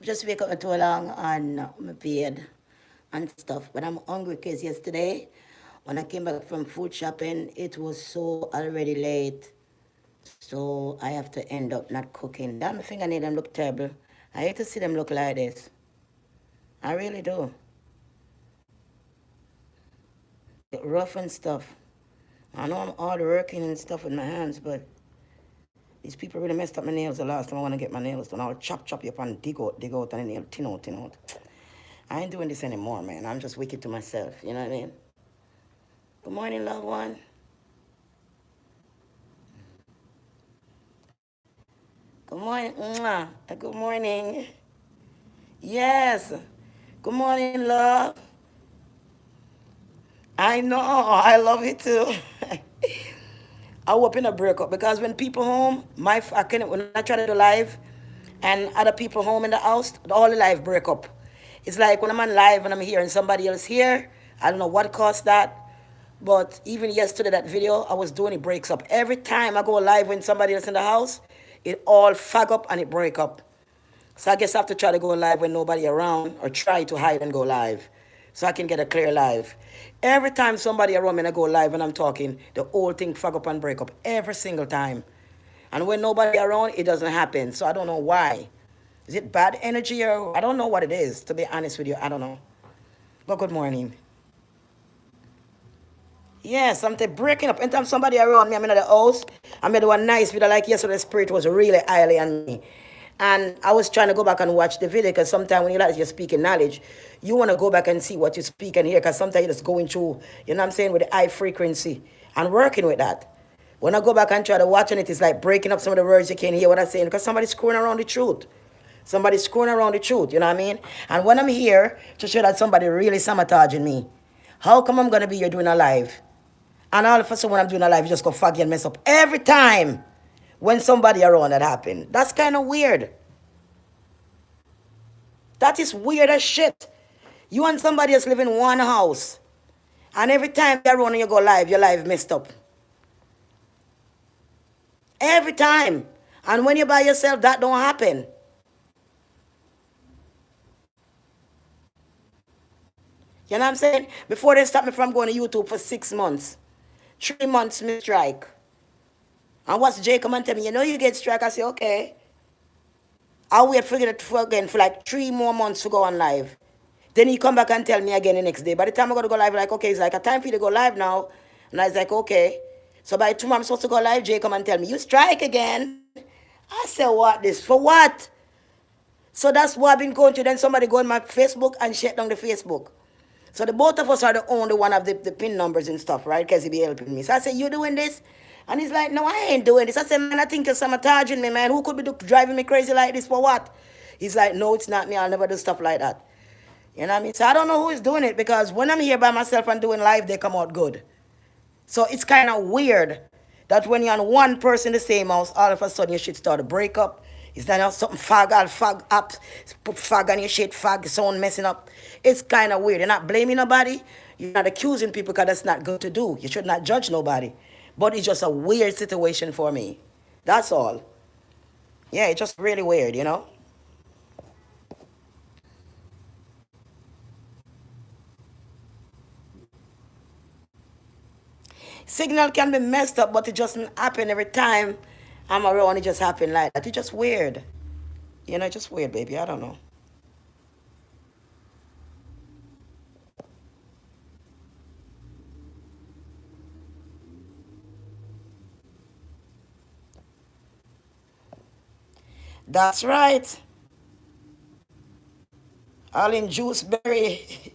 Just wake up too long on my bed and stuff. But I'm hungry because yesterday, when I came back from food shopping, it was so already late. So I have to end up not cooking. Damn thing I need them look terrible. I hate to see them look like this. I really do. Rough and stuff. I know I'm hard working and stuff with my hands, but these people really messed up my nails the last time I want to get my nails done. I'll chop you up and dig out, and nail, tin out. I ain't doing this anymore, man. I'm just wicked to myself, you know what I mean? Good morning, loved one. Good morning. Mwah. Good morning. Yes. Good morning, love. I know. I love it too. I hope in a breakup because when people home, when I try to do live, and other people home in the house, all the live break up. It's like when I'm on live and I'm here and somebody else here. I don't know what caused that, but even yesterday that video I was doing, it breaks up every time I go live when somebody else in the house. It all fag up and it break up. So I guess I have to try to go live when nobody around, or try to hide and go live so I can get a clear live. Every time somebody around me and I go live and I'm talking, the whole thing fag up and break up every single time. And when nobody around, it doesn't happen. So I don't know why. Is it bad energy, or I don't know what it is, to be honest with you. I don't know. But good morning. Yes, I'm breaking up. Anytime somebody around me, I'm in the house. I made one nice video like yesterday. The spirit was really highly on me. And I was trying to go back and watch the video because sometimes when you like you're speaking knowledge, you want to go back and see what you speak and hear because sometimes you're just going through, you know what I'm saying, with the high frequency and working with that. When I go back and try to watch it, it's like breaking up some of the words you can't hear what I'm saying because somebody's screwing around the truth. Somebody's screwing around the truth, you know what I mean? And when I'm here to show that somebody really sabotaging me, how come I'm going to be here doing a live? And all of a sudden when I'm doing a live, you just go faggy and mess up every time when somebody around that happen. That's kind of weird. That is weird as shit. You and somebody else live in one house. And every time you're around and you go live, your live messed up. Every time. And when you're by yourself, that don't happen. You know what I'm saying? Before they stop me from going to YouTube for 6 months. 3 months me strike. And what's Jay come and tell me, you know you get strike? I say, okay. I'll wait for it again for like 3 more months to go on live. Then he come back and tell me again the next day. By the time I got to go live, like, okay, it's like a time for you to go live now. And I was like, okay. So by tomorrow I'm supposed to go live, Jay come and tell me, you strike again. I said, what this? For what? So that's what I've been going to. Then somebody go on my Facebook and shut down the Facebook. So the both of us are the only one of the pin numbers and stuff, right? Because he be helping me. So I said, you doing this? And he's like, no, I ain't doing this. I said, man, I think you're sabotaging me, man. Who could be driving me crazy like this for what? He's like, no, it's not me. I'll never do stuff like that. You know what I mean? So I don't know who is doing it because when I'm here by myself and doing live, they come out good. So it's kind of weird that when you're on one person in the same house, all of a sudden your shit start to break up. It's not something fag, all fag up, put fag on your shit, fag sound messing up. It's kind of weird. You're not blaming nobody. You're not accusing people because that's not good to do. You should not judge nobody. But it's just a weird situation for me. That's all. Yeah, it's just really weird, you know? Signal can be messed up, but it doesn't happen every time I'm around. It just happen like that. It's just weird. You know, it's just weird, baby. I don't know. That's right. All in Juiceberry.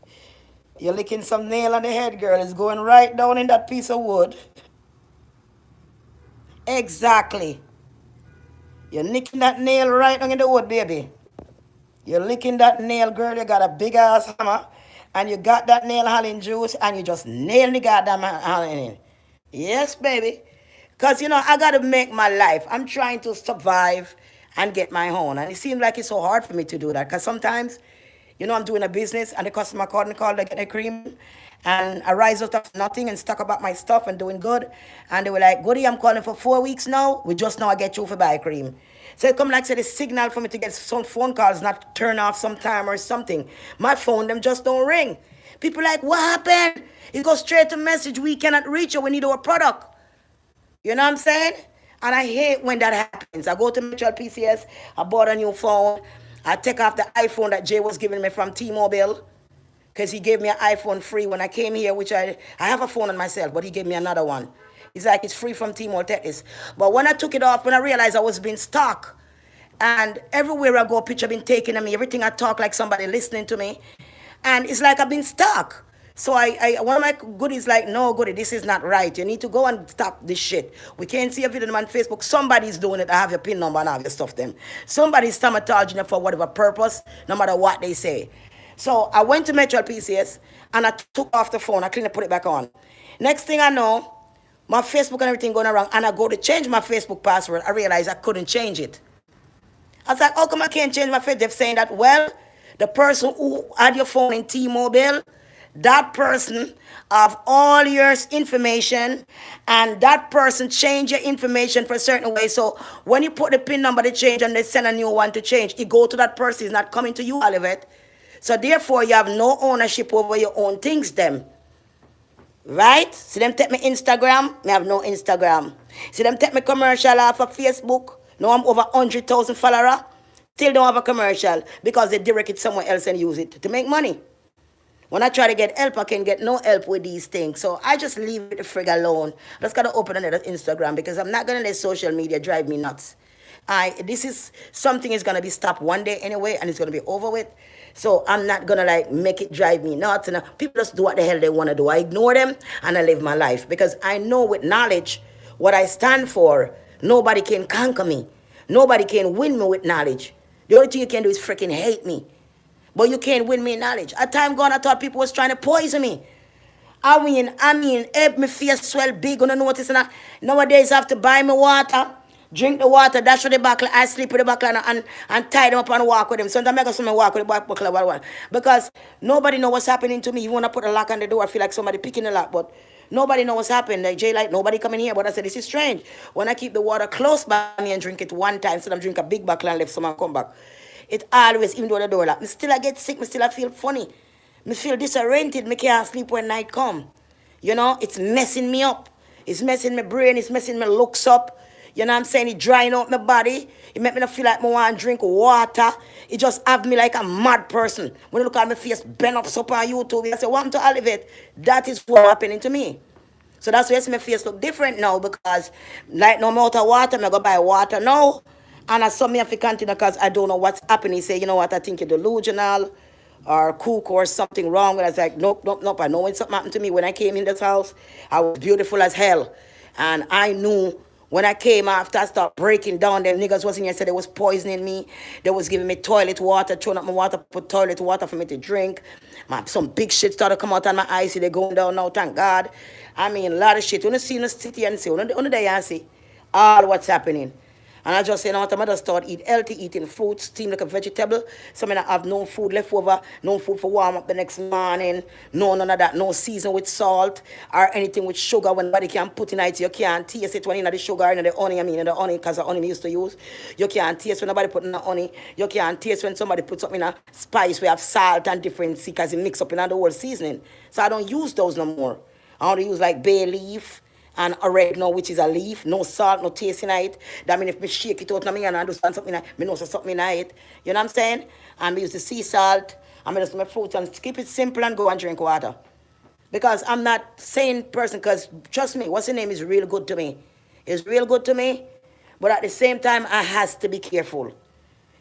You're licking some nail on the head, girl. It's going right down in that piece of wood. Exactly. You're nicking that nail right down in the wood, baby. You're licking that nail, girl. You got a big ass hammer. And you got that nail Holland juice. And you just nail the goddamn Holland in. Yes, baby. Because, you know, I got to make my life. I'm trying to survive and get my own. And it seems like it's so hard for me to do that. Because sometimes, you know, I'm doing a business and the customer called me, called to get a cream. And I rise out of nothing and stuck about my stuff and doing good. And they were like, Goody, I'm calling for 4 weeks now. We just now I get you for buy cream. So it come like say the signal for me to get some phone calls not turn off sometime or something. My phone them just don't ring. People like, what happened? It goes straight to message, we cannot reach you, we need our product. You know what I'm saying? And I hate when that happens. I go to Metro PCS, I bought a new phone. I take off the iPhone that Jay was giving me from T-Mobile because he gave me an iPhone free when I came here, which I have a phone on myself, but he gave me another one. He's like, it's free from T-Mobile, take this. But when I took it off, when I realized I was being stalked, and everywhere I go, picture been taken of me, everything I talk like somebody listening to me, and it's like I've been stuck. So one of my goodies like, no, goody, this is not right. You need to go and stop this shit. We can't see a video on Facebook. Somebody's doing it. I have your pin number and I have your stuff them. Somebody's sabotaging it for whatever purpose, no matter what they say. So I went to Metro PCS and I took off the phone. I cleaned it, put it back on. Next thing I know, my Facebook and everything going around, and I go to change my Facebook password. I realized I couldn't change it. I was like, how come I can't change my Facebook? They're saying that, well, the person who had your phone in T-Mobile, that person have all your information, and that person change your information for a certain way. So when you put the PIN number to change and they send a new one to change, it go to that person. It's not coming to you, Olivet. So therefore, you have no ownership over your own things, them. Right? See them take me Instagram, me have no Instagram. See them take me commercial off of Facebook. Now I'm over 100,000 followers. Still don't have a commercial because they direct it somewhere else and use it to make money. When I try to get help, I can get no help with these things. So I just leave it the frig alone. I just gotta open another Instagram because I'm not gonna let social media drive me nuts. This is something is gonna be stopped one day anyway, and it's gonna be over with. So I'm not gonna like make it drive me nuts. And people just do what the hell they wanna do. I ignore them and I live my life because I know with knowledge what I stand for. Nobody can conquer me. Nobody can win me with knowledge. The only thing you can do is freaking hate me. But you can't win me in knowledge. At time gone, I thought people was trying to poison me. Help me face swell big on the notice. And nowadays I have to buy me water, drink the water, dash with the buckle, I sleep with the buckle and tie them up and walk with them. Sometimes I go walk with the buckle. Because nobody know what's happening to me. You want to put a lock on the door, I feel like somebody picking the lock, but nobody know what's happening. Like Jay, like nobody coming here. But I said, this is strange. When I keep the water close by me and drink it one time, so I'm drink a big buckle and let someone come back. It always, even though the door locked, me still I get sick, me still I feel funny. Me feel disoriented, me can't sleep when night come. You know, it's messing me up. It's messing my brain, it's messing my looks up. You know what I'm saying? It drying out my body. It make me not feel like I want to drink water. It just have me like a mad person. When you look at my face, bend up on YouTube, I say, want to elevate. That is what happening to me. So that's why my face look different now because like no matter water, I go buy water now. And I saw me have to continue because I don't know what's happening. He say, you know what, I think you're delusional or cook or something wrong. And I was like, nope. I know when something happened to me when I came in this house, I was beautiful as hell. And I knew when I came after I started breaking down, them niggas was in here said they was poisoning me. They was giving me toilet water, throwing up my water, put toilet water for me to drink. Some big shit started coming out of my eyes. See, they going down now, thank God. I mean, a lot of shit. When you see in the city and see, on the day I see all what's happening. And I just say, you know what, I'm just start eat healthy, eating fruits, steam like a vegetable. So I have no food left over, no food for warm up the next morning, none of that, no season with salt or anything with sugar when nobody can put in it. You can't taste it when you know the sugar and the honey, in the honey because the honey we used to use. You can't taste when nobody put in the honey. You can't taste when somebody puts something in a spice. We have salt and different because it mix up in the whole seasoning. So I don't use those no more. I only use like bay leaf and oregano, which is a leaf, no salt, no taste in it. That means if me shake it out, and I do something in it, me know something in it. You know what I'm saying? And I use the sea salt, and I just my fruit and keep it simple and go and drink water. Because I'm not saying person, because trust me, what's the name is real good to me. It's real good to me, but at the same time, I has to be careful.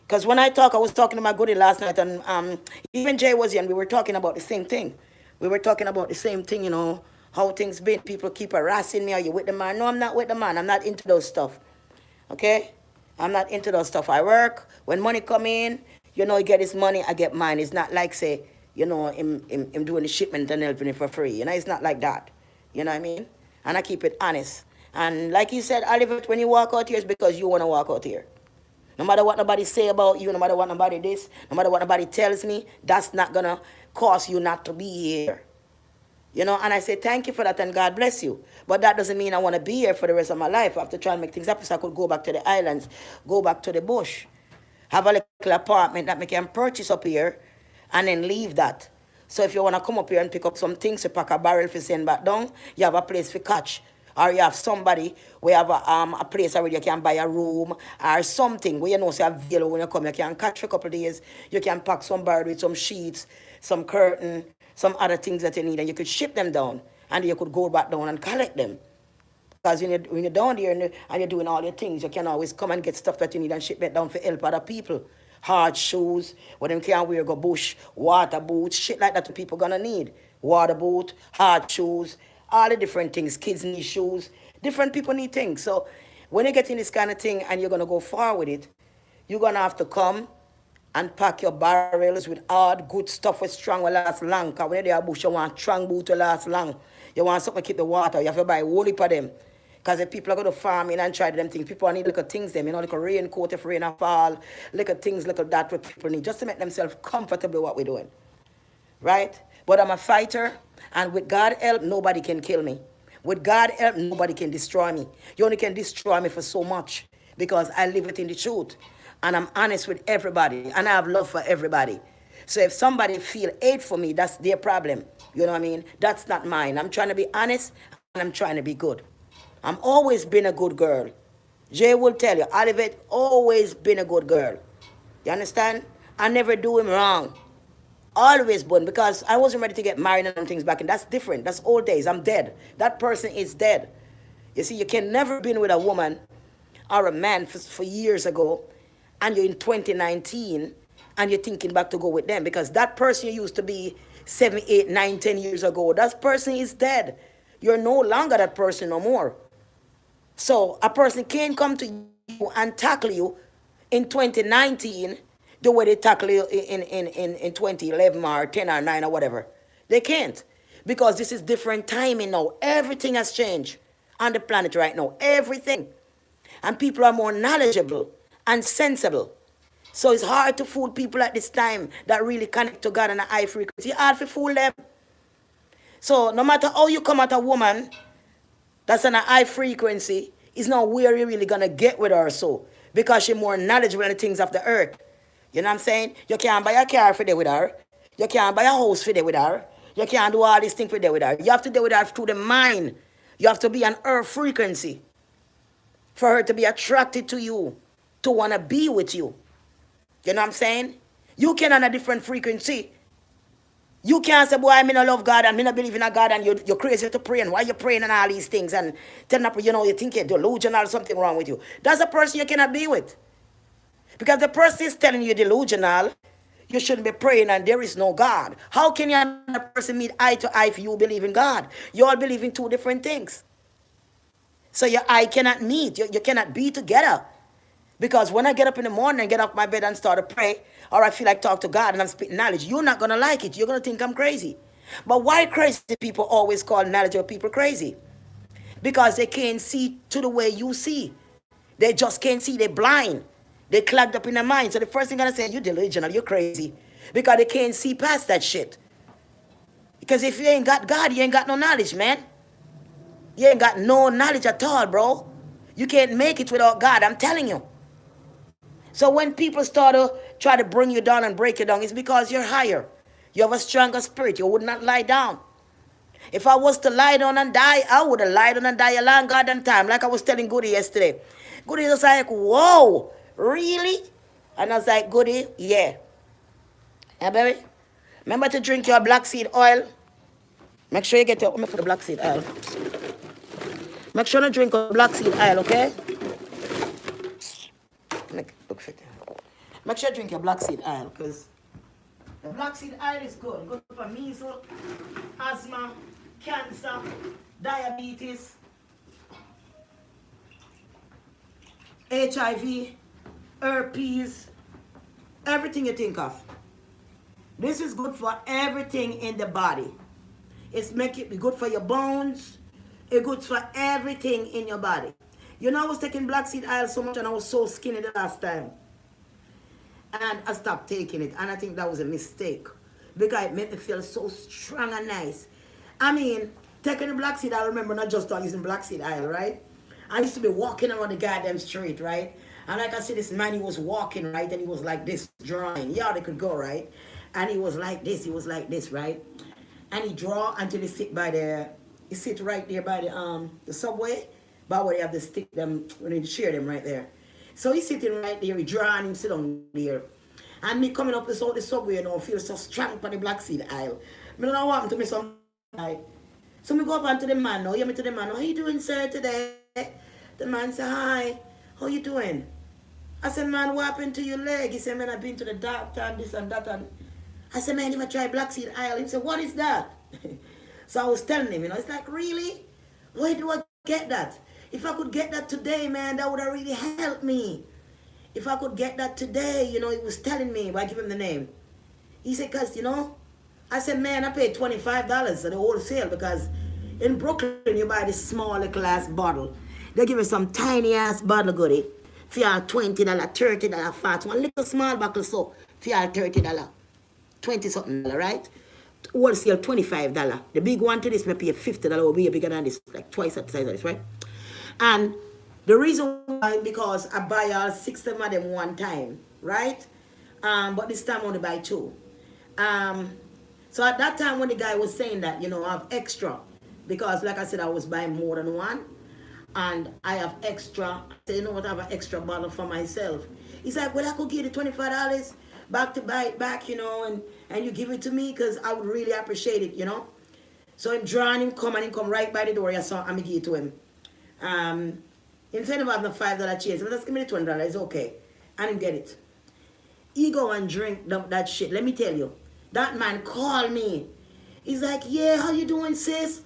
Because when I was talking to my goodie last night, and even Jay was here, and we were talking about the same thing. We were talking about the same thing, you know, how things been. People keep harassing me. Are you with the man? No, I'm not with the man. I'm not into those stuff. Okay? I'm not into those stuff. I work. When money come in, you know, you get his money, I get mine. It's not like, say, you know, him doing the shipment and helping it for free. You know, it's not like that. You know what I mean? And I keep it honest. And like you said, Oliver, when you walk out here, it's because you want to walk out here. No matter what nobody say about you, no matter what nobody this, no matter what nobody tells me, that's not going to cause you not to be here. You know, and I say thank you for that and God bless you. But that doesn't mean I want to be here for the rest of my life. I have to try and make things happen so I could go back to the islands, go back to the bush, have a little apartment that I can purchase up here and then leave that. So if you want to come up here and pick up some things to pack a barrel for send back down, you have a place for catch. Or you have somebody where you have a place where you can buy a room or something where you know say available when you come. You can catch for a couple of days. You can pack some barrel with some sheets, some curtain, some other things that you need, and you could ship them down. And you could go back down and collect them. Because when you're down there and you're doing all your things, you can always come and get stuff that you need and ship it down for help other people. Hard shoes, what them can't wear, go bush, water boots, shit like that people gonna need. Water boot, hard shoes, all the different things. Kids need shoes. Different people need things. So when you get in this kind of thing and you're gonna go far with it, you're gonna have to come and pack your barrels with hard, good stuff with strong will last long. Because when you're there bush, you want strong boot to last long. You want something to keep the water. You have to buy a whole heap of them. Because if people are going to farm in and try them things, people need little things them, you know, like a raincoat if rain fall, little things, little that what people need, just to make themselves comfortable with what we're doing. Right? But I'm a fighter, and with God help, nobody can kill me. With God help, nobody can destroy me. You only can destroy me for so much because I live within the truth. And I'm honest with everybody, and I have love for everybody. So if somebody feel hate for me, that's their problem. You know what I mean? That's not mine. I'm trying to be honest, and I'm trying to be good. I'm always been a good girl. Jay will tell you, Olivet always been a good girl. You understand? I never do him wrong. Always born because I wasn't ready to get married and things back, and that's different. That's old days. I'm dead. That person is dead. You see, you can never been with a woman or a man for years ago, and you're in 2019, and you're thinking back to go with them because that person you used to be 7, 8, 9, 10 years ago, that person is dead. You're no longer that person no more. So a person can't come to you and tackle you in 2019 the way they tackle you in 2011 or 10 or 9 or whatever. They can't. Because this is different timing now. Everything has changed on the planet right now. Everything. And people are more knowledgeable and sensible. So it's hard to fool people at this time that really connect to God on a high frequency. It's hard to fool them. So no matter how you come at a woman that's on a high frequency, it's not where you're really going to get with her so. Because she's more knowledgeable in the things of the earth. You know what I'm saying? You can't buy a car for there with her. You can't buy a house for there with her. You can't do all these things for there with her. You have to deal with her through the mind. You have to be on her frequency for her to be attracted to you, to want to be with you. You know what I'm saying? You can on a different frequency. You can't say, boy, I mean I love God and I not believe in a God and you're crazy to pray and why you praying and all these things and telling up, you know, you think you're delusional or something wrong with you. That's a person you cannot be with. Because the person is telling you delusional, you shouldn't be praying and there is no God. How can you and a person meet eye to eye if you believe in God? You all believe in two different things. So your eye cannot meet. You cannot be together. Because when I get up in the morning and get off my bed and start to pray, or I feel like talk to God and I'm spitting knowledge, you're not going to like it. You're going to think I'm crazy. But why crazy people always call knowledgeable people crazy? Because they can't see to the way you see. They just can't see. They're blind. They're clogged up in their mind. So the first thing I'm going to say, you're delusional, you're crazy. Because they can't see past that shit. Because if you ain't got God, you ain't got no knowledge, man. You ain't got no knowledge at all, bro. You can't make it without God, I'm telling you. So when people start to try to bring you down and break you down, it's because you're higher. You have a stronger spirit. You would not lie down. If I was to lie down and die, I would have lied down and died a long goddamn time. Like I was telling Goody yesterday. Goody was like, whoa, really? And I was like, Goody, yeah. Yeah, baby? Remember to drink your black seed oil? Make sure you get your, let me put the black seed oil. Make sure to drink your black seed oil, okay? Look fit. Make sure you drink your black seed oil, because the black seed oil is good. Good for measles, asthma, cancer, diabetes, HIV, herpes, everything you think of. This is good for everything in the body. It's make it good for your bones. It's good for everything in your body. You know, I was taking black seed oil so much and I was so skinny the last time. And I stopped taking it. And I think that was a mistake. Because it made me feel so strong and nice. I mean, taking the black seed, I remember not just using black seed oil, right? I used to be walking around the goddamn street, right? And like I said, this man, he was walking, right? And he was like this, drawing. Yeah, they could go, right? And he was like this, right? And he draw until he sit right there by the subway, by where they have the stick them, when they share them right there. So he's sitting right there, he draw and him sit down there. And me coming up the subway, feel so strong for the black seed aisle. I don't know what happened to me some night. So me go up onto the man now, hear me to the man, how you doing, sir, today? The man say, hi, how you doing? I said, man, what happened to your leg? He said, man, I've been to the doctor and this and that. And I said, man, you ever try black seed oil? He said, what is that? So I was telling him, it's like, really? Where do I get that? If I could get that today, man, that would have really helped me. If I could get that today, he was telling me, but I give him the name. He said, because, I said, man, I paid $25 at the wholesale because in Brooklyn, you buy this small little ass bottle. They give you some tiny ass bottle goodie for your $20, $30, $40. One little small bottle soap for your $30. 20 something, right? Wholesale $25. The big one to this may pay $50 will be bigger than this, like twice the size of this, right? And the reason why, because I buy all 6 of them one time, right? But this time I only buy 2. So at that time when the guy was saying that, I have extra, because like I said, I was buying more than one, and I have extra, I what, I have an extra bottle for myself. He's like, well, I could give you $25 back to buy it back, and you give it to me, because I would really appreciate it, So I'm drawing him come, and he come right by the door, I saw, I'm going to give it to him. Instead of having a $5 change, just give me the $20, it's okay. And him get it. He go and drink that shit. Let me tell you. That man called me. He's like, yeah, how you doing, sis?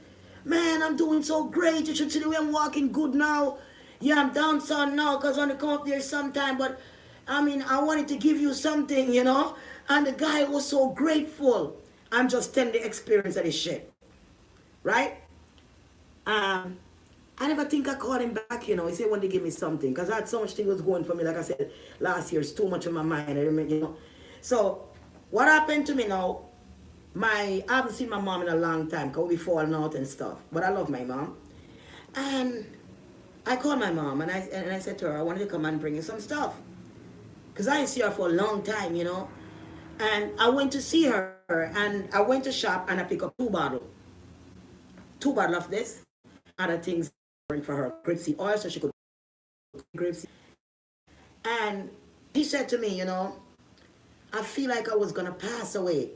Man, I'm doing so great. You should see the way I'm walking good now. Yeah, I'm down son now because I want to come up there sometime. But, I wanted to give you something, And the guy was so grateful. I'm just telling the experience of this shit. Right? I never think I called him back, He said when they give me something. Because I had so much thing was going for me. Like I said, last year, it's too much in my mind. I remember, So, what happened to me now, I haven't seen my mom in a long time. Because we falling out and stuff. But I love my mom. And I called my mom. And I said to her, I wanted to come and bring you some stuff. Because I didn't see her for a long time, And I went to see her. And I went to shop and I picked up 2 bottles. 2 bottles of this. Other things for her grapeseed oil so she could grapeseed. And she said to me, I feel like I was gonna pass away.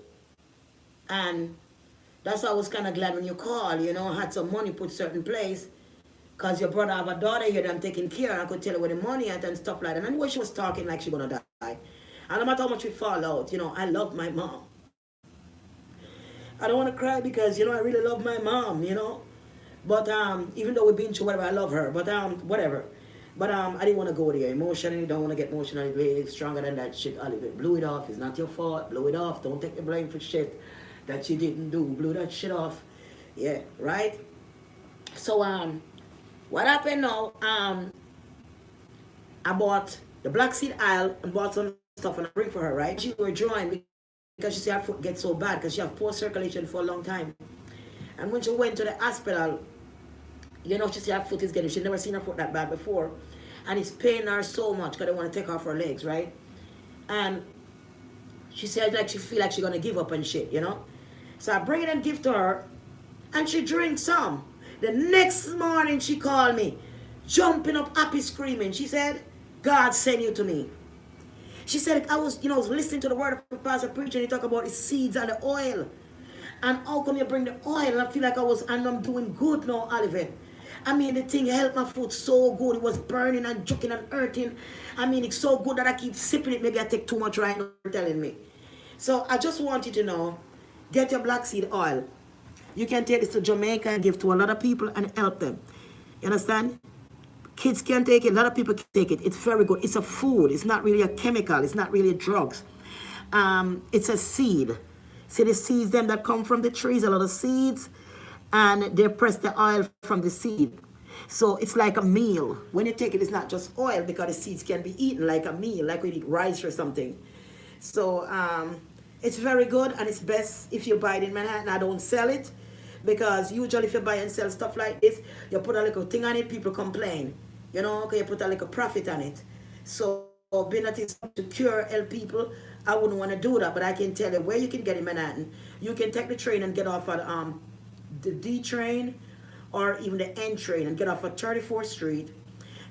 And that's why I was kind of glad when you called, I had some money put certain place. Because your brother have a daughter here that I'm taking care of. I could tell her where the money at and stuff like that. And when she was talking like she gonna die. And no matter how much we fall out, I love my mom. I don't want to cry because, I really love my mom, But even though we've been through whatever, I love her. But whatever. But I didn't want to go there. Emotionally, don't want to get emotionally way stronger than that shit. Oliver, blew it off. It's not your fault. Blow it off. Don't take the blame for shit that you didn't do. Blew that shit off. Yeah, right? So what happened now? I bought the black seed oil and bought some stuff and I bring for her, right? She was drawing because she said her foot gets so bad because she have poor circulation for a long time. And when she went to the hospital, she said her foot is getting, she'd never seen her foot that bad before. And it's paining her so much because they want to take off her legs, right? And she said like she feel like she's going to give up and shit, So I bring it and give to her. And she drinks some. The next morning she called me, jumping up, happy, screaming. She said, God sent you to me. She said, I was listening to the word of the pastor preaching. He talk about the seeds and the oil. And how come you bring the oil? And I feel like I'm doing good now, Oliver. The thing helped my foot so good. It was burning and juking and hurting. It's so good that I keep sipping it. Maybe I take too much right now, telling me. So I just want you to know, get your black seed oil. You can take this to Jamaica and give to a lot of people and help them. You understand? Kids can take it. A lot of people can take it. It's very good. It's a food. It's not really a chemical. It's not really drugs. It's a seed. See the seeds them that come from the trees, a lot of seeds, and they press the oil from the seed. So it's like a meal. When you take it, it's not just oil because the seeds can be eaten like a meal, like we eat rice or something. So it's very good and it's best if you buy it in Manhattan. I don't sell it Because usually if you buy and sell stuff like this, you put a little thing on it, people complain. You know, okay, you put a little profit on it. So being that it's to cure help people, I wouldn't want to do that. But I can tell you where you can get in Manhattan. You can take the train and get off at the D train or even the N train and get off at 34th Street,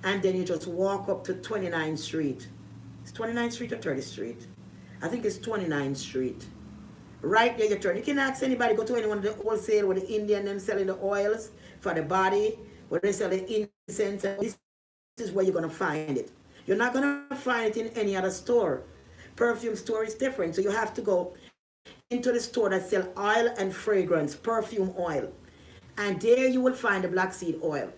and then you just walk up to 29th Street. It's 29th Street or 30th Street? I think it's 29th Street. Right there you turn. You can ask anybody, go to anyone of the wholesale with the Indian them selling the oils for the body, where they sell the incense. This is where you're going to find it. You're not going to find it in any other store. Perfume store is different. So you have to go into the store that sell oil and fragrance, perfume oil. And there you will find the black seed oil.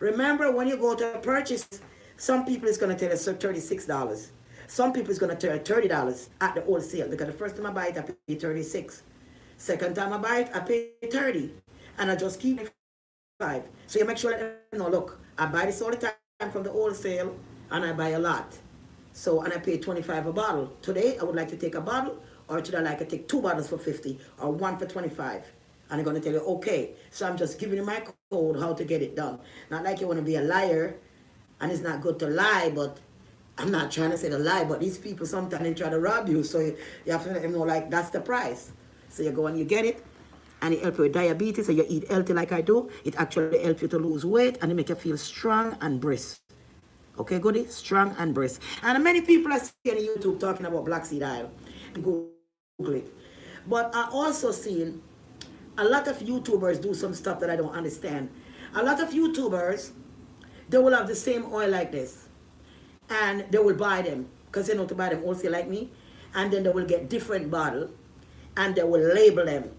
Remember, when you go to purchase, some people is going to tell you $36. Some people is going to tell you $30 at the wholesale, because the first time I buy it, I pay $36. Second time I buy it, I pay $30. And I just keep it $5. So you make sure that them know, look, I buy this all the time from the wholesale, and I buy a lot. So, and I pay $25 a bottle. Today, I would like to take a bottle, or today I like to take 2 bottles for $50, or 1 for $25. And they're going to tell you, okay. So I'm just giving you my code, how to get it done. Not like you want to be a liar, and it's not good to lie, but I'm not trying to say the lie, but these people sometimes they try to rob you, so you have to let them know, like, that's the price. So you go and you get it, and it helps you with diabetes, so you eat healthy like I do. It actually helps you to lose weight, and it make you feel strong and brisk. Okay, goody? Strong and brisk. And many people are seeing on YouTube talking about black seed oil. Google it. But I also seen a lot of YouTubers do some stuff that I don't understand. A lot of YouTubers, they will have the same oil like this, and they will buy them because they know to buy them wholesale like me, and then they will get different bottle, and they will label them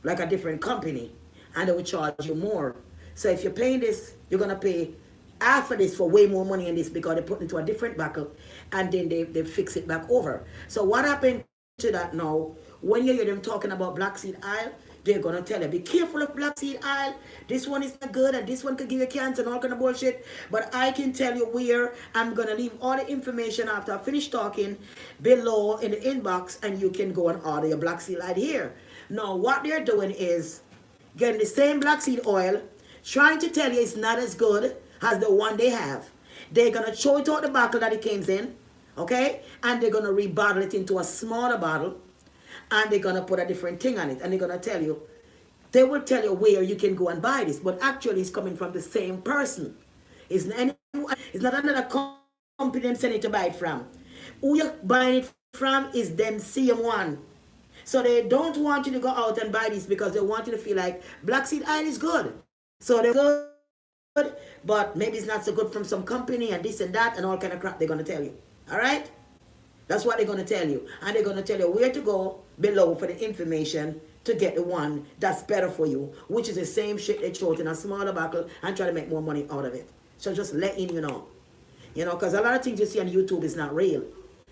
like a different company, and they will charge you more. So if you're paying this, you're gonna pay half of this for way more money in this, because they put it into a different bottle, and then they fix it back over. So what happened to that now? When you hear them talking about black seed oil, they're gonna tell you, be careful of black seed oil. This one is not good, and this one could give you cancer and all kind of bullshit. But I can tell you where. I'm gonna leave all the information after I finish talking below in the inbox, and you can go and order your black seed oil here. Now, what they're doing is getting the same black seed oil, trying to tell you it's not as good as the one they have. They're gonna show it out the bottle that it came in, okay? And they're gonna rebottle it into a smaller bottle, and they're gonna put a different thing on it, and they're gonna tell you, they will tell you where you can go and buy this, but actually it's coming from the same person. It's not another company them sending to buy it from. Who you're buying it from is them same one. So they don't want you to go out and buy this, because they want you to feel like black seed oil is good. So they're good, but maybe it's not so good from some company and this and that and all kind of crap they're gonna tell you. All right? That's what they're going to tell you. And they're going to tell you where to go below for the information to get the one that's better for you, which is the same shit they throw it in a smaller bottle and try to make more money out of it. So just letting you know. You know, because a lot of things you see on YouTube is not real.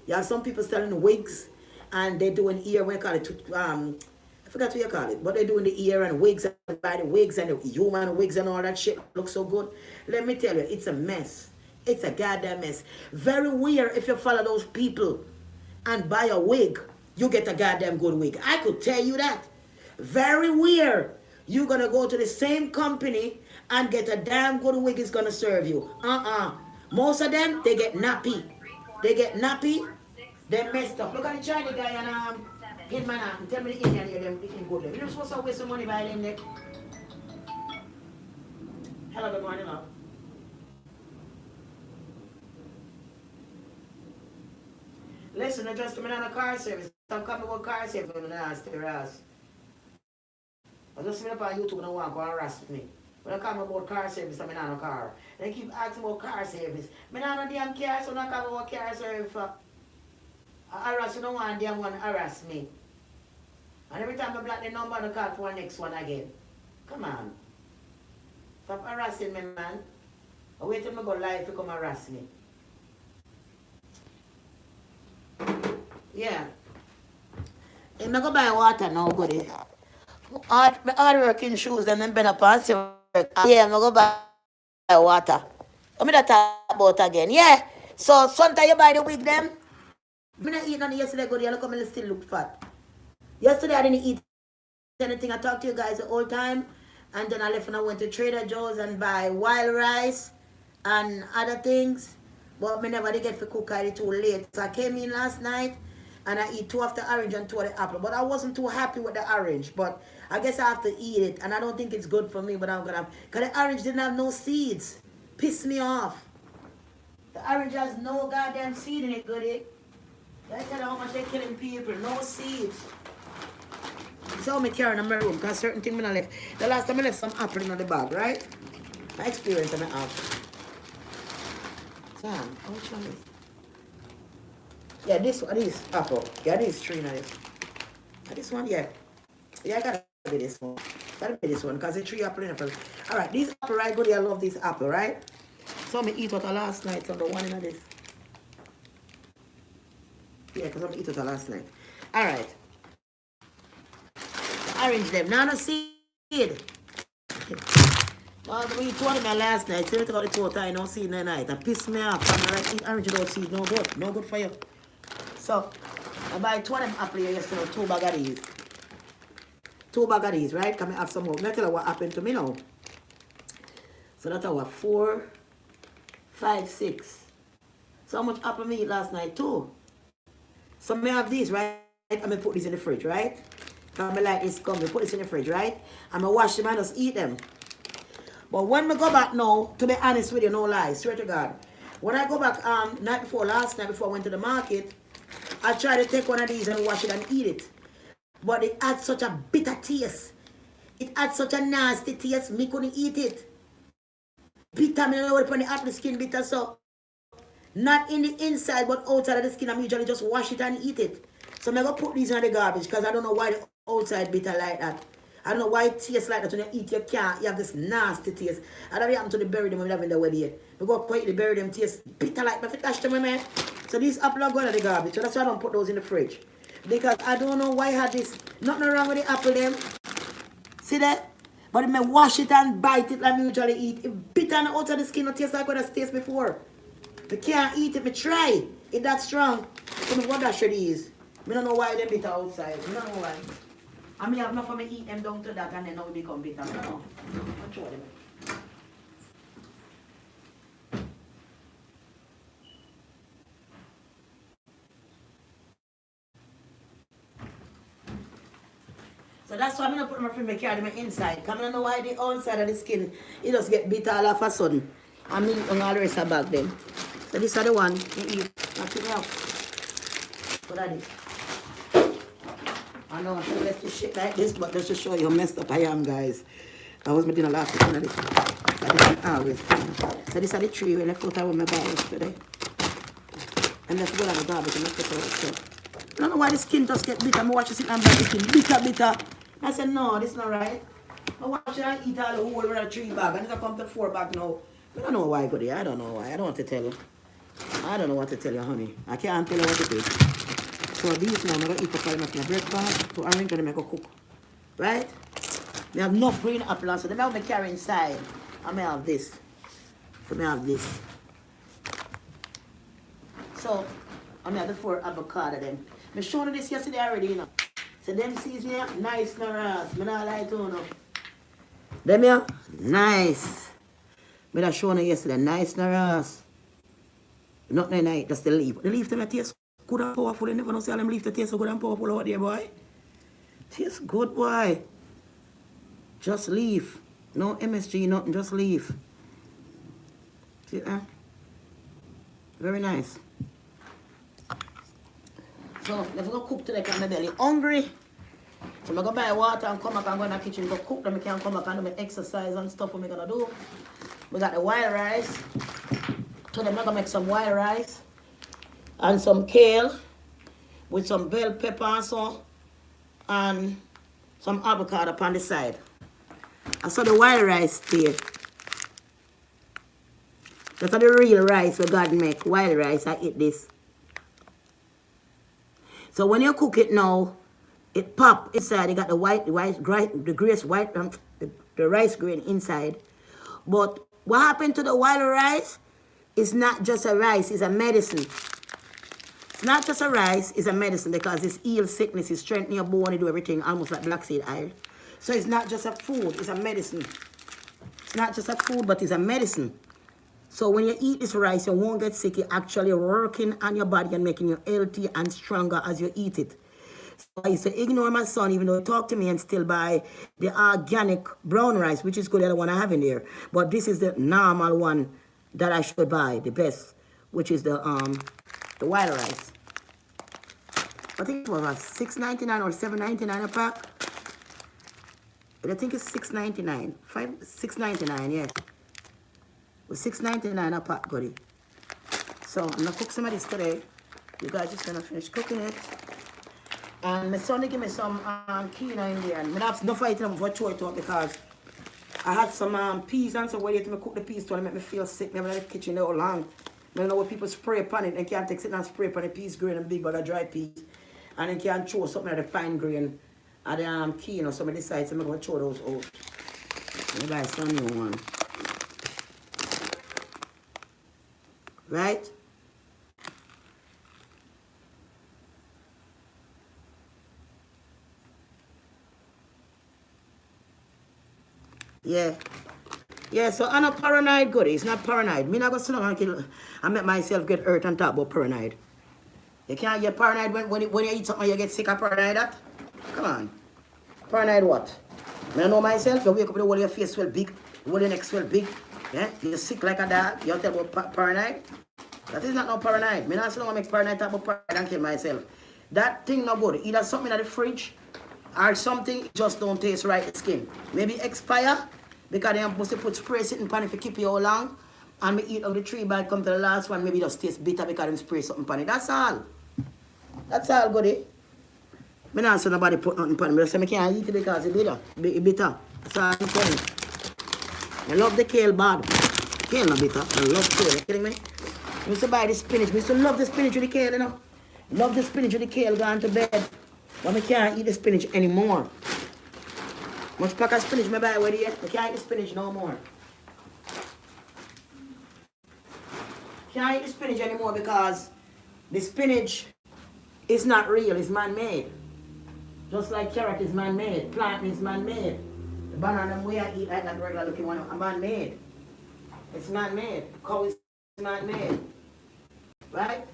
You have some people selling wigs, and they're doing ear, what you call it, I forgot what you call it, but they're doing the ear and wigs, and buy the wigs and the human wigs and all that shit looks so good. Let me tell you, it's a mess. It's a goddamn mess. Very weird. If you follow those people and buy a wig, you get a goddamn good wig. I could tell you that. Very weird. You're going to go to the same company and get a damn good wig is going to serve you. Most of them, they get nappy. They get nappy. They messed up. Look at the Chinese guy and in Manhattan. Tell me the Indian here, them looking good. You're supposed to waste some money by them there. Hello, good morning, love. Listen, I just come in on a car service. I'm coming with car service when I ask their ass. I just seen up on YouTube and I want to go and harass me. When I come about car service, I'm in on a car. They keep asking about car service. I'm not on a damn car, so I come about car service for. I harass you, don't want damn one harass me. And every time I block the number, I call for the next one again. Come on. Stop harassing me, man. I wait till I go live to come harass me. Yeah. I'm not going to buy water now, goody. Hard working shoes, them better pants. Yeah, I'm going to buy water. I'm going to talk about again. Yeah. So, sometimes you buy the wig, them. I didn't eat none yesterday, goody. I come and still look fat. Yesterday, I didn't eat anything. I talk to you guys the whole time. And then I left and I went to Trader Joe's and buy wild rice and other things. But me never did get for cook it too late. So I came in last night and I eat 2 of the orange and 2 of the apple. But I wasn't too happy with the orange. But I guess I have to eat it. And I don't think it's good for me, but I'm gonna have, because the orange didn't have no seeds. Pissed me off. The orange has no goddamn seed in it, goody. I tell you how much they're killing people. No seeds. So me carrying in my room because certain things I left. The last time I left some apple in the bag, right? My experience I have. Sam, which one is? Yeah, this one is apple. Yeah, this 3 now. This one, yeah. Yeah, I gotta be this one. Gotta be this one because it's 3 apple in the Alright, this apple right good. I love this apple, right? So I eat what last night, so the one in this. Yeah, because I'm eat it last night. Alright. Orange them. Now no seed. Well, we eat 2 of them last night. So we took out the 2 I no seed in the night. That pissed me off. I'm like, eat orange without seed. No good. No good for you. So, I buy 2 of them apple here yesterday. 2 bag of these. 2 bag of these, right? Come and have some more. Let me tell you what happened to me now. So that's our 4, 5, 6. So how much apple me eat last night too? So me have these, right? I'm gonna put these in the fridge, right? Cause me like this come, me put this in the fridge, right? I'm gonna wash them and just eat them. But when we go back now, to be honest with you, no lies, swear to God. When I go back last night before I went to the market, I tried to take one of these and wash it and eat it. But it had such a bitter taste. It had such a nasty taste, me couldn't eat it. Bitter, I don't know what the apple skin bitter, so not in the inside, but outside of the skin, I'm usually just wash it and eat it. So I'm going to put these in the garbage because I don't know why the outside bitter like that. I don't know why it tastes like that. When you eat, you have this nasty taste. I don't know what happened to the berry them when we have in the wedding. We go quietly bury them taste bitter like that. Dash them, man. So these apple are going in the garbage. So that's why I don't put those in the fridge. Because I don't know why I had this. Nothing wrong with the apple them. See that? But if I wash it and bite it like I usually eat, it bitter on the outside of the skin. It tastes like what it tastes before. I can't eat it, I try. It's that strong. So I wonder should these. I don't know why they bitter outside. I don't know why. I mean, I have enough of me eat them down to that and then now they become bitter. I don't know. I'll try them. So that's why I'm going to put them in my carry them inside. Because I don't know why the outside of the skin, it just get bitter all of a sudden. I mean, all the rest of back then. So this is the one you eat. Now pick it up. What are these? I know I should let this shit like this, but just to show you how messed up I am, guys. I was making a last one of this. So this are the 3 we left out with my bag yesterday. And let's go on the garbage and let's put all the stuff. I don't know why the skin just get bitter. I watch it and the skin bitter. I said, no, this is not right. I watch it and eat all the whole with a 3 bag. And it's come to 4 bag now. I don't know why I go there. I don't know why. I don't want to tell you. I don't know what to tell you, honey. I can't tell you what it is. So these now, I'm going to eat for my breakfast. To arrange and make a cook. Right? They have enough green apple. So they have me carry inside. I may have this. So I may have this. So I may have the 4 avocado then. I showed you this yesterday already, you know. So them seeds here, nice no ras. I don't like to know. Them here, nice. I just showed you yesterday, nice no ras. Nothing nice, just the leaf. The leaf them taste good and powerful. You never know see how them leaf taste so good and powerful out there, boy. Tastes good, boy. Just leaf. No MSG, nothing, just leaf. See that? Very nice. So, let's go cook today because I'm belly hungry. So, I'm going to buy water and come back and go in the kitchen to cook. Then I can come back and do my exercise and stuff what I'm going to do. We got the wild rice. Today, I'm going to make some wild rice and some kale with some bell pepper and so, and some avocado upon the side. I saw the wild rice taste. That's the real rice that God make. Wild rice, I eat this. So when you cook it now, it pop inside. You got the the grace white, the rice grain inside. But what happened to the wild rice is not just a rice, it's a medicine. It's not just a rice, it's a medicine because it's heal sickness, it's strengthen your bone, it do everything almost like black seed oil. So it's not just a food, it's a medicine. It's not just a food, but it's a medicine. So when you eat this rice, you won't get sick. You're actually working on your body and making you healthy and stronger as you eat it. So I used to ignore my son, even though he talked to me, and still buy the organic brown rice, which is good, the one I have in there. But this is the normal one that I should buy, the best, which is the white rice. I think it was about $6.99 or $7.99 a pack. But I think it's $6.99. $6.99, yeah. With $6.99 a pack, goodie. So I'm gonna cook some of this today. You guys just gonna finish cooking it. And my son give me some quinoa in there. And I have no fight them for throw it out because I had some peas and so when they cook the peas to make me feel sick. Never in the kitchen there long. I don't know what people spray upon it and can't take it and spray upon the peas grain and big bag of dry peas. And then can throw something at the fine grain and the quinoa. So I decide I'm gonna throw those out. I'm gonna buy some new one. Right? Yeah. Yeah, so I'm not paranoid good. It's not paranoid. Me not go sit down and kill and make myself get hurt and talk about paranoid. You can't get paranoid when you eat something you get sick of paranoid that. Come on. Paranoid what? I know myself, you wake up with the whole of your face swell big, the whole of your neck swell big. Yeah? You're sick like a dog. You tell about paranoid? That is not no paranoid. Me not sit down and make paranoid talk about paranoid and kill myself. That thing not good. Either something in the fridge or something just don't taste right in the skin. Maybe expire because they are supposed to put spray sitting pan if you keep it all long. And me eat of the 3 bite come to the last one, maybe just taste bitter because they spray something pan it. That's all. That's all, goodie. Me not say nobody put nothing pan me. I say I can't eat it because it's bitter. It's bitter. That's all I'm telling you. I love the kale bad. Kale not bitter. I love kale. You kidding me? I used to buy the spinach. I used to love the spinach with the kale, you know. Love the spinach with the kale going to bed. But I can't eat the spinach anymore. Much pack of spinach I buy with it. I can't eat the spinach no more. Can't eat the spinach anymore because the spinach is not real, it's man-made. Just like carrot is man-made, plant is man-made. The banana way I eat like that regular looking one, are man-made. It's man-made. Cow is man-made. Right?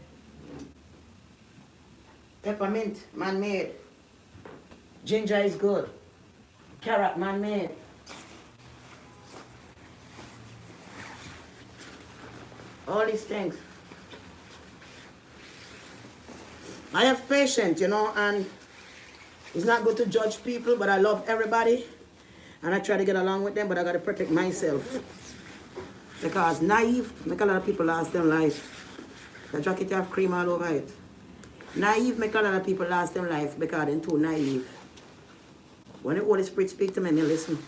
Peppermint, man-made. Ginger is good. Carrot, man-made. All these things. I have patience, you know, and it's not good to judge people, but I love everybody. And I try to get along with them, but I got to protect myself. Because naive make a lot of people last their life. The jacket have cream all over it. Naive make a lot of people last their life because they're too naive. When the Holy Spirit speak to me, I listen.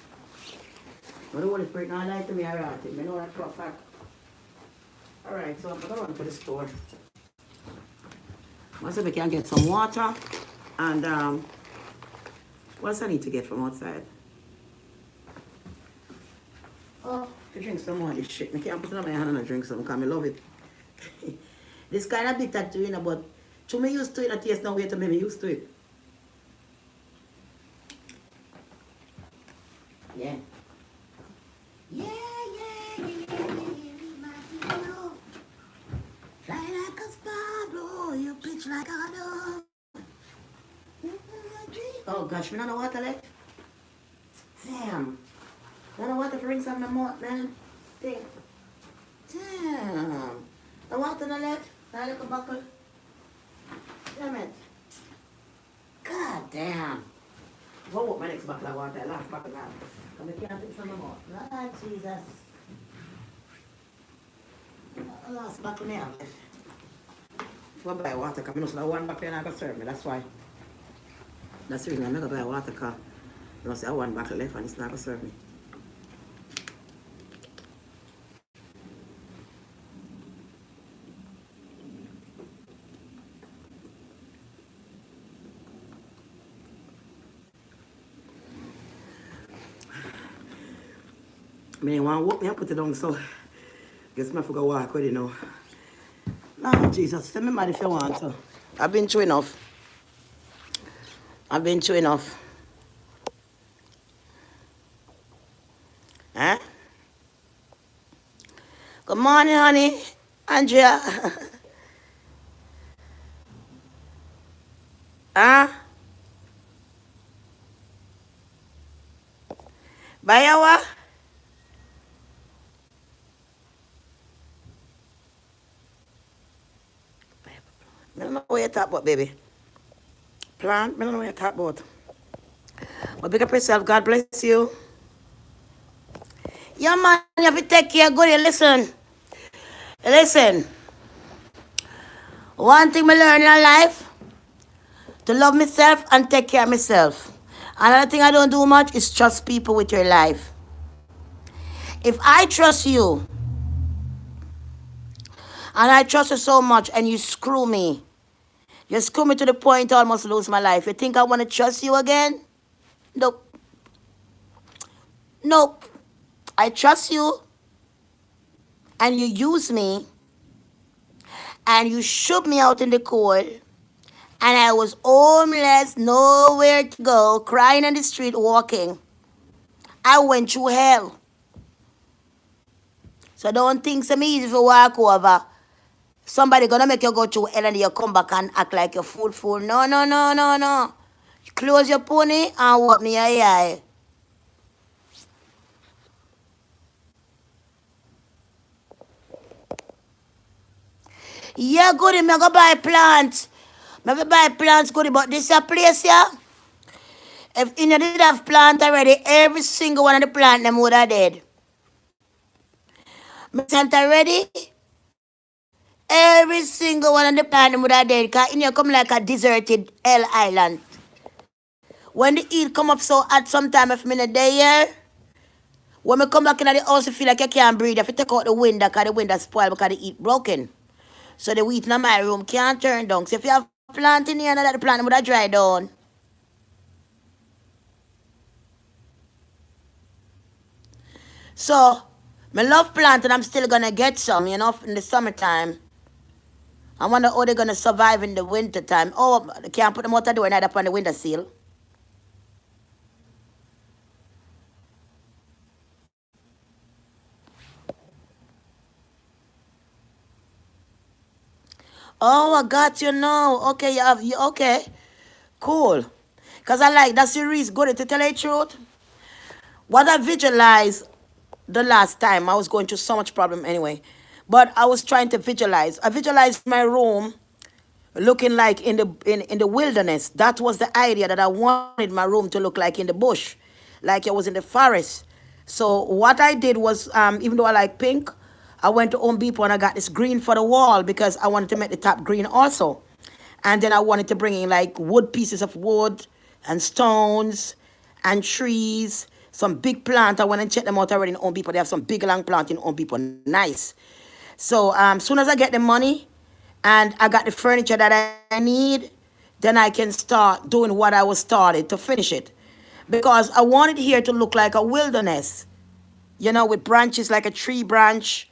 When the Holy Spirit not lie to me, I write it. I know that for a fact. Alright, so I'm going to run to the store. Once we can get some water and what else I need to get from outside? Oh, to drink some more of this shit. I can't put it on my hand and drink some because I love it. This kind of bitter too, you know, but to me used to it, the taste now way to me used to it. Yeah. Yeah, yeah, yeah, yeah, yeah, fly like a sparrow, you pitch like a dove. Oh gosh, we don't know water left. Damn. I don't know water to rinse on my mouth, man. Thing. Damn. The water no left. I look a buckle. Damn it. God damn. What was my next bottle of water? Last bottle now. Come here, can't think from my mouth. Ah, Jesus. Last bottle now. If I buy water, because I know so one bottle and I got serve me. That's why. That's the reason I'm not going to buy water, because I know say one bottle left and it's not going to serve me. I mean, want to walk me and put it down, so guess I forgot walk with it now. No, Jesus, tell me mad if you want to. I've been through enough. I've been through enough. Good morning, honey. Andrea. Huh? Bayawa? I don't know what you talk about, baby. Plant? I don't know what you talk about. But big up yourself. God bless you. Yeah, man, you have to take care. Good, listen. Listen. One thing I learn in life, to love myself and take care of myself. Another thing I don't do much is trust people with your life. If I trust you, and I trust you so much, and you screw me to the point I almost lose my life. You think I want to trust you again? Nope. Nope. I trust you, and you use me, and you shook me out in the cold, and I was homeless, nowhere to go, crying in the street, walking. I went through hell. So don't think it's easy to walk over. Somebody gonna make you go through hell and you come back and act like a fool. No, no, no, no, no. Close your pony and walk me your eye. Yeah, goody, me go buy plants. Me go buy plants, goody, but this a place, yeah. If you did have plant already, every single one of the plant them would have dead. Me plant already, every single one of the plant them would have dead. Cause in here come like a deserted hell island. When the heat come up so hot sometime if me not there, when me come back in the house, you feel like you can't breathe. If you take out the window, because the window spoiled because the heat broken. So the heat in my room can't turn down. So if you have plant in here, that the plant would have dry down. So, me love plant and I'm still gonna get some, in the summertime. I wonder how they're gonna survive in the winter time. Oh, they can't put them out the door and up on the window sill. Oh, I got you now. Okay, okay. Cool. Cause I like that series good to tell you the truth. What I visualized the last time, I was going through so much problem anyway. But I was trying to visualize. I visualized my room looking like in the wilderness. That was the idea that I wanted my room to look like in the bush, like it was in the forest. So what I did was, even though I like pink, I went to Home Depot and I got this green for the wall because I wanted to make the top green also. And then I wanted to bring in like wood pieces of wood and stones and trees, some big plant. I went and checked them out already in Home Depot. They have some big long plant in Home Depot. Nice. So soon as I get the money and I got the furniture that I need, then I can start doing what I was started to finish it. Because I wanted here to look like a wilderness, with branches like a tree branch,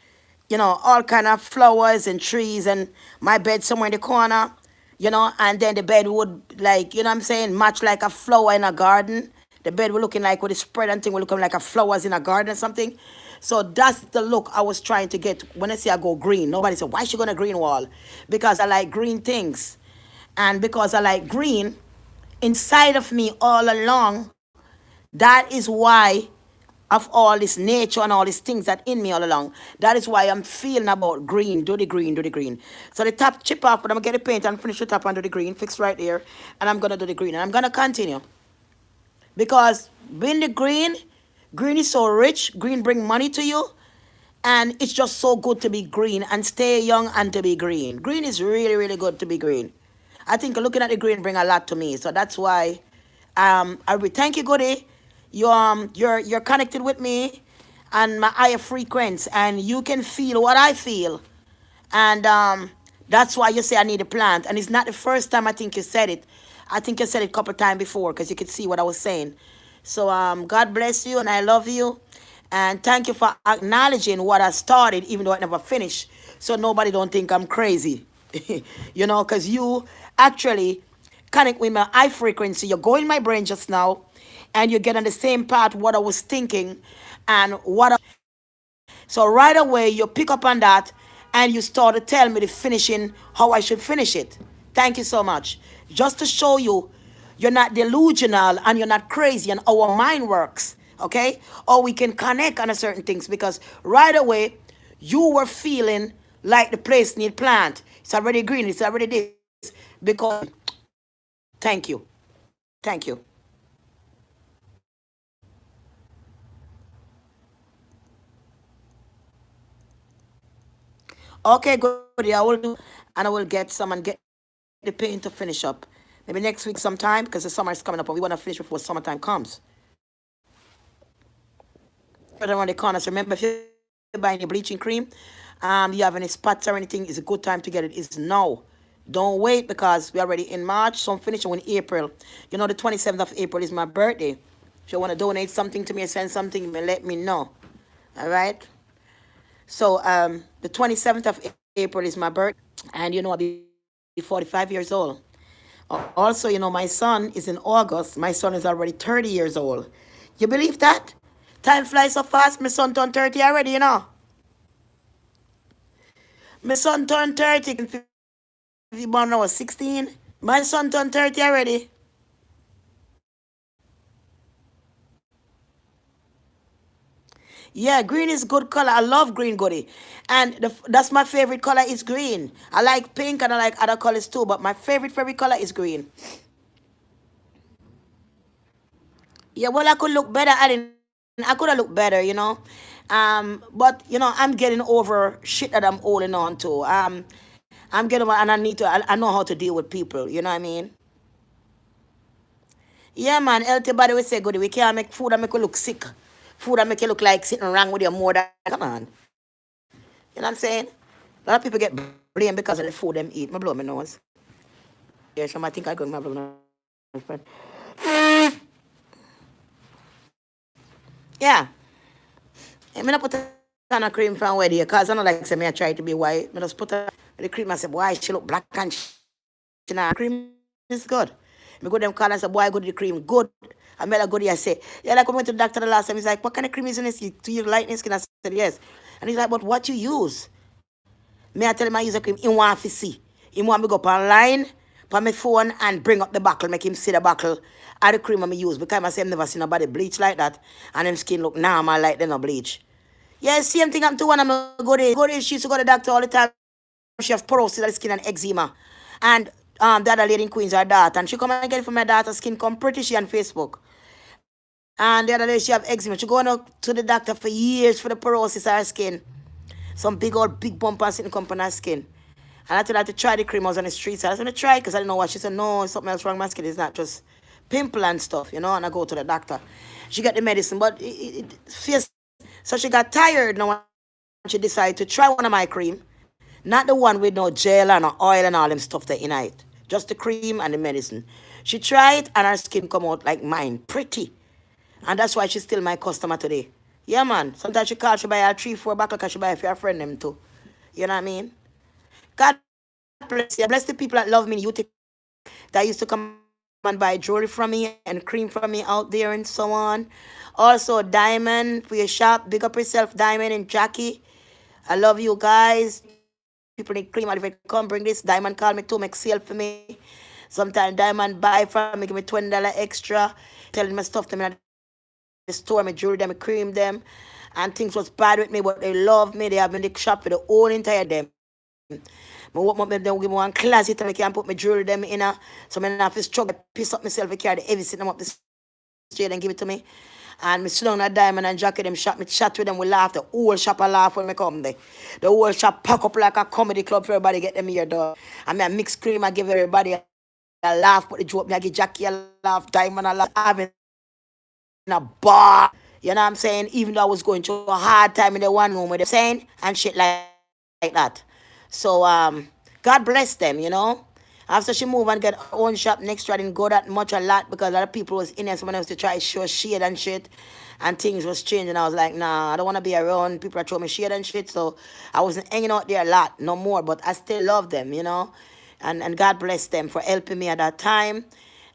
all kind of flowers and trees and my bed somewhere in the corner, and then the bed would like, what I'm saying, match like a flower in a garden. The bed would looking like with the spread and thing would looking like a flowers in a garden or something. So that's the look I was trying to get when I say I go green. Nobody said, why she going to green wall? Because I like green things. And because I like green, inside of me all along, that is why of all this nature and all these things that in me all along. That is why I'm feeling about green, do the green, do the green. So the top chip off, but I'm going to get the paint and finish the top and do the green, fix right there. And I'm going to do the green. And I'm going to continue. Because being the green, green is so rich. Green bring money to you. And it's just so good to be green and stay young and to be green. Green is really, really good to be green. I think looking at the green bring a lot to me. So that's why I will thank you, Goody. You're connected with me and my higher frequency, and you can feel what I feel. And that's why you say I need a plant. And it's not the first time I think you said it. I think you said it a couple times before because you could see what I was saying. So God bless you and I love you. And thank you for acknowledging what I started, even though I never finished. So nobody don't think I'm crazy. Because you actually connect with my high frequency. You go in my brain just now and you get on the same path what I was thinking and what I So right away, you pick up on that and you start to tell me the finishing, how I should finish it. Thank you so much. Just to show you, you're not delusional and you're not crazy and our mind works, okay? Or we can connect on a certain things because right away, you were feeling like the place need plant. It's already green, it's already this. Because, thank you, thank you. Okay, good. I will do, and I will get some and get the paint to finish up. Maybe next week sometime because the summer is coming up and we want to finish before summertime comes. Right around the corner. So remember, if you're buying your bleaching cream, you have any spots or anything, it's a good time to get it. It's now. Don't wait because we're already in March, so I'm finishing in April. You know, the 27th of April is my birthday. If you want to donate something to me or send something, let me know. All right? So the 27th of April is my birthday, and you know, I'll be 45 years old. Also, you know, my son is in August. My son is already 30 years old. You believe that? Time flies so fast. My son turned 30 already, you know. My son turned 30 in born when I was 16. My son turned 30 already. Yeah, green is good color. I love green, goody. And that's my favorite color is green. I like pink and I like other colors too, but my favorite color is green. Yeah, well, I could look better. I could have looked better, you know. But you know, I'm getting over shit that I'm holding on to. I'm getting, and I need to. I know how to deal with people. You know what I mean? Yeah, man. Healthy body we say good. We can't make food that make you look sick. Food that make you look like sitting wrong with your more than. Come on. You know what I'm saying? A lot of people get blamed because of the food them eat. My blow my nose. Yeah, so I think I got my blow my nose. Yeah. I'm not put on a cream from where there, cause I know like say me I try to be white. I just put on the cream and say, boy, she look black and she not cream is good. Me go them call and say, boy, go to the cream, good. I made a good I say, yeah, like I went to the doctor the last time, he's like, what kind of cream is in this? Do you lightning skin? I said, yes. And he's like, but what you use? Me I tell him I use a cream, he want to see. He want me go up online, on my phone and bring up the buckle, make him see the buckle of the cream I use. Because I say I've never seen nobody bleach like that. And them skin look normal like they no bleach. Yeah, same thing happened to one of my good days. Good days, she used to go to the doctor all the time. She have porosis of the skin and eczema. And the other lady in Queens, her daughter, and she come and get it from my daughter's skin come pretty she on Facebook. And the other day she have eczema. She going up to the doctor for years for the porosis of her skin. Some big old big bump and sitting come on her skin. And I told her to try the cream. I was on the streets. I was going to try because I didn't know what. She said, no, something else wrong with my skin. It's not just pimple and stuff, you know. And I go to the doctor. She got the medicine, but it feels. So she got tired now and she decided to try one of my cream. Not the one with no gel and no oil and all them stuff that in it. Just the cream and the medicine. She tried and her skin come out like mine. Pretty. And that's why she's still my customer today. Yeah, man. Sometimes she call, she buy her 3, 4 buckle because she buy it for her friend them too. You know what I mean? God bless you. Bless the people that love me. You take that used to come and buy jewelry from me and cream from me out there and so on. Also, Diamond for your shop. Big up yourself, Diamond and Jackie. I love you guys. People need cream. And if I come bring this, Diamond call me too, make sale for me. Sometimes Diamond buy from me, give me $20 extra. Telling my stuff to me at the store, me jewelry them, me cream them. And things was bad with me, but they love me. They have me in the shop for the whole entire them. I walk up them, give me one closet and I can put my jewelry them in a, so I have to struggle, piss up myself, I carry the everything them up the straight and give it to me. And me sit down at Diamond and Jackie them shop, me chat with them, we laugh, the whole shop I laugh when me come there. The whole shop pack up like a comedy club for everybody get them here done. And me a mix cream, I give everybody a laugh, put the joke, me I give Jackie a laugh, Diamond a laugh, having a bar. You know what I'm saying? Even though I was going through a hard time in the one room with them saying and shit like that. So God bless them, you know. After she moved and get her own shop next year, I didn't go that much a lot because a lot of people was in there. Someone else to try to show shade and shit. And things was changing. I was like, nah, I don't want to be around. People are throwing me shade and shit. So I wasn't hanging out there a lot, no more. But I still love them, you know. And God bless them for helping me at that time.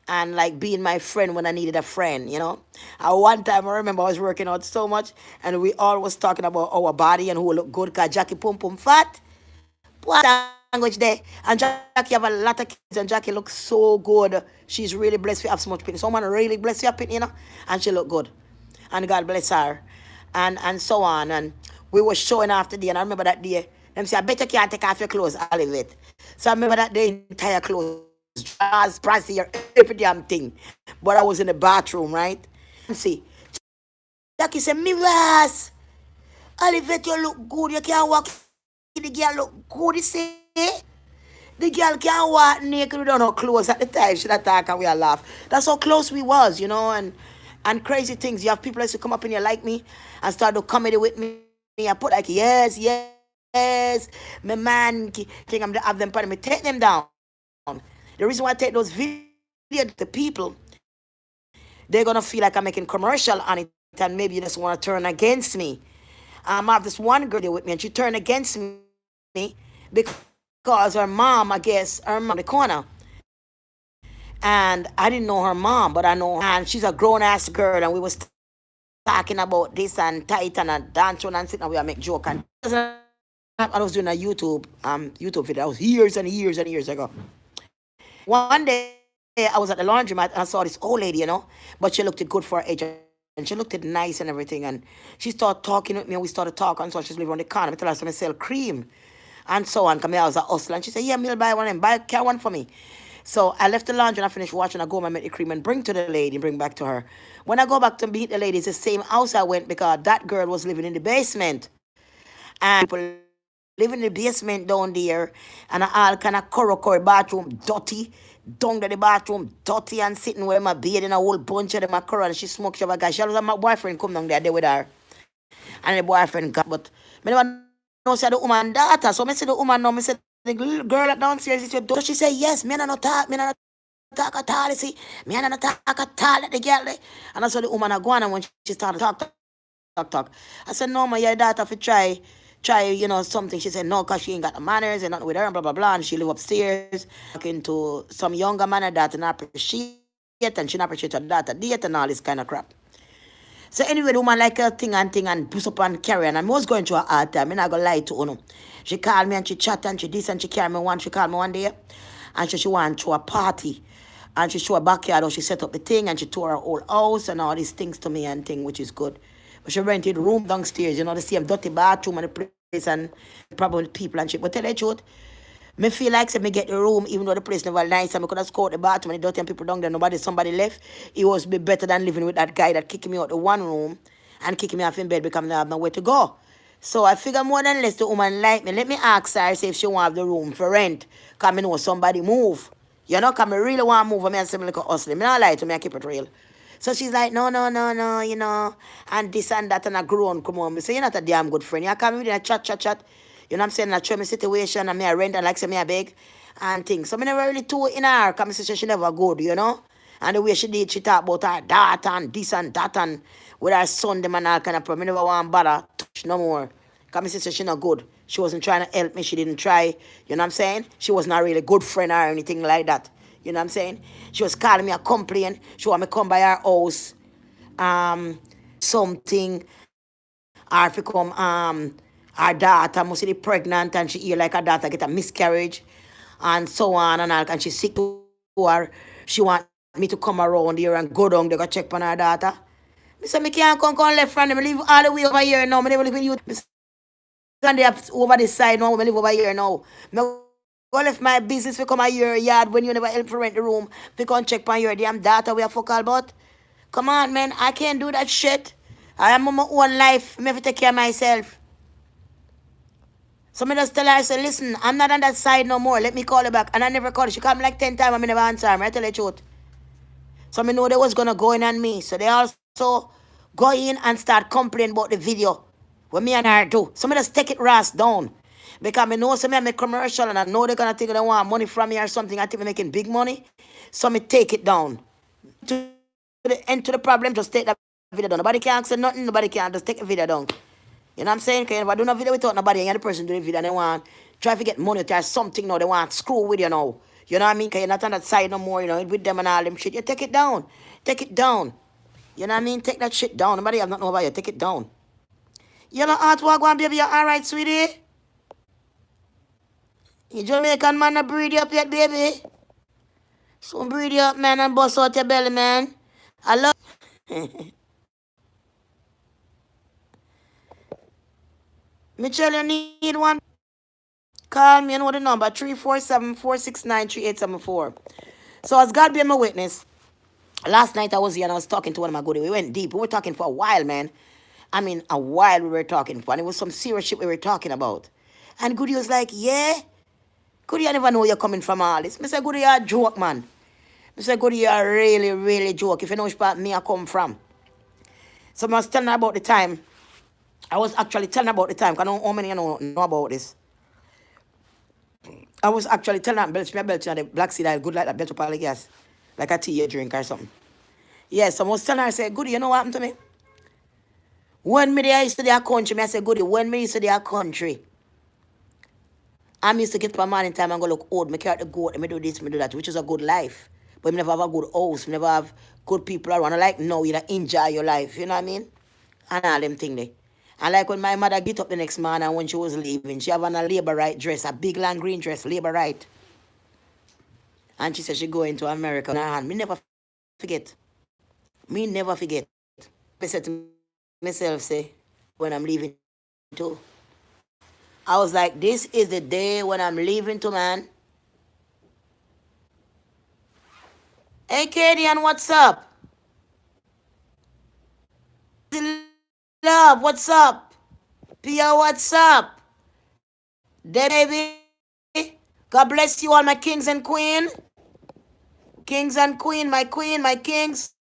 and like being my friend when I needed a friend, you know. One time I remember I was working out so much and we all was talking about our body and who look good because Jackie Pum Pum fat. What language there? And Jackie have a lot of kids and Jackie looks so good. She's really blessed to have so much pity. Someone really blessed to have pity, you know, and she look good. And God bless her. And so on. And we were showing after day and I remember that day. Them say, I bet you can't take off your clothes, I'll leave it. So I remember that day entire clothes, drawers, brassiere, every damn thing. But I was in the bathroom, right? And see, Jackie said, Miras, Olivet, you look good. You can't walk. The girl look good, you see? The girl can't walk naked without no clothes at the time. She attack and we all laugh. That's how close we was, you know, and crazy things. You have people that used to come up in here like me and start to comedy with me. I put like, yes, yes, my man, think I'm to have them part of me. Take them down. The reason why I take those videos to people, they're going to feel like I'm making commercial on it and maybe you just want to turn against me. I have this one girl there with me and she turned against me because her mom, I guess, her mom in the corner. And I didn't know her mom, but I know her. And she's a grown ass girl and we was talking about this and tight and dance and sitting and we make joke and I was doing a YouTube video. That was years and years and years ago. One day I was at the laundromat and I saw this old lady, you know, but she looked good for her age and she looked nice and everything. And she started talking with me and we started talking. And so she's living on the corner. I tell her I sell cream and so on. Come here, I was a hustler. And she said, yeah, me'll buy one and carry one for me. So I left the laundry and I finished watching. I go and make the cream and bring to the lady, bring back to her. When I go back to meet the lady, it's the same house I went because that girl was living in the basement. And people live in the basement down there and all kind of curry bathroom dirty. Down to the bathroom dirty and sitting where my bed in a whole bunch of them a curry and she smoked a guy. She was my boyfriend come down there with her. And the boyfriend got but me never know say the woman daughter. So me say the woman now, me say the little girl that downstairs is your daughter. She say yes, me no talk, me no talk at all, you see. Me no talk at all at the girl there. And I saw the woman a go on and when she started talk. I said, no, my your daughter for try, you know, something. She said, no, because she ain't got the manners and nothing with her and blah, blah, blah. And she live upstairs talking to some younger man that not appreciate and she not appreciate her daughter date and all this kind of crap. So anyway, the woman like a thing and push up and carry on. And I was going through a hard time. I'm not going to lie to you. She called me and she chat and she this and she carry me one. She called me one day and she want to a party. And she show a backyard how she set up the thing and she tore her whole house and all these things to me and thing, which is good. But she rented room downstairs, you know, the same dirty bathroom and the place and problem with people and shit. But tell the truth, me feel like say me get the room even though the place never nice and me could have scored the bathroom and the dirty and people down there, somebody left. It was be better than living with that guy that kicked me out the one room and kicking me off in bed because I have nowhere to go. So I figure more than less the woman like me. Let me ask her say if she want the room for rent. Because I know somebody move. You know, because I really want to move. I say, I'm like a hustler. I don't lie to me, I keep it real. So she's like, no, you know, and this and that, and a grown, come on. I say, you're not a damn good friend. You come with a chat. You know what I'm saying? I show me situation, and me I rent, and like say me I beg, and things. So I never really too in her, because she never good, you know? And the way she did, she talk about her daughter, and this and that, and with her son, them and all kind of problem. I never want to bother, touch no more. Because my sister, she not good. She wasn't trying to help me. She didn't try. You know what I'm saying? She was not really a good friend or anything like that. You know what I'm saying? She was calling me a complaint. She want me to come by her house. Something. Or if you come, her daughter must be pregnant and she hear like her daughter get a miscarriage. And so on and all. And she's sick to her. She want me to come around here and go down there go check on her daughter. I said, I can't come left from them. I live all the way over here now. I never live in you. And they have over this side now. I live over here now. I go left my business to come a your yard when you never help to rent the room. To come check on your damn data we are fuck all about. Come on, man. I can't do that shit. I am on my own life. I have to take care of myself. So I just tell her, I say, listen, I'm not on that side no more. Let me call her back. And I never call her. She called me like 10 times. I never answer her. I tell her the truth. So I know they was going to go in on me. So they also go in and start complaining about the video. What me and her do. So I just take it ras down. Because I know some I make commercial and I know they're going to think they want money from me or something. I think I'm making big money. So I take it down. To the end to the problem, just take that video down. Nobody can say nothing. Nobody can just take the video down. You know what I'm saying? Because if I do no video without nobody and the person do the video and they want try to get money or something now, they want screw with you now. You know what I mean? Because you're not on that side no more, you know, with them and all them shit. You take it down. Take it down. You know what I mean? Take that shit down. Nobody have nothing about you. Take it down. You know, Aunt Wagwan, baby, you're alright, sweetie? You Jamaican man, not breed you up yet, baby? Soon breed you up, man, and bust out your belly, man. I love Michelle, you need one? Call me, you know the number, 347-469-3874. So as God be my witness, last night I was here and I was talking to one of my goodies. We went deep. We were talking for a while, man. I mean, a while we were talking for. And it was some serious shit we were talking about. And Goody was like, yeah? Goody, I never know you're coming from all this. I said, Goody, you're a joke, man. I said, Goody, you're a really, really joke. If you know which part me I come from. So I was telling her about the time. I was actually telling her about the time. Because I know how many you know about this. I was actually telling her, belch me a belch and the black seed oil good like that belch up all the gas. Like a tea you drink or something. Yes, so I was telling her, I said, Goody, you know what happened to me? When me there used to their country, I said, Goody, when me used to their country, I used to get up a morning time and go look old. Me carry the goat, me do this, me do that, which is a good life. But me never have a good house, me never have good people around. I like, no, you know, enjoy your life, you know what I mean? And all them thing there. And like when my mother get up the next morning when she was leaving, she have on a labor right dress, a big long green dress, labor right. And she said she going to America. And me never forget. Me never forget. I said to myself, say, when I'm leaving too. I was like, this is the day when I'm leaving to, man. Hey, Kadian, what's up? Love, what's up? Pia, what's up? Baby, God bless you all, my kings and queen. Kings and queen, my kings.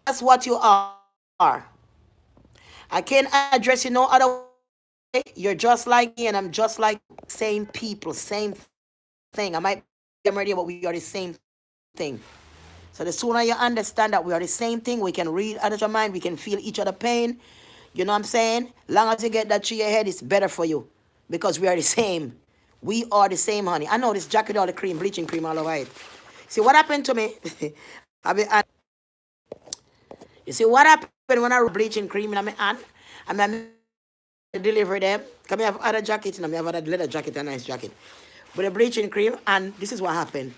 That's what you are. I can't address you no other way. You're just like me, and I'm just like same people, same thing. I might be already, but we are the same thing. So the sooner you understand that we are the same thing, we can read out of your mind, we can feel each other pain. You know what I'm saying? Long as you get that to your head, it's better for you. Because we are the same. We are the same, honey. I know this jacket, all the cream, bleaching cream all over it. See what happened to me? You see what happened when I bleaching cream in my hand? I deliver them. Come have other jacket, and I have other leather jacket, a nice jacket. With the bleaching cream, and this is what happened.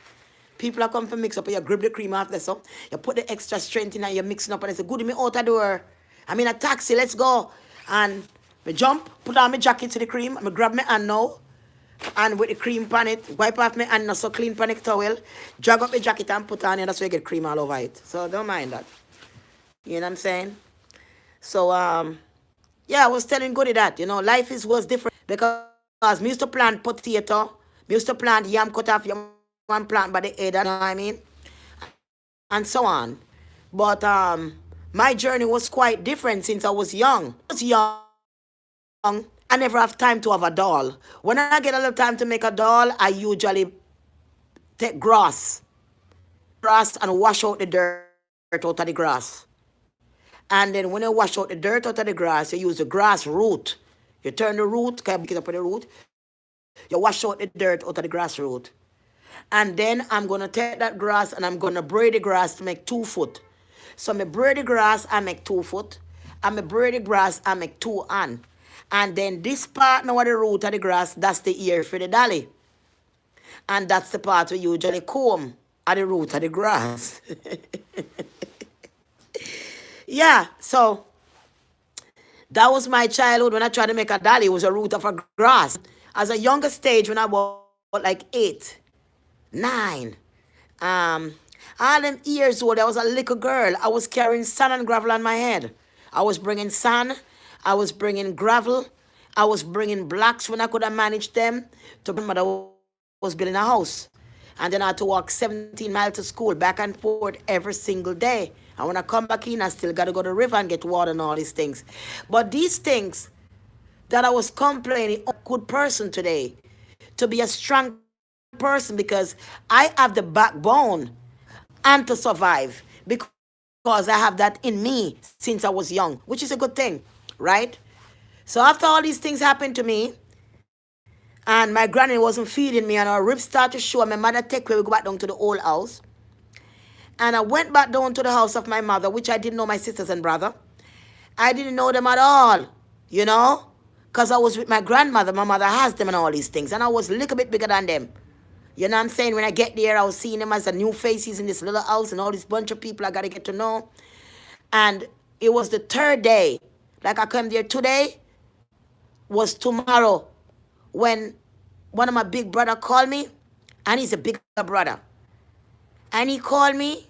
People are come for mix up, you grip the cream off there, so you put the extra strength in and you're mixing up, and I say, good, me out the door. I'm in a taxi, let's go. And me jump, put on my jacket to the cream, I grab my hand now, and with the cream pan it, wipe off my hand, so clean pan it towel, drag up my jacket and put on it, that's why you get cream all over it. So don't mind that. You know what I'm saying? So, yeah, I was telling Goody that, you know, life was different because me used to plant potato, me used to plant yam, cut off yam, one plant by the head, you know what I mean? And so on. But my journey was quite different since I was young. I was young. I never have time to have a doll. When I get a little time to make a doll, I usually take grass and wash out the dirt out of the grass. And then when you wash out the dirt out of the grass, you use the grass root. You turn the root, can you pick it up with the root? You wash out the dirt out of the grass root. And then I'm going to take that grass and I'm going to braid the grass to make 2 foot. So I braid the grass, I make 2 foot. And I braid the grass, I make 2 hand. And then this part now of the root of the grass, that's the ear for the dolly. And that's the part we usually comb at the root of the grass. Yeah, so that was my childhood when I tried to make a dolly. It was a root of a grass. As a younger stage, when I was like 8, 9, all them years old, I was a little girl. I was carrying sand and gravel on my head. I was bringing sand. I was bringing gravel. I was bringing blocks when I could have managed them. To my mother was building a house. And then I had to walk 17 miles to school, back and forth every single day. And when I come back in, I still got to go to the river and get water and all these things. But these things that I was complaining, a good person today, to be a strong person because I have the backbone and to survive because I have that in me since I was young, which is a good thing, right? So after all these things happened to me, And my granny wasn't feeding me, and our ribs started to show. My mother take me, we go back down to the old house. And I went back down to the house of my mother, which I didn't know my sisters and brother. I didn't know them at all, you know, because I was with my grandmother. My mother has them and all these things. And I was a little bit bigger than them. You know what I'm saying? When I get there, I was seeing them as a new faces in this little house and all this bunch of people I got to get to know. And it was the third day. Like I come there today, was tomorrow when one of my big brother called me, and he's a bigger brother. And he called me,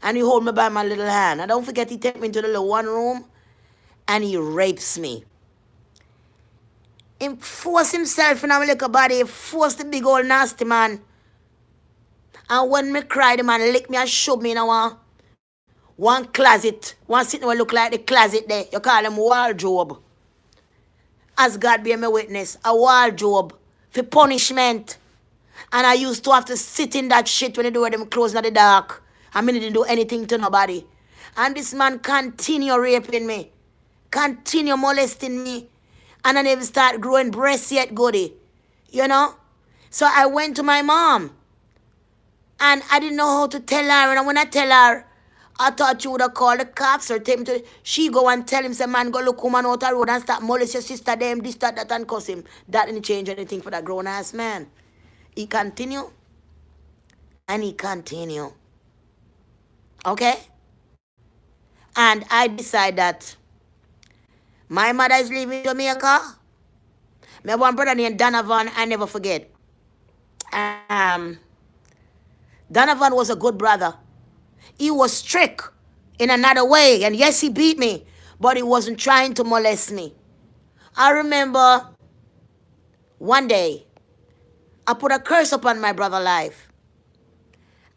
and he hold me by my little hand. And don't forget, he take me into the little one room, and he rapes me. He force himself in my little body, he force the big old nasty man. And when me cry, the man lick me and shove me in one closet. One sitting where look like the closet there. You call him wardrobe. As God be my witness, a wardrobe for punishment. And I used to have to sit in that shit when they do them clothes in the dark. I mean, didn't do anything to nobody. And this man continue raping me. Continue molesting me. And I never start growing breasts yet, goody. You know? So I went to my mom. And I didn't know how to tell her. And when I tell her, I thought you would have called the cops or take him to... She go and tell him, say, man, go look woman out the road and start molest your sister, them, this, that, and cuss him. That didn't change anything for that grown-ass man. He continue. And he continue. Okay? And I decide that my mother is leaving Jamaica. My one brother named Donovan, I never forget. Donovan was a good brother. He was strict in another way. And yes, he beat me, but he wasn't trying to molest me. I remember one day, I put a curse upon my brother's life.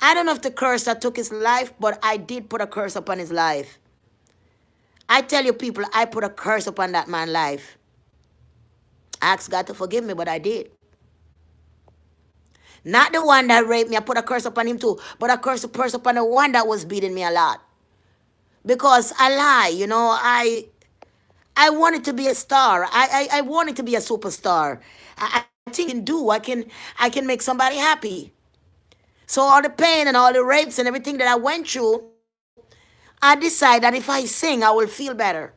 I don't know if the curse that took his life, but I did put a curse upon his life. I tell you people, I put a curse upon that man's life. I asked God to forgive me, but I did. Not the one that raped me, I put a curse upon him too, but a curse upon the one that was beating me a lot. Because I lie, you know, I wanted to be a star. I wanted to be a superstar. I think I can do. I can make somebody happy. So all the pain and all the rapes and everything that I went through, I decide that if I sing, I will feel better.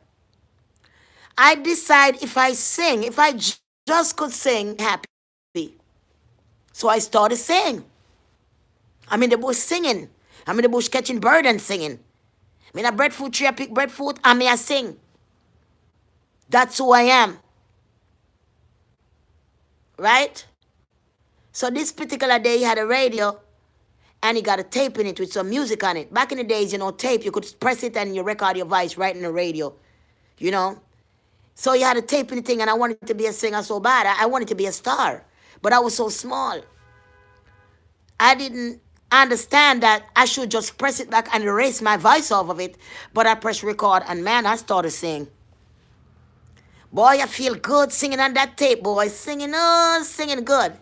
I decide if I sing, if I just could sing, happy. So I started singing. I'm in the bush singing. I'm in the bush catching bird and singing. I'm in a breadfruit tree, I pick breadfruit, and I sing. That's who I am. Right? So this particular day, he had a radio, and he got a tape in it with some music on it. Back in the days, you know, tape, you could press it and you record your voice right in the radio, you know. So he had a tape in the thing, and I wanted to be a singer so bad. I wanted to be a star, but I was so small. I didn't understand that I should just press it back and erase my voice off of it, but I pressed record, and man, I started singing. Boy, I feel good singing on that tape, boy. Singing good.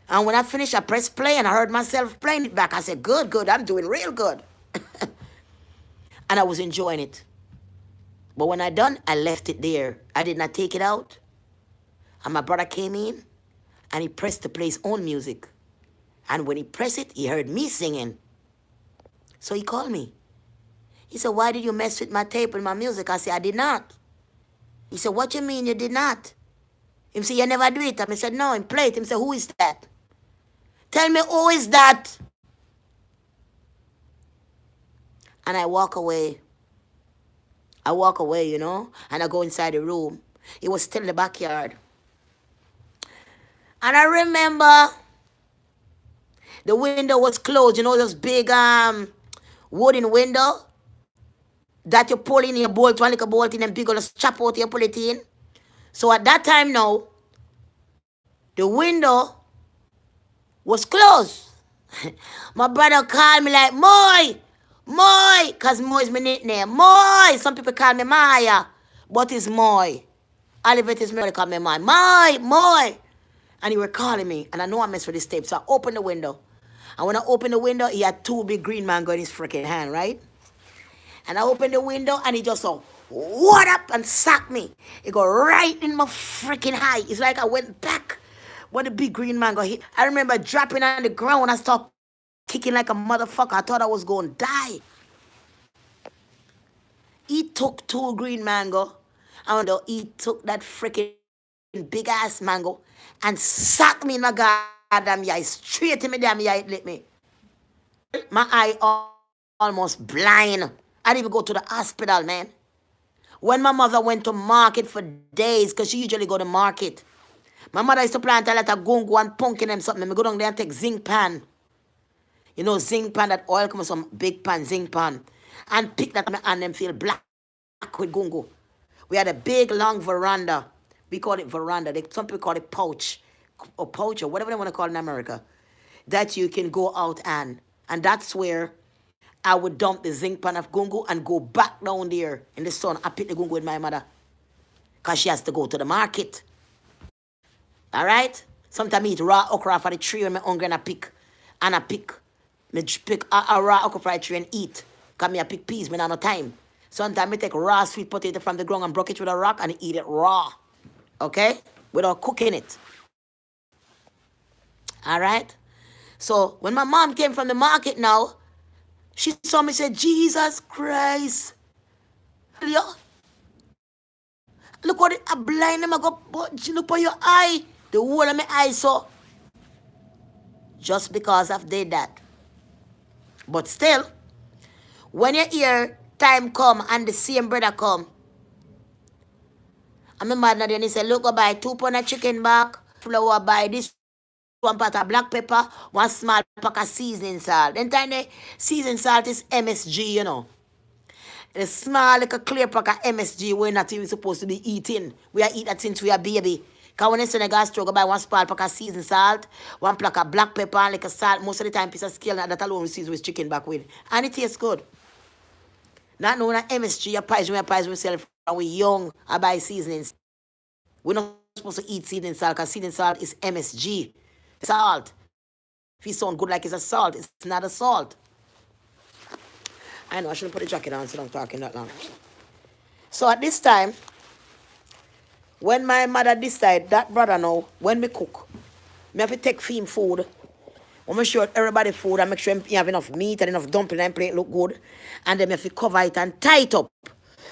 And when I finished, I pressed play, and I heard myself playing it back. I said, good, I'm doing real good. And I was enjoying it. But when I done, I left it there. I did not take it out. And my brother came in, and he pressed to play his own music. And when he pressed it, he heard me singing. So he called me. He said, why did you mess with my tape and my music? I said, I did not. He said, what you mean you did not? He said, you never do it. I said, no, he played it. He said, who is that? Tell me, who is that? And I walk away. You know, and I go inside the room. It was still in the backyard. And I remember the window was closed. You know, those big wooden window that you pull in your bolt, one little bolt in and big, just chop out, you pull it in. So at that time now, the window was closed. My brother called me like, Moy, because Moy is my nickname. Moy, some people call me Maya, but it's Moy. Olivet is me, call me Moy. And he were calling me, and I know I messed with this tape, so I opened the window. And when I opened the window, he had two big green mango in his freaking hand, right? And I opened the window, and he just saw, what up, and sack me. It go right in my freaking eye. It's like I went back when the big green man got hit. I remember dropping on the ground. I started kicking like a motherfucker. I thought I was going to die. He took 2 green mango, and he took that freaking big ass mango and sacked me in my goddamn eye, straight in my damn eye. It lit me. My eye almost blind. I didn't even go to the hospital, man. When my mother went to market for days, because she usually go to market, my mother used to plant a lot of gungo and pumpkin and something. I go down there and take zinc pan. You know, zinc pan, that oil comes from big pan, zinc pan. And pick that and them feel black with gungo. We had a big, long veranda. We call it veranda. Some people call it pouch. Or pouch, or whatever they want to call it in America. That you can go out and that's where I would dump the zinc pan of gungo and go back down there in the sun. I pick the gungo with my mother. Because she has to go to the market. All right? Sometimes I eat raw okra for the tree when I'm hungry and I pick. And I pick. I pick a raw okra for the tree and eat. Because I pick peas when I have no time. Sometimes I take raw sweet potato from the ground and broke it with a rock and eat it raw. Okay? Without cooking it. All right? So when my mom came from the market now, she saw me say, Jesus Christ. Look what I blind him. I go, look for your eye. The whole of my eye saw. Just because I've did that. But still, when you hear time come and the same brother come, I'm a mad and he said, look, go buy 2 pound of chicken back, flour, buy this 1 pot of black pepper, 1 small pack of seasoning salt. Then time the seasoning salt is MSG, you know. A small like a clear pack of MSG we're not even supposed to be eating. We are eating that since we are baby. Because when you Senegal struggle buy 1 small pack of seasoned salt, 1 pack of black pepper and like a salt, most of the time piece of scale that alone we season with chicken back with. And it tastes good. Not knowing that MSG, a pies myself when we young, I buy seasonings. We're not supposed to eat seasoning salt because seasoning salt is MSG. Salt. If it sound good like it's a salt, it's not a salt. I know I shouldn't put the jacket on so I'm talking that long. So at this time, when my mother decide, that brother now, when we cook, me have to take him food. I make sure everybody food and make sure you have enough meat and enough dumpling and plate look good. And then me have to cover it and tie it up.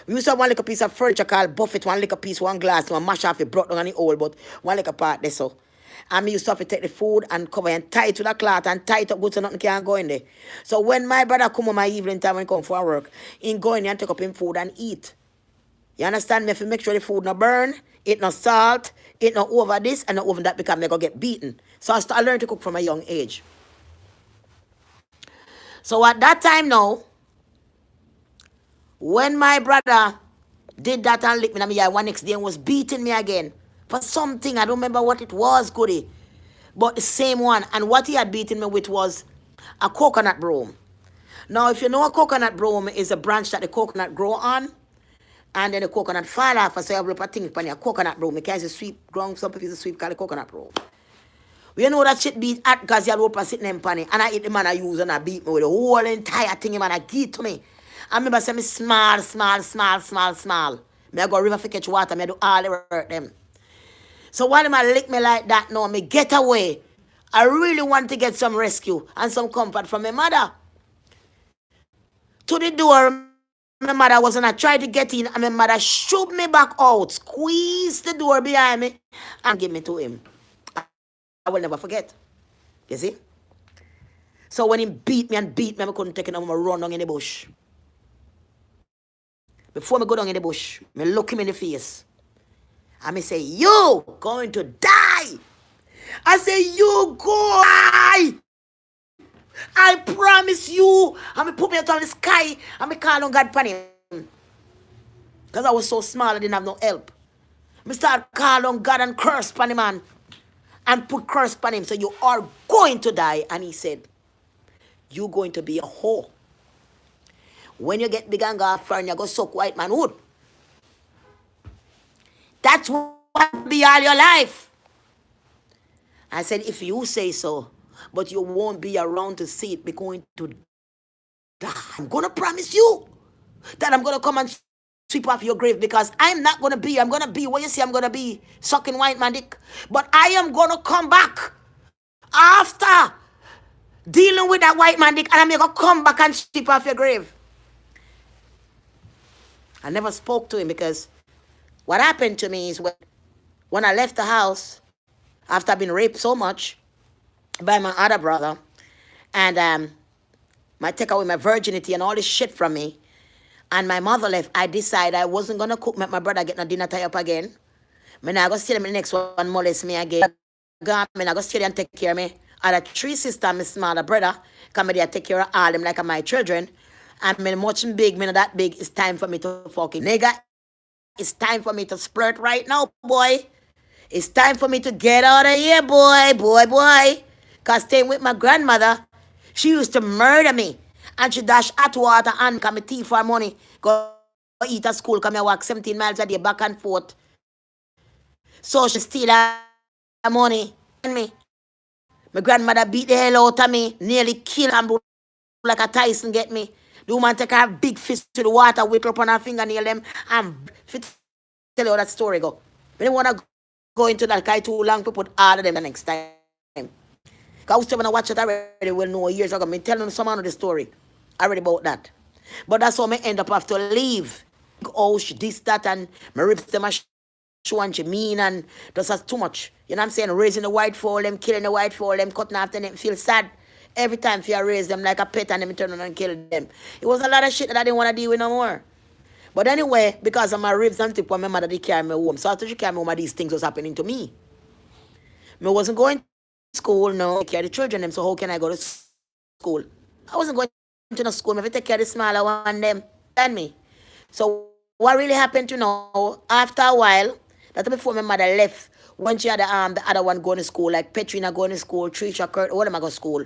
We used to have 1 little piece of furniture called buffet, 1 little piece, 1 glass, 1 mash off it, brought down on the hole, but 1 little part there so. And me used to have to take the food and cover and tie it to the cloth and tie it up good so nothing can go in there. So when my brother come on my evening time when he come for work, he go in there and take up him food and eat. You understand me? If you make sure the food no burn, it no salt, it no over this and no over that because me go get beaten. So I learned to cook from a young age. So at that time now, when my brother did that and licked me in my eye, 1 next day and was beating me again for something, I don't remember what it was, goody. But the same one. And what he had beaten me with was a coconut broom. Now, if you know a coconut broom is a branch that the coconut grow on, and then the coconut fall off, so you have a thing upon your coconut broom. It can't sweep ground, some people sweep call the coconut broom. You know that shit beat at because you have a sitting in pan, and I eat the man I use and I beat me with the whole entire thing, man, I give to me. I remember saying me small. Me I go river for catch water, me I do all the work them. So while them lick me like that now, me get away. I really want to get some rescue and some comfort from my mother. To the door, my mother was and I tried to get in and my mother shoved me back out, squeezed the door behind me and give me to him. I will never forget. You see? So when he beat me, I couldn't take it and I run down in the bush. Before I go down in the bush, I look him in the face. And I say, you going to die. I say, you go die. I promise you. And I put me out on the sky and I call on God upon him. Because I was so small, I didn't have no help. I start calling on God and curse upon him, man. And put curse upon him. So you are going to die. And he said, you going to be a whore. When you get big and go foreign, you go suck white man wood. That's what be all your life. I said, if you say so, but you won't be around to see it, be going to die. I'm going to promise you that I'm going to come and sweep off your grave, because I'm going to be what you see I'm going to be, sucking white man dick. But I am going to come back after dealing with that white man dick, and I'm going to come back and sweep off your grave. I never spoke to him, because what happened to me is when I left the house after I've been raped so much by my other brother, and my take away my virginity and all this shit from me, and my mother left, I decided I wasn't going to cook, make my brother get no dinner tie up again. I'm not going to stay there, the next one molest me again. I'm not going to stay there and take care of me. I had 3 sisters, my smaller brother, come there take care of all them like my children. And me much big, me not that big, it's time for me to fucking nigga. It's time for me to splurt right now, boy. It's time for me to get out of here, boy. Because staying with my grandmother, she used to murder me. And she dash hot water and come tea for money. Go eat at school, come here walk 17 miles a day back and forth. So she steal her money. Me. My grandmother beat the hell out of me, nearly kill and like a Tyson get me. The woman take her big fist to the water, wiggle up on her fingernail them, and tell you how that story go. We don't want to go into that guy too long to put all of them the next time. Because I was when I watch it already, will know years ago. Me telling some of the story already about that. But that's how me end up have to leave. Oh, this, that, and my rips them a show and she mean, and that's too much. You know what I'm saying? Raising the white fowl, them killing the white fowl, them cutting after them, feel sad. Every time if you raise them like a pet and them turn on and kill them. It was a lot of shit that I didn't want to deal with no more. But anyway, because of my ribs and tip, when my mother did carry me home. So after she carried me home, these things was happening to me. I wasn't going to school, no. I take care of the children, them, so how can I go to school? I wasn't going to no school. I take care of the smaller one, them, and me. So what really happened, after a while, that before my mother left, when she had the other one going to school, like Petrina going to school, Trisha, Kurt, all of them go to school.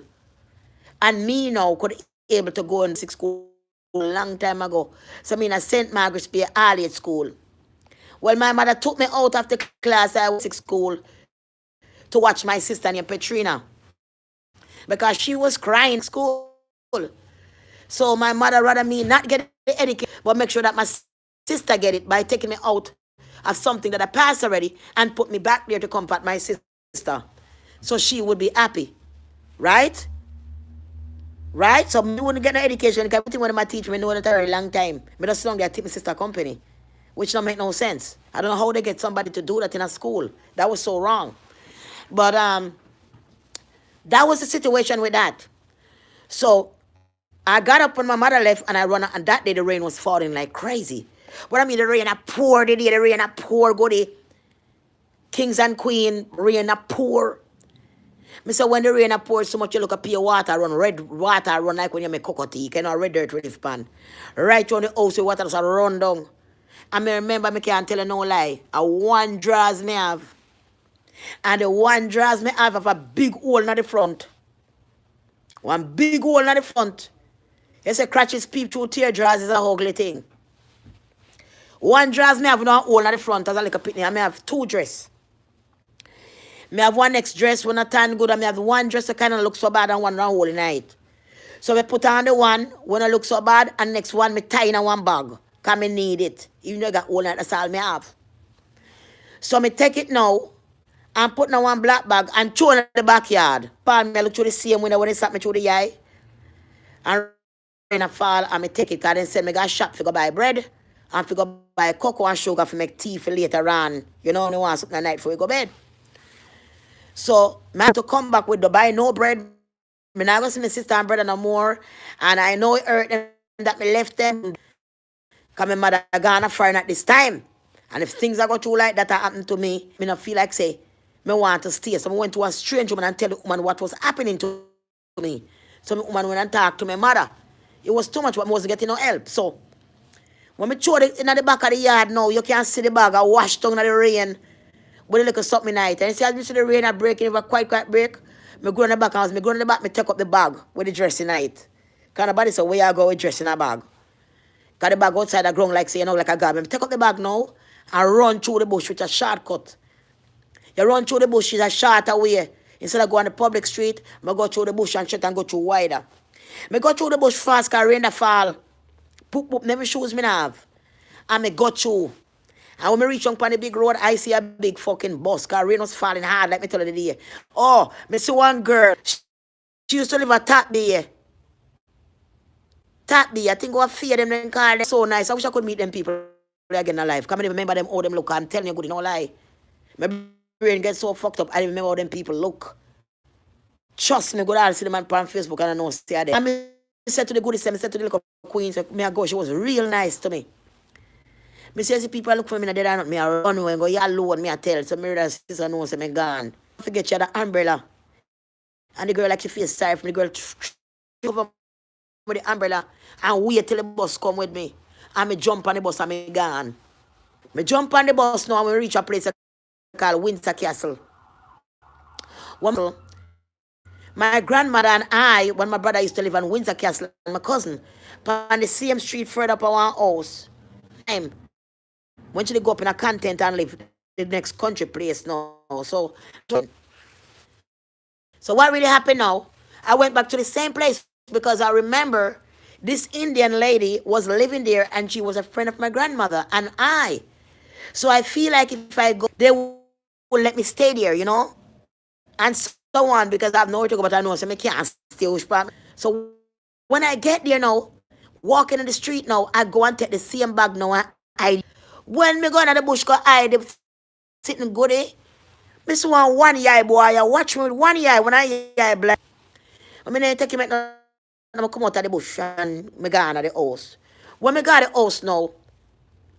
And me now could able to go in school a long time ago. So I mean at St. Margaret's Bay early school. Well, my mother took me out of the class I was in school to watch my sister named Petrina. Because she was crying in school. So my mother rather me not get the education, but make sure that my sister get it by taking me out of something that I passed already and put me back there to comfort my sister. So she would be happy. Right? Right? So me wouldn't get no education because everything when I teach me know that a very long time. Me just long there take my sister company. Which don't make no sense. I don't know how they get somebody to do that in a school. That was so wrong. But that was the situation with that. So I got up when my mother left and I run out, and that day the rain was falling like crazy. But I mean the rain a pour the day, the rain a pour go the kings and queen, rain a pour. Me say when the rain a pour so much you look at pure water run, red water run like when you make cocoa tea, you know, red dirt relief pan. Right on the house the water just run down. And me remember me can't tell you no lie. A one drawers me have. And the one drawers me have a big hole in the front. One big hole in the front. You say crutches peep through teardrops is a ugly thing. One dress me have no hole in the front as a little picnic. I may have 2 dresses. Me have one next dress when I turn good, and me have one dress that kind of look so bad and one round hole in it. So me put on the one when I look so bad, and next one me tie in a one bag. Because me need it. Even though I got hole in it, that's all me have. So me take it now and put in one black bag and throw in the backyard. Paul me look through the same window when they sat me through the eye. And in a fall, and me take it because then said me got shop for go buy bread and for go buy cocoa and sugar for make tea for later on. You know, no want something at night before we go bed. So, I have to come back with the buy no bread. Me not go see my sister and brother no more. And I know it hurt them that me left them. Because my mother gone foreign at this time. And if things are go through like that happen to me, me not feel like say, me want to stay. So I went to a strange woman and tell the woman what was happening to me. So the woman went and talked to my mother. It was too much, but I wasn't getting no help. So, when I throw it in the back of the yard now, you can see the bag I washed down in the rain. But it look something night. And you see, as I see the rain I break, it was quite break. I go in the back, and as I go in the back, I take up the bag with the dress in it. Because nobody say, where you go with dress in a bag? Because the bag outside the ground like, say, like a garden. I take up the bag now and run through the bush with a shortcut. You run through the bush, it's a shorter way. Instead of going on the public street, I go through the bush and shut and go through wider. I go through the bush fast because rain the fall. Poop, poop, never shoes me have. And me go through. And when me reach on the big road, I see a big fucking bus. Cause rain was falling hard, like me tell you the day. Oh, me see one girl. She used to live at Tatby. Tatby, I think what fear them then call them so nice. I wish I could meet them people again alive. Come and remember them how them look. I'm telling you good, no lie. My brain gets so fucked up. I don't remember how them people look. Trust me, good. I'll see them on Facebook and I know stay there. And I said to the goodies, I said to the little queen, me I go, she was real nice to me. Me say, see people look for me and they don't me, I run away and go, you alone, me I tell. So me realize sister knows me gone. I forget you had the umbrella. And the girl like she feels sorry for me. The girl over with the umbrella and wait till the bus come with me. And me jump on the bus and me gone. Me jump on the bus now and we reach a place called Windsor Castle. My grandmother and I, when my brother used to live on Windsor Castle, and my cousin, on the same street further up our house. When she go up in a content and live the next country place now. So what really happened now? I went back to the same place because I remember this Indian lady was living there and she was a friend of my grandmother and I. So I feel like if I go, they will let me stay there, you know? And so on because I have nowhere to go, but I know so I can't stay. So when I get there now, walking in the street now, I go and take the same bag now. When me go into the bush, go hide, they sitting goody. Me see one eye boy, I watch me with one eye when I eye black. I mean, I take him and I come out of the bush and me go into the house. When me got the house now,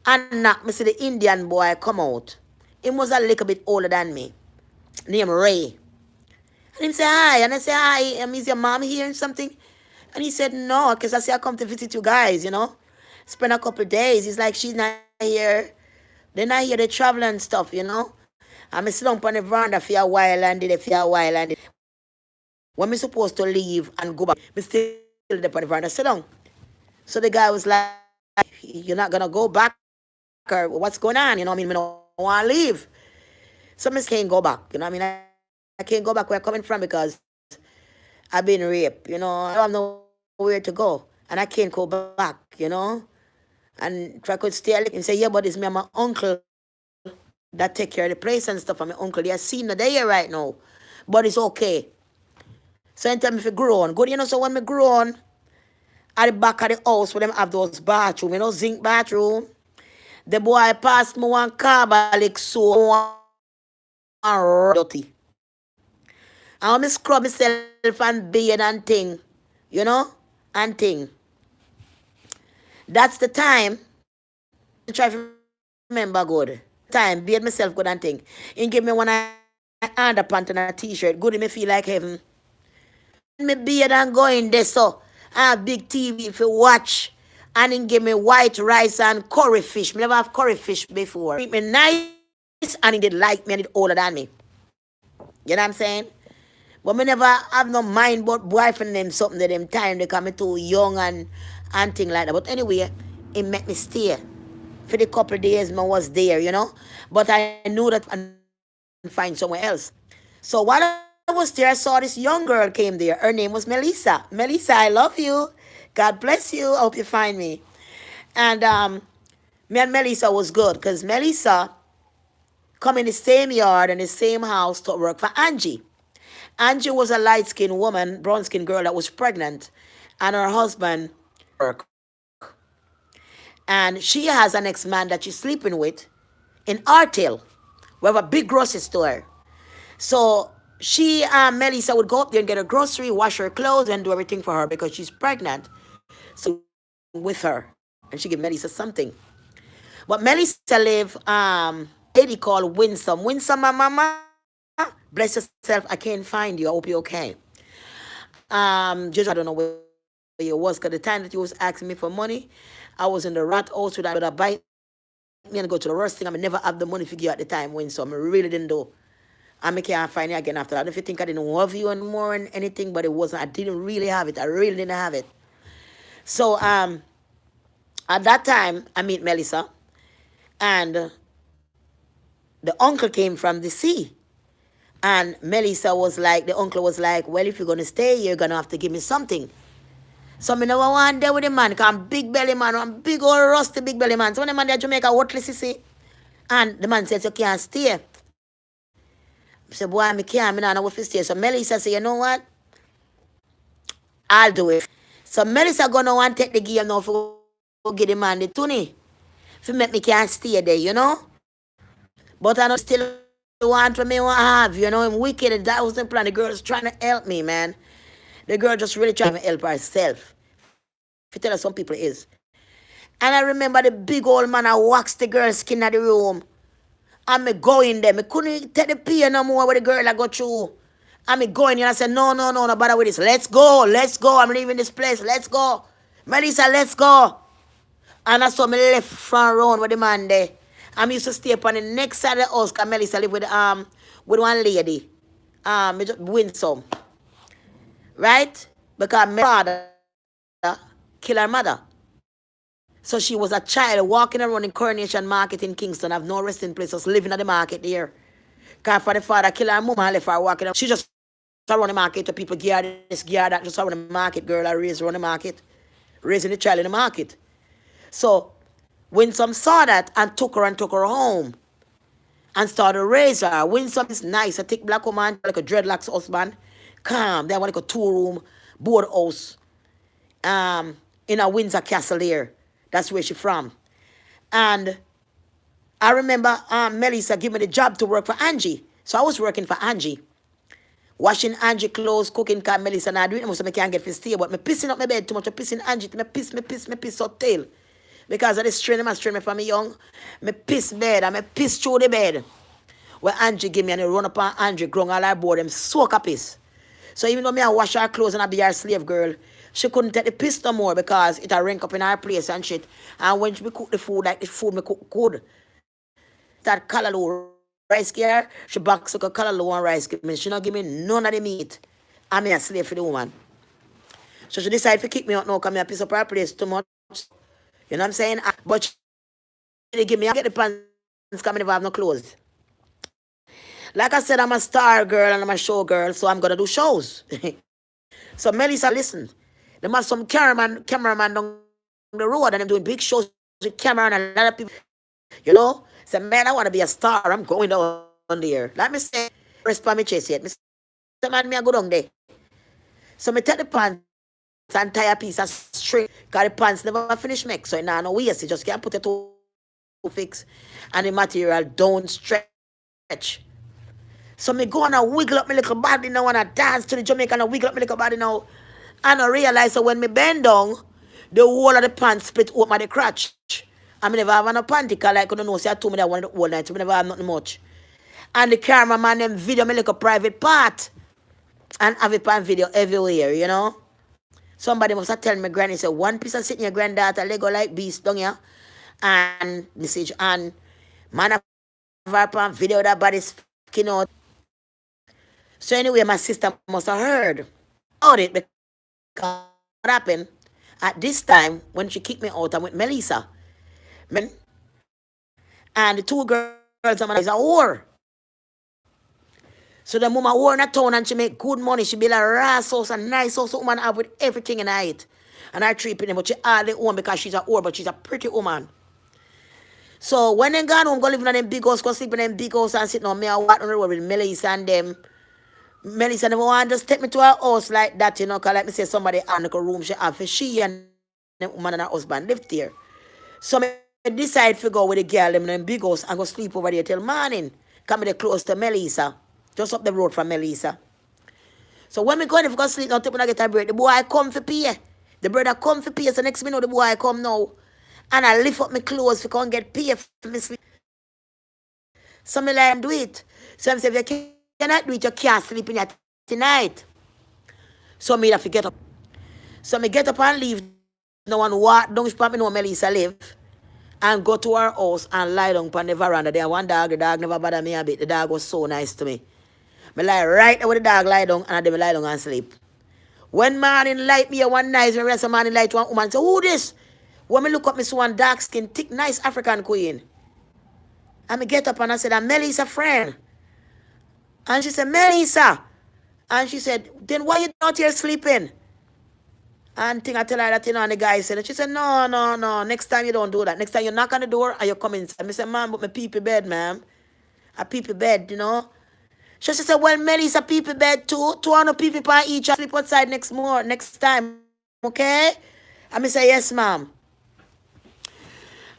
and knock, me see the Indian boy come out. He was a little bit older than me. Named Ray. And him say hi, and I say hi, is your mom here and something? And he said no, because I say I come to visit you guys, you know. Spend a couple of days. He's like, she's not here. They're not here, they travel and stuff, you know. And I sit down on the veranda for a while and did it for a while and did. When me supposed to leave and go back, me still there on the veranda, sit down. So the guy was like, you're not gonna go back or what's going on? You know what I mean? I don't want to leave. So I can't go back, you know what I mean? I can't go back where I'm coming from because I've been raped, you know. I don't know where to go. And I can't go back, you know. And if I could stay and say, yeah, but it's me and my uncle that take care of the place and stuff. And my uncle, they are seen that they here right now. But it's okay. So anytime if you grow on, good, you know, so when me grow on, at the back of the house where them have those bathroom, you know, zinc bathroom, the boy passed me one carbolic soap, one dirty. And when me scrub myself and beard and thing, you know, and thing. That's the time, I try to remember good. Time, beard myself good and thing. He give me one underpant and a t-shirt. Good, me feel like heaven. Me beard and go in there, so I have big TV if you watch. And he give me white rice and curry fish. Me never have curry fish before. Treat me nice and he did like me and he older than me. You know what I'm saying? But me never have no mind but boyfriend them something at them time. They come me too young and thing like that. But anyway, it make me stay. For the couple of days, I was there, you know. But I knew that I find somewhere else. So while I was there, I saw this young girl came there. Her name was Melissa. Melissa, I love you. God bless you. I hope you find me. And me and Melissa was good because Melissa come in the same yard and the same house to work for Angie. Angie was a light-skinned woman, brown-skinned girl that was pregnant. And her husband worked. And she has an ex-man that she's sleeping with in Artil. We have a big grocery store. So she, Melissa, would go up there and get her grocery, wash her clothes, and do everything for her because she's pregnant. So with her. And she give Melissa something. But Melissa live, lady called Winsome. Winsome, my mama, bless yourself. I can't find you. I hope you're okay. Just I don't know where you was because the time that you was asking me for money, I was in the rat house with a bite me and go to the worst thing. I never have the money to give at the time when so I really didn't do. I can't find it again after that. If you think I didn't love you anymore and anything, but it wasn't. I didn't really have it. I really didn't have it. So at that time I meet Melissa and the uncle came from the sea. And Melissa was like, the uncle was like, well, if you're gonna stay, you're gonna have to give me something. So me never want there with the man, because I'm big belly man, I'm big old rusty big belly man. So when the man there Jamaica worthless, you see, and the man says you can't stay. I say, boy, I can't, I know what to stay. So Melissa say, you know what? I'll do it. So Melissa gonna want to take the game now for give the man the tuni. For make me can't stay there, you know? But I know still want for me want to have, you know, I'm wicked. That was the plan. The girl's trying to help me, man. The girl just really trying to help herself. If you tell her some people it is. And I remember the big old man, I waxed the girl's skin at the room. And me go in there. Me couldn't take the pain no more with the girl I go through. And me go in there and I said, no, no, no, no bother with this. Let's go, let's go. I'm leaving this place. Let's go. Melissa, let's go. And I saw me left front round with the man there. I used to stay up on the next side of the house because Melissa live with one lady. Me just win some. Right? Because my father killed her mother. So she was a child walking around in Coronation Market in Kingston, have no resting place, just living at the market there. Because for the father killed her mom and left her walking around. She just around the market to people gear this, gear that, just around the market, girl, I raised around the market. Raising the child in the market. So when some saw that and took her home and started to raise her, when some is nice, a thick black woman, like a dreadlocks husband, calm, they have like a 2-room board house in a Windsor Castle there. That's where she from. And I remember Melissa gave me the job to work for Angie. So I was working for Angie. Washing Angie clothes, cooking, because Melissa and I do it, so I can't get to stay. But me pissing up my bed too much. I pissing Angie. Me piss so tail. Because of the strain me from me young. Me piss bed and me piss through the bed. Where Angie give me and I run up on Angie, grung all her board, them soak a piss. So even though me I wash her clothes and I be her slave girl, she couldn't take the piss no more because it a rank up in her place and shit. And when she cook the food, like the food me cook good, that callaloo rice here, she box up a callaloo and rice give me. She not give me none of the meat. I'm a slave for the woman. So she decided to kick me out now because I piss up her place too much. You know what I'm saying? But she give me, I get the pants coming if I have no clothes. Like I said, I'm a star girl and I'm a show girl, so I'm going to do shows. So Melissa, listen. There must some cameraman down the road and I'm doing big shows with camera and a lot of people, you know. Say, man, I want to be a star. I'm going down there. Let me say, respond me chase yet. Me say, man, me I go down there. So me take the pants and tie a piece of string. Because the pants never finish make. So now no waste. You just can't put it to fix. And the material don't stretch. So me go and wiggle up my little body now and I dance to the Jamaican and wiggle up my little body now. And I realize that when me bend down, the whole of the pants split open at the crotch. I never have no panty because like you don't know, say I told me that one whole night, so I never have nothing much. And the cameraman them video me like a private part. And have it on video everywhere, you know. Somebody must have tell me granny say one piece of sitting your granddaughter Lego like beast down here. And message and man have her on video that body skin out. So anyway, my sister must have heard about it because what happened at this time when she kicked me out, I'm with Melissa. And the two girls is a whore. So the mama whore in a town and she make good money. She build a rass house, a nice house, woman have with everything in it. And I treat them, but she hardly own because she's a whore, but she's a pretty woman. So when they gone home, go live in them big house, go sleep in them big house and sit on me and walk on the road with Melissa and them. Melissa never want to just take me to her house like that, you know, because like me say somebody in the room she have for she and the woman and her husband lived there. So I decide to go with the girl them in them big house and go sleep over there till morning. Come there close to Melissa. Just up the road from Melissa. So when me go in, if I go sleep now, when I get a break, the boy come for pay. The brother come for pay, so next minute the boy come now. And I lift up my clothes to come get pay for me sleep. So me like do it. So I'm saying, if you cannot do it, you can't sleep in here tonight. So me have to get up. So me get up and leave. No one walk down if me know Melissa live. And go to her house and lie down on the veranda. There one dog, the dog never bother me a bit. The dog was so nice to me. Me lie right there with the dog lie down and I lie down and sleep. When morning light me one night, when rest of morning light one woman say, who this? When me look up, me see one dark skin, thick, nice African queen. And me get up and I said, Melissa friend. And she said, Melissa. And she said, then why you out here sleeping? And thing I tell her that, and the guy said, and she said, no, no, no, next time you don't do that. Next time you knock on the door and you come inside. I said, ma'am, but my people bed, ma'am. A people bed. She said, well, Melly's a people bed too. 200 people per each. I sleep outside next time, okay? And I say, yes, ma'am.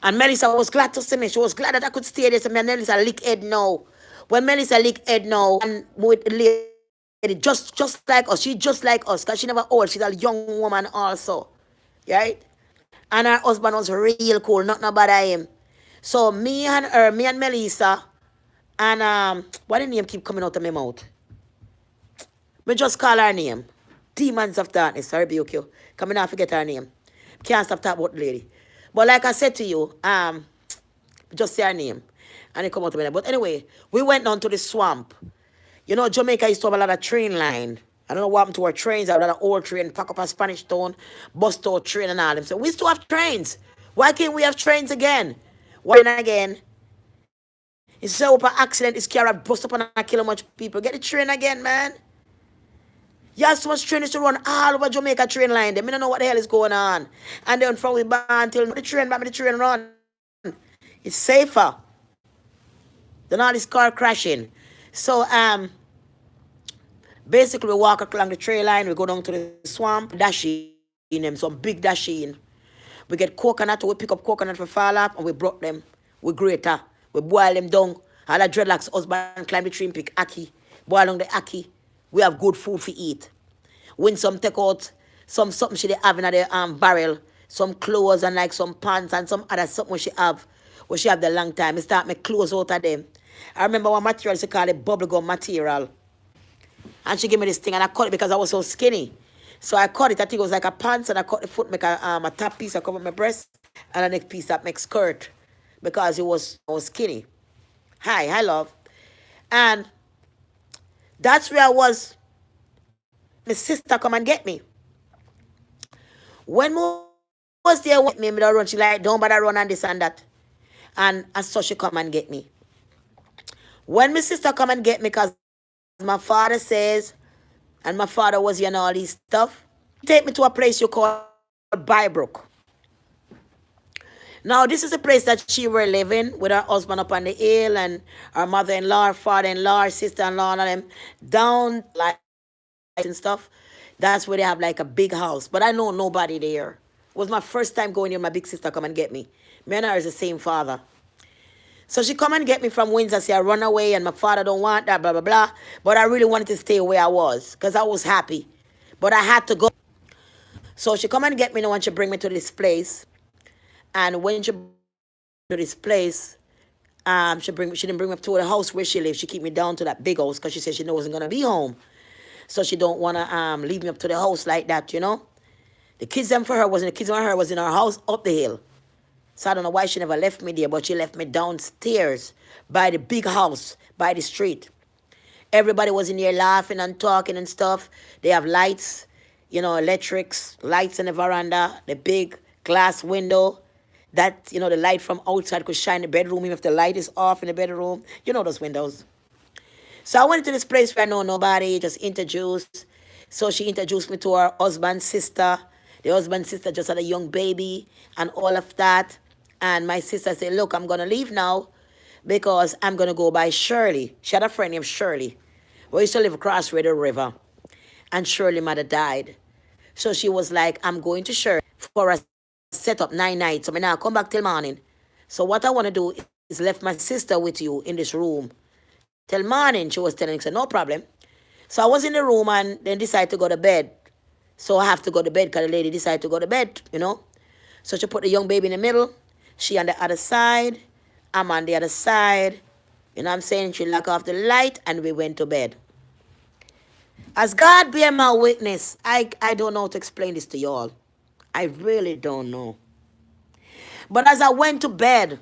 And Melissa was glad to see me. She was glad that I could stay there. So me and Melissa lick head now. When Melissa lick head now, and with the lady, just like us. She just like us, because she never old. She's a young woman also. Right? And her husband was real cool, not about him. So me and Melissa, and what the name keep coming out of my mouth? Me just call her name. Demons of Darkness. Sorry, rebuke you. Come on, forget her name. Can't stop talking about the lady. But like I said to you, just say her name. And it come out of me. But anyway, we went down to the swamp. Jamaica used to have a lot of train line. I don't know what happened to our trains. I had an old train, pack up a Spanish town, bus out train and all them. So we still have trains. Why can't we have trains again? Why not again? It's so up an accident, it's carry bust up and I kill much people. Get the train again, man. You have so much trains to run all over Jamaica train line. They don't know what the hell is going on. And then from we ban till the train run. It's safer than all this car crashing. So basically we walk along the trail line, we go down to the swamp, dashing them, some big dashing. We get coconut, we pick up coconut for fall off and we brought them. We grate her. We boil them down. All the dreadlocks husband climb the tree and pick ackee. Boil down the ackee. We have good food for eat. When some take out something she have in the barrel, some clothes and like some pants and some other something she have the long time. I start make clothes out of them. I remember one material she called it bubblegum material. And she gave me this thing and I cut it because I was so skinny. So I cut it. I think it was like a pants and I cut the foot, make a top piece, I cover my breast, and the next piece that makes skirt because I was skinny. Hi, love. And that's where I was. My sister come and get me. When Mo was there with me, run, she like, don't bother run and this and that. And so she come and get me. When my sister come and get me, because my father says, and my father was here and all this stuff, take me to a place you call Bybrook. Now, this is a place that she were living with her husband up on the hill and her mother-in-law, her father-in-law, her sister-in-law, and all them down like and stuff. That's where they have like a big house. But I know nobody there. It was my first time going here. My big sister come and get me. Me and her is the same father. So she come and get me from Windsor, say I run away and my father don't want that, blah, blah, blah. But I really wanted to stay where I was because I was happy. But I had to go. So she come and get me now and she bring me to this place. And when she bring me to this place, she didn't bring me up to the house where she lived. She keep me down to that big house because she said she wasn't going to be home. So she don't want to leave me up to the house like that, The kids for her was in her house up the hill. So I don't know why she never left me there, but she left me downstairs by the big house, by the street. Everybody was in there laughing and talking and stuff. They have lights, electrics, lights in the veranda, the big glass window. That, the light from outside could shine in the bedroom even if the light is off in the bedroom. You know those windows. So I went to this place where I know nobody, just introduced. So she introduced me to her husband's sister. The husband's sister just had a young baby and all of that. And my sister said, look, I'm going to leave now because I'm going to go by Shirley. She had a friend named Shirley. We used to live across the river. And Shirley's mother died. So she was like, I'm going to Shirley for a set up 9 nights. So I now come back till morning. So what I want to do is left my sister with you in this room. Till morning, she was telling me, so no problem. So I was in the room and then decided to go to bed. So I have to go to bed because the lady decided to go to bed, So she put the young baby in the middle. She on the other side. I'm on the other side. You know what I'm saying? She locked off the light and we went to bed. As God be my witness, I don't know how to explain this to y'all. I really don't know. But as I went to bed,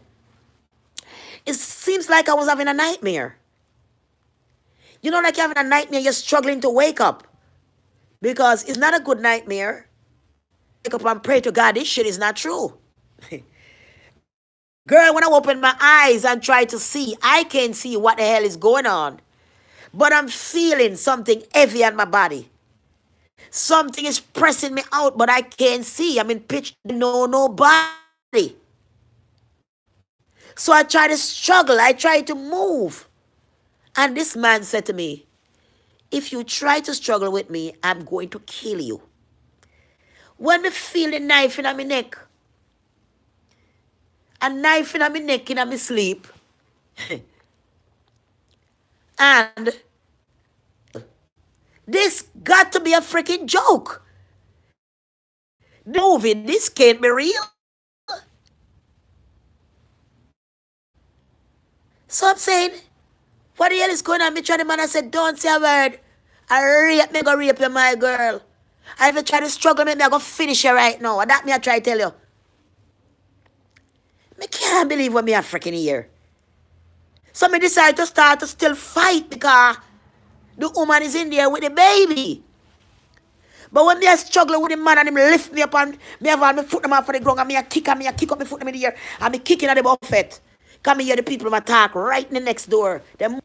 it seems like I was having a nightmare. Like you're having a nightmare, you're struggling to wake up. Because it's not a good nightmare. Wake up and pray to God, this shit is not true. Girl, when I open my eyes and try to see, I can't see what the hell is going on. But I'm feeling something heavy on my body. Something is pressing me out, but I can't see. I'm in pitch, no nobody. So I try to struggle. I try to move. And this man said to me, if you try to struggle with me, I'm going to kill you. When me feel the knife in my neck, a knife in my neck in my sleep, and this got to be a freaking joke. The movie, this can't be real. So I'm saying, what the hell is going on? Me try the man, I said, don't say a word. I rape me, go rape you, my girl. I ever try to struggle, me I go finish you right now. And that me I try to tell you. Me can't believe what me a freaking hear. So me decide to start to still fight because the woman is in there with the baby. But when me I struggle with the man and him lift me up and me have all my foot them off for the ground and me a kick up my foot them in the air and me kicking at the buffet. Come hear the people attack right in the next door. Them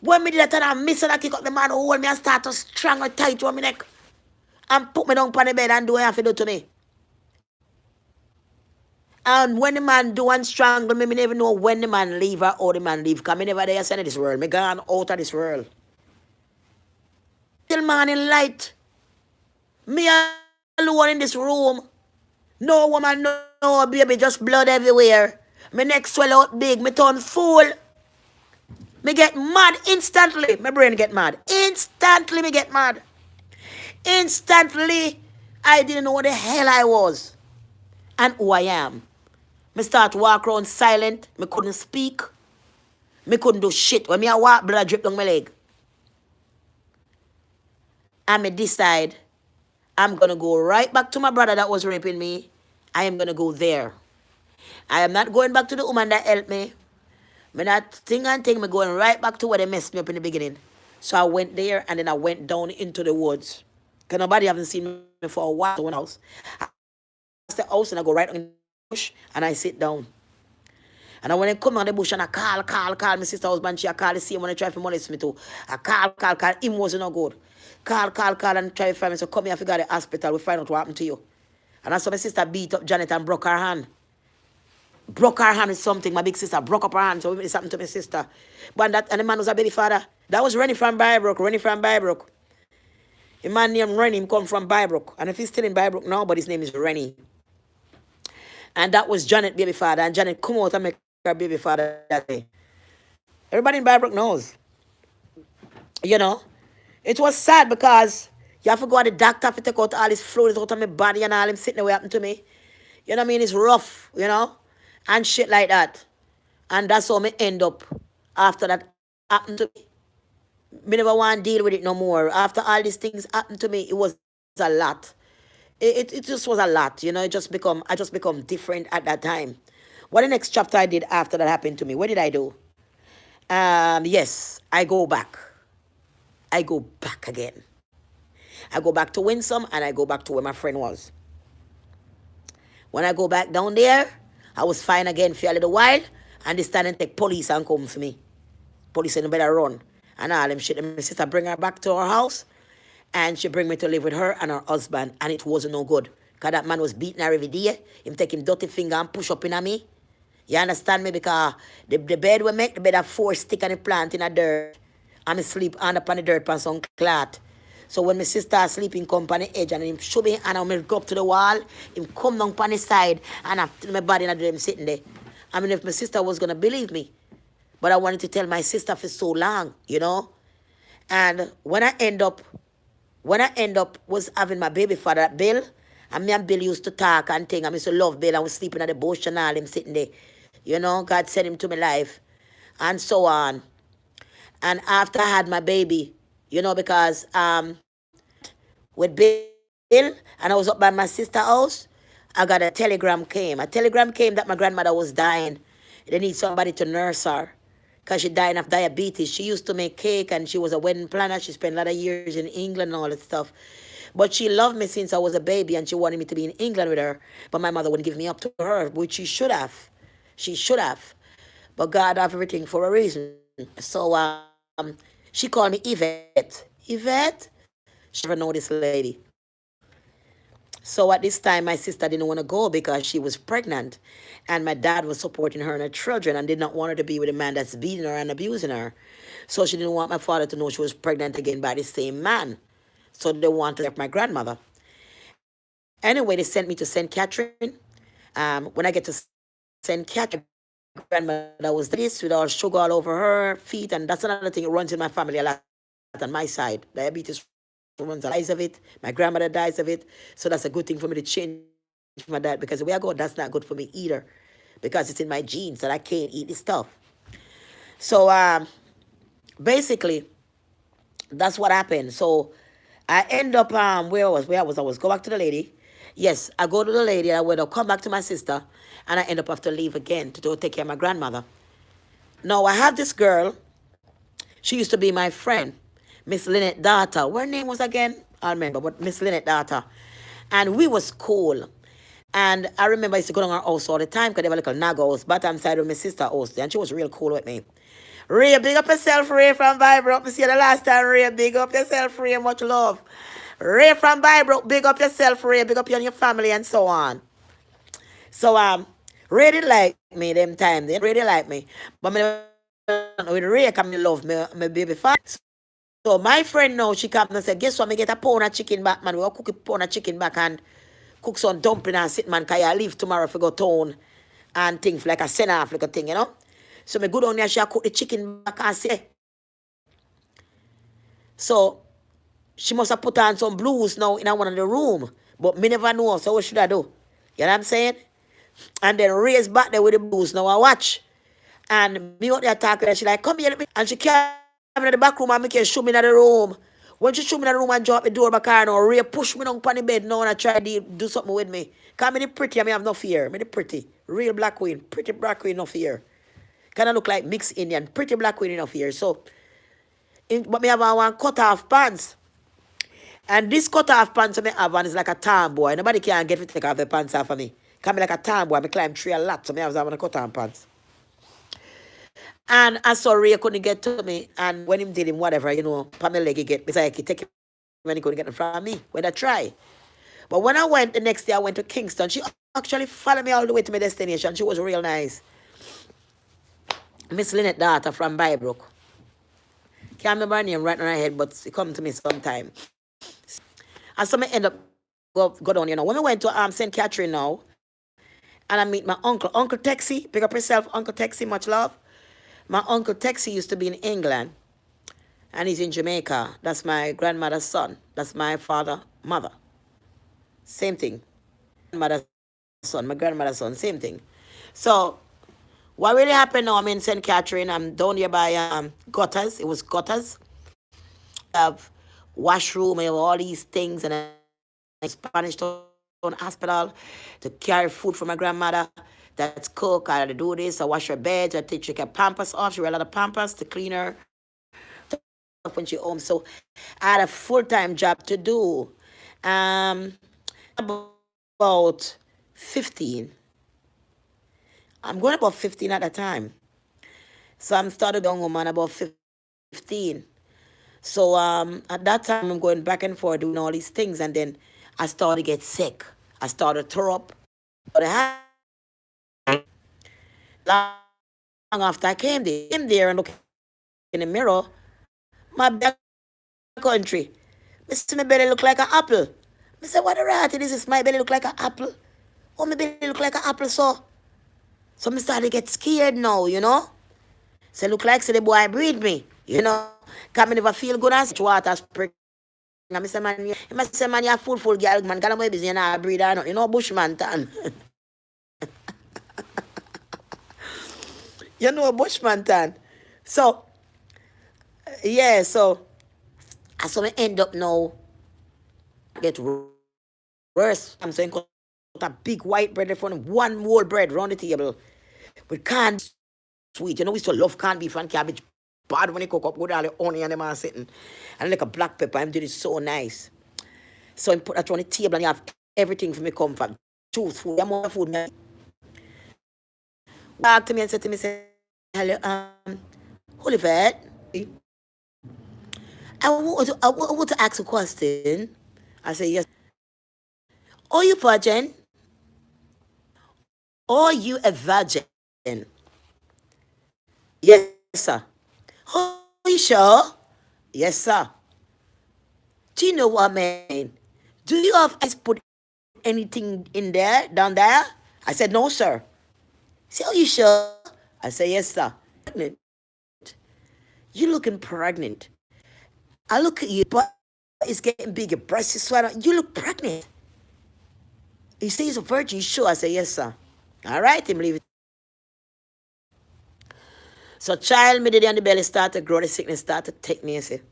when me did that and I miss and I kick up the man who hold me and start to strangle tight to my neck and put me down on the bed and do what you have to do to me. And when the man do and strangle me, me never know when the man leave or how the man leave. Because me never there send this world. Me gone out of this world. Till morning light. Me alone in this room. No woman, no baby, just blood everywhere. My neck swell out big. Me turn full. Me get mad instantly. My brain get mad. Instantly me get mad. Instantly, I didn't know what the hell I was. And who I am. Me start walk around silent. Me couldn't speak. Me couldn't do shit. When me I walk, blood drip down my leg. And me decide I'm going to go right back to my brother that was raping me. I am going to go there. I am not going back to the woman that helped me. Me not thing and thing. Me going right back to where they messed me up in the beginning. So I went there and then I went down into the woods. Because nobody haven't seen me for a while in one house. I pass the house and I go right in the bush and I sit down. And when I come on the bush and I call, my sister husband, she call the same when I try to molest me too. I call, him wasn't no good. Call, and try to find me. So come here, I forgot the hospital, we find out what happened to you. And that's so my sister beat up Janet and broke her hand. Broke her hand with something, my big sister broke up her hand, so it happened to my sister. But and the man was a baby father. That was Rennie from Bybrook. A man named Rennie, him come from Bybrook. And if he's still in Bybrook now, but his name is Rennie. And that was Janet baby father. And Janet come out and make her baby father that day. Everybody in Bybrook knows. You know? It was sad because you have to go to the doctor to take out all his fluids out of my body and all him sitting there what happened to me. You know what I mean? It's rough, you know? And shit like that. And that's how me end up after that happened to me. Me never want to deal with it no more. After all these things happened to me, it was a lot. It just was a lot, you know. I just become different at that time. What the next chapter I did after that happened to me? What did I do? Yes, I go back. I go back again. I go back to Winsome and I go back to where my friend was. When I go back down there, I was fine again for a little while, and they stand and take police and come for me. Police in the better run. And all them shit. And my sister bring her back to her house, and she bring me to live with her and her husband, and it wasn't no good. Because that man was beating her every day. Him take him dirty finger and push up in me. You understand me? Because the bed we make, the bed have 4 stick and a plant in the dirt. And I sleep on up on the dirt on some cloth. So when my sister sleeping come on the edge and him show me and I go up to the wall, him come down on the side and I feel my body and I'm sitting there. I mean, if my sister was going to believe me. But I wanted to tell my sister for so long, you know. And when I end up was having my baby father, Bill, and me and Bill used to talk and thing. I used to love Bill. I was sleeping at the bush and all him sitting there. You know, God sent him to my life. And so on. And after I had my baby, you know, because with Bill and I was up by my sister's house, I got a telegram came. A telegram came that my grandmother was dying. They need somebody to nurse her because she died of diabetes. She used to make cake and she was a wedding planner. She spent a lot of years in England and all that stuff. But she loved me since I was a baby and she wanted me to be in England with her. But my mother wouldn't give me up to her, which she should have. She should have. But God have everything for a reason. So she called me Yvette. Yvette, she never know this lady. So at this time, my sister didn't want to go because she was pregnant. And my dad was supporting her and her children and did not want her to be with a man that's beating her and abusing her. So she didn't want my father to know she was pregnant again by the same man. So they wanted to help my grandmother. Anyway, they sent me to St. Catherine. When I get to St. Catherine, grandmother was this with all sugar all over her feet. And that's another thing. It runs in my family a lot on my side. Diabetes runs a lot of it. My grandmother dies of it. So that's a good thing for me to change my diet because the way I go, that's not good for me either. Because it's in my genes that I can't eat this stuff. So basically, that's what happened. So I end up where I was go back to the lady. Yes, I go to the lady. I would have come back to my sister, and I end up have to leave again to go take care of my grandmother. Now I have this girl. She used to be my friend, Miss Lynette daughter. What her name was again? I remember, but Miss Lynette daughter. And we was cool. And I remember I used to go to her house all the time because they were like a nag house, bottom side of my sister house. And she was real cool with me. Ray, big up yourself, Ray from Vibro. I see you the last time, Ray. Big up yourself, Ray. Much love. Ray from Vibro. Big up yourself, Ray. Big up you and your family and so on. So Ray didn't like me them time. They really like me. But me with Ray come to love me, my baby father. So my friend now, she come and say, guess what, me get a pound of chicken back, man. We will cook a pound of chicken back and cook some dumpling and sit, man, because I leave tomorrow for go town and things like a send off like a thing, you know. So me go down there, she cook the chicken back and say. So she must have put on some blues now in one of the room. But me never know, so what should I do? You know what I'm saying? And then raise back there with the blues. Now I watch. And me out there talking, and she like, come here, let me. And she came in the back room and make her shoot me in the room. When she shoot me in the room and drop the door back car now, Ray push me down on the bed now and I try to do something with me. Because I'm pretty, I have no fear. I'm pretty. Real black queen. Pretty black queen, no fear. Kind of look like mixed Indian. Pretty black queen, no fear. So, but me have one cut off pants. And this cut off pants I have on is like a tomboy. Nobody can get to take off the pants off of me. Can be like a tomboy. I climb tree a lot. So I have one cut off pants. And I saw Ray couldn't get to me. And when him did him, whatever, you know, Pamela leg he get, besides he take him when he couldn't get him from me. When I try. But when I went the next day, I went to Kingston. She actually followed me all the way to my destination. She was real nice. Miss Lynette daughter from Bybrook. Can't remember her name right in her head, but it come to me sometime. And so I end up go down, you know. When we went to St. Catherine now, and I meet my uncle. Uncle Texie, pick up yourself, Uncle Texie, much love. My Uncle Texie used to be in England, and he's in Jamaica. That's my grandmother's son. That's my mother. Same thing. Grandmother's son, my grandmother's son, same thing. So, what really happened now, I'm in St. Catherine. I'm down here by gutters. It was gutters. Have washroom, I have all these things, and a Spanish Town Hospital to carry food for my grandmother. That's cook. I had to do this. I wash her bed. I take her pampers off. She wear a lot of pampers to clean her when she home. So I had a full-time job to do. About 15. I'm going about 15 at the time. So I'm started young woman about 15. So at that time I'm going back and forth doing all these things, and then I started to get sick. I started to throw up. But long after I came there and looked in the mirror, my back country. I see my belly look like an apple. I said, what the rat is this? My belly look like an apple. Oh, my belly look like an apple, so I started to get scared now, you know. So look like the boy breed me, you know. Cause me never feel good and such water spring. I say, man, you're full girl, man. Got my busy and I breed or not. You know, bushman tan. You know, bushman tan. So, yeah, so I end up now get worse. I'm saying cut a big white bread in front of one whole bread round the table with canned sweet. You know, we still love canned beef and cabbage. Bad when you cook up with all the onion and them are sitting. And like a black pepper, I'm doing it so nice. So I put that on the table and you have everything for me comfort. Choose food, you have more food. Back to me and said to me, hello, Oliver. I want to ask a question. I say, yes. Are you virgin? Are you a virgin? Yes, sir. Are you sure? Yes, sir. Do you know what I mean? Do you have put anything in there, down there? I said, no, sir. He said, are you sure? I said, yes, sir. Pregnant. You looking pregnant. I look at you, but it's getting bigger. Breast is swelling. You look pregnant. He says he's a virgin. You sure? I said, yes, sir. All right, him leave it. So child, me did on the belly start to grow. The sickness start to take me. I say,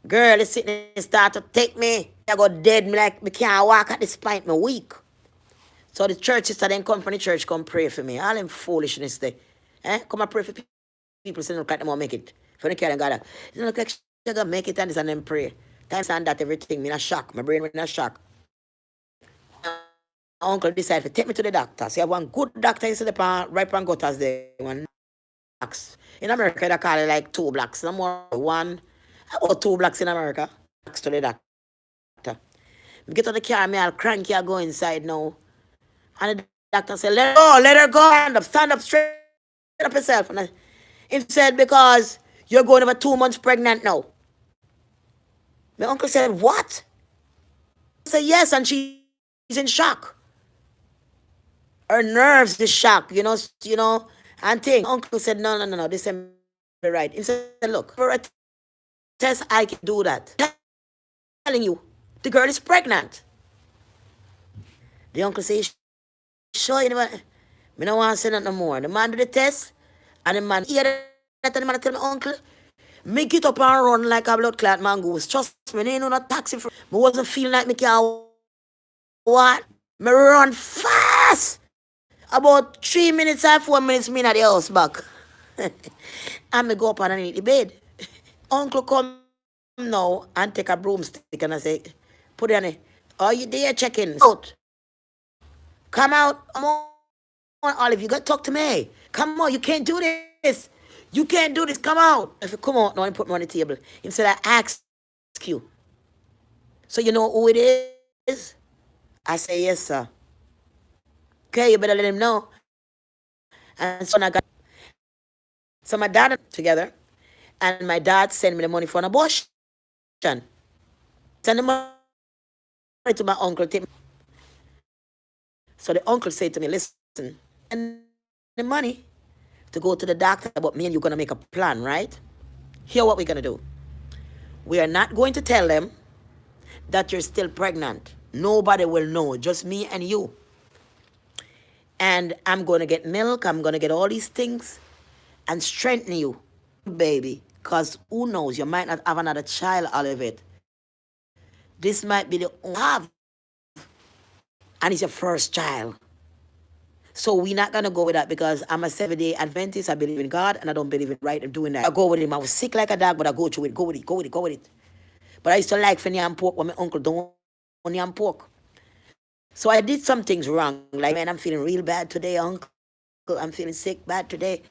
girl, the sickness start to take me. I got dead. Me like, me can't walk at this point. Me weak. So the church sister then come from the church, come pray for me. All them foolishness there. Come and pray for people so they look like them won't make it. If you don't care, God, it look like she gonna make it and this and then pray. Times and that everything, me in a shock. My brain in a shock. My uncle decided to take me to the doctor. So I have one good doctor instead of right on gutters there. One blacks. In America, they call it like 2 blocks. No more one. About 2 blocks in America. Blocks to the doctor. Me get on the car, me all cranky, I go inside now. And the doctor said, let her go, stand up, straight up yourself. And he said, because you're going over 2 months pregnant now. My uncle said, what? I said, yes, and she's in shock. Her nerves is shocked, and thing. My uncle said, no, this ain't right. He said, look, for a test, I can do that. I'm telling you, the girl is pregnant. The uncle said, sure, you know what? Me don't want to say nothing no more. The man do the test, and the man hear that, and the man tell my uncle, me get up and run like a blood clot mongoose. Trust me, ain't no taxi for me. Wasn't feeling like me can what? Me run fast. About 3 minutes or 4 minutes, me at the house back. And me go up underneath the bed. Uncle come now and take a broomstick and I say, put it on it. Are you there checking? Out. Come out. Come on, Olive. You got to talk to me. Come on. You can't do this. You can't do this. Come out. If you come out now and put me on the table. Instead I ask you. So you know who it is? I say, yes, sir. Okay, you better let him know. And so I got so my dad and together, and my dad sent me the money for an abortion. Send the money to my uncle. So the uncle said to me, listen, and the money to go to the doctor, but me and you're gonna make a plan, right? Here what we're gonna do. We are not going to tell them that you're still pregnant. Nobody will know, just me and you. And I'm going to get milk, I'm going to get all these things and strengthen you, baby. Because who knows, you might not have another child out of it. This might be the only have. And it's your first child. So we're not going to go with that because I'm a 7-day Adventist. I believe in God and I don't believe in right and doing that. I go with him. I was sick like a dog, but I go through it. Go with it. But I used to like for yam pork when my uncle don't want yam pork. So I did some things wrong. Like, man, I'm feeling real bad today, uncle. I'm feeling sick bad today.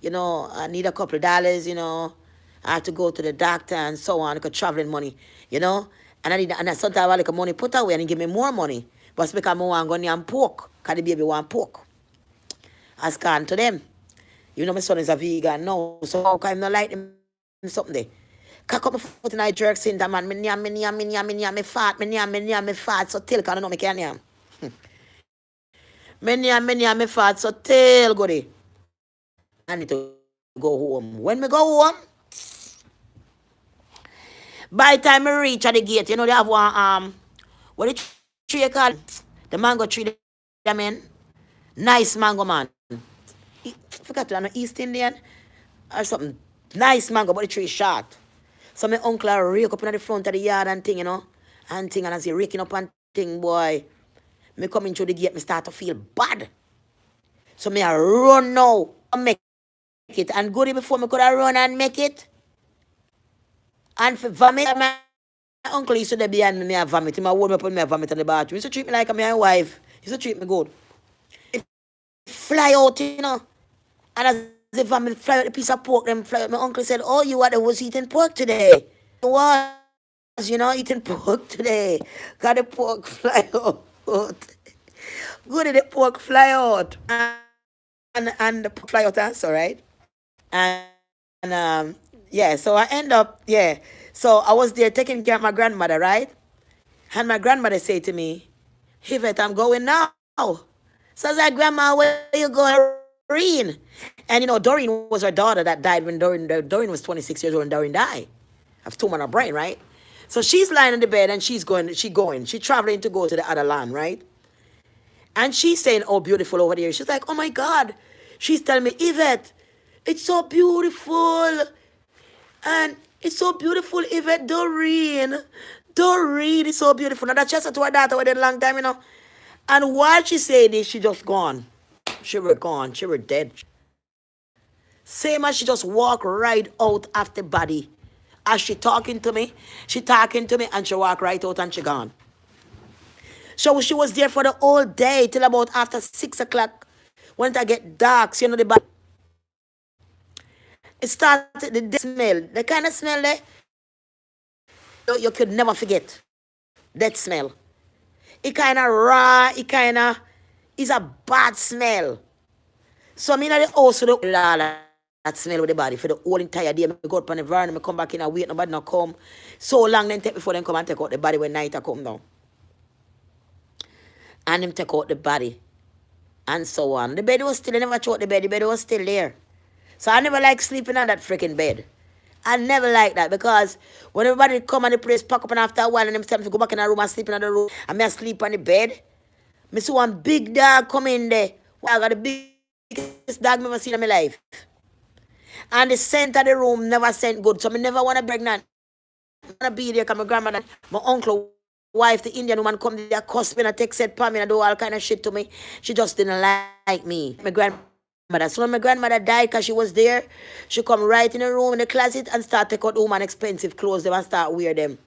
I need a couple of dollars, I have to go to the doctor and so on, because traveling money, And sometimes I like money put away and he give me more money. But it's because I want to go and pork, because the baby want pork. I scan to them. My son is a vegan now, so how come I not like him something there? Cock up my foot and I jerk center, man. Me fat, so till, because I know me can yam. Me fat, so till, goody. I need to go home. When me go home, by the time I reach at the gate, they have one, what the tree called? The mango tree, them in. Nice mango, man. I forgot to, an East Indian or something. Nice mango, but the tree is short. So my uncle rake up in the front of the yard and thing, and as he raking up and thing, boy, me coming through the gate, me start to feel bad. So me I run now and make it. And goody before me could I run and make it. And for vomit, my uncle used to be behind me, I vomit. He hold me up and me vomit in the bathroom. He used to treat me like my wife. He used to treat me good. It fly out, And as if I'm fly out a piece of pork, then fly out. My uncle said, oh, you what, was eating pork today. I was, eating pork today. Got the pork fly out. Good did the pork fly out. And the pork fly out also, right? And yeah, so I end up, yeah. So I was there taking care of my grandmother, right? And my grandmother said to me, Yvette, I'm going now. So I was like, Grandma, where you going, Doreen? And Doreen was her daughter that died when Doreen was 26 years old and Doreen died. I have tumor on her brain, right? So she's lying in the bed and she's traveling to go to the other land, right? And she's saying, oh, beautiful over there. She's like, oh my God. She's telling me, Yvette, it's so beautiful. And it's so beautiful, Yvette. Doreen is so beautiful. Now that she said to her daughter within a long time. And while she said this, she just gone. She were gone. She were dead. Same as she just walk right out of the body. As she talking to me and she walk right out and she gone. So she was there for the whole day till about after 6 o'clock. When it get dark, so the body. It started the smell. The kind of smell there, you could never forget. That smell. It kind of raw. It kind of is a bad smell. So I mean, I also do all that smell with the body for the whole entire day. I go up on the veranda, I come back in and wait, nobody not come. So long then take before them come and take out the body when night I come down. And them take out the body. And so on. The bed was still, I never threw out the bed was still there. So I never like sleeping on that freaking bed. I never like that because when everybody come and the place pack up and after a while and them tell me to go back in the room and sleep in the room and me sleep on the bed. Me see one big dog come in there. Well, I got the biggest dog I ever seen in my life. And the scent of the room never scent good. So I never want to pregnant. I want to be there because my grandmother, my uncle, wife, the Indian woman come there, cuss me and take set for me and do all kind of shit to me. She just didn't like me. My grandmother. So when my grandmother died because she was there, she come right in the room in the closet and start take out woman expensive clothes them and start wear them.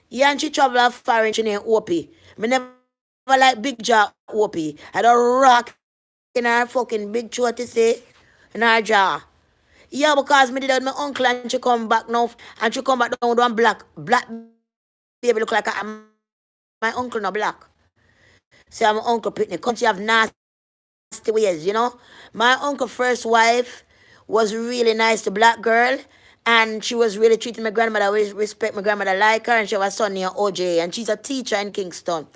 Yeah, and she travel far and she named Opie. Me never like big jaw Opie. I don't rock in her fucking big throat to say in her jaw. Yeah, because me did that with my uncle and she come back now and she come back down with one black baby look like my uncle no black. So my uncle Pitney country have nasty ways, My uncle's first wife was really nice to black girl and she was really treating my grandmother with respect. My grandmother like her and she was son near OJ and she's a teacher in Kingston.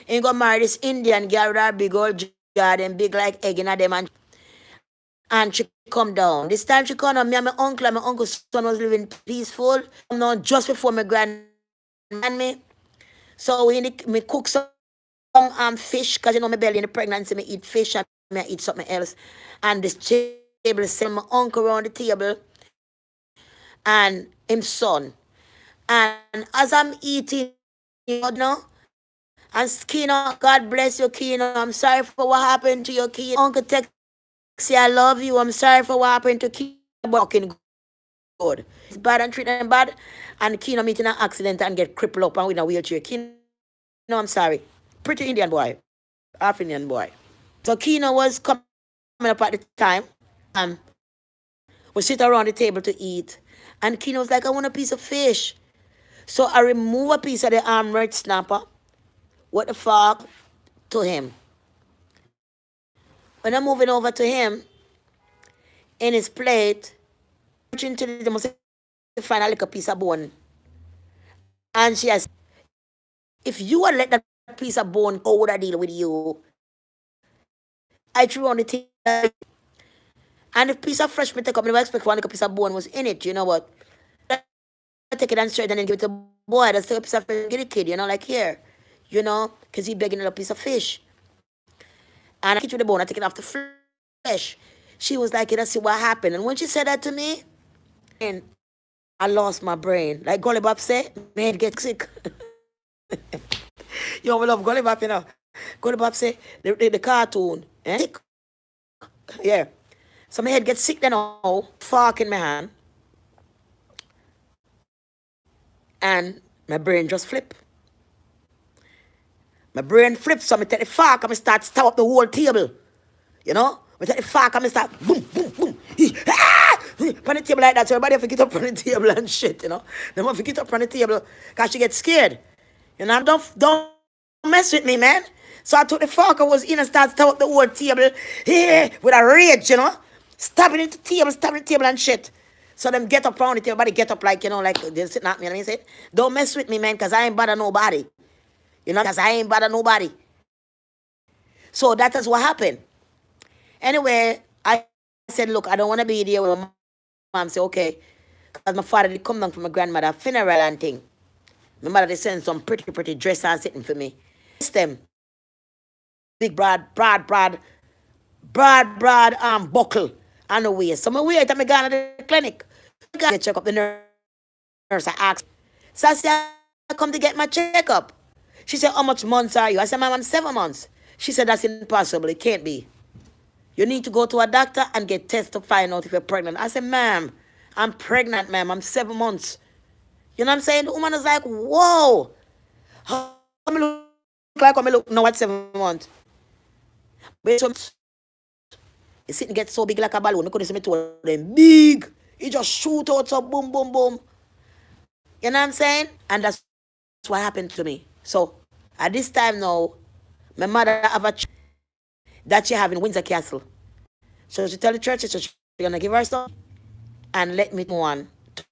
And got married this Indian girl with her big old garden, big like egg in her them and she come down. This time she come on me and my uncle and my uncle's son was living peaceful. Just before my grandma and me. So me cook some fish because my belly in the pregnancy me eat fish and me eat something else. And this table send my uncle around the table and him son. And as I'm eating, and Kino, God bless you, Kino. I'm sorry for what happened to your Kino. Uncle text say I love you. I'm sorry for what happened to Kino. Walking good. It's bad and treating him bad. And Kino meet in an accident and get crippled up and with a wheelchair. Kino, I'm sorry. Pretty Indian boy. Half Indian boy. So Kino was coming up at the time. We sit around the table to eat. And Kino was like, I want a piece of fish. So I remove a piece of the arm snapper with the fork to him. When I'm moving over to him, in his plate, into the must find a little piece of bone. And she has, if you would let that piece of bone go, would I deal with you? I threw on the table. And the piece of fresh meat I never expect one piece of bone was in it, you know what? I take it and straight and then give it to the boy. That's a piece of fish, get a kid, like here. Because he begging a piece of fish. And I get you the bone, I take it off the flesh. She was like, let's see what happened. And when she said that to me, and I lost my brain. Like Gully Bob said, man, get sick. We love Gully Bob, Gully Bob said, the cartoon. Eh? Yeah. So my head gets sick then all, fork in my hand. And my brain just flip. My brain flips, so I take the fork and I start stab up the whole table. We take the fork and I start boom, boom, boom. Ah! On the table like that, so everybody have to get up from the table and shit, you know. They have to get up from the table because she gets scared. You know, don't mess with me, man. So I took the fork, I was in and started to up the whole table with a rage, you know. Stabbing the table and shit. So them get up around the table, everybody get up like, you know, like they're sitting at me and I say, don't mess with me, man, because I ain't bother nobody. You know, because I ain't bother nobody. So that is what happened. Anyway, I said, look, I don't want to be there with my mom. Say, okay. Because my father did come down from my grandmother funeral and thing. My mother did send some pretty dress and sitting for me. Them big broad buckle on the waist. So I wait till I gone to the clinic. I got to check up the nurse. I asked. So I said, I come to get my checkup. She said, how much months are you? I said, ma'am, I'm 7 months. She said, that's impossible. It can't be. You need to go to a doctor and get tested to find out if you're pregnant. I said, ma'am, I'm pregnant, ma'am. I'm 7 months. You know what I'm saying? The woman is like, whoa. How me look like when I look now at 7 months? But so, you sit and get so big like a balloon. You could see me to them big. He just shoot out so boom, boom, boom. You know what I'm saying? And that's what happened to me. So, at this time now, my mother have a that she have in Windsor Castle. So she tell the church so she's gonna give her some and let me go on to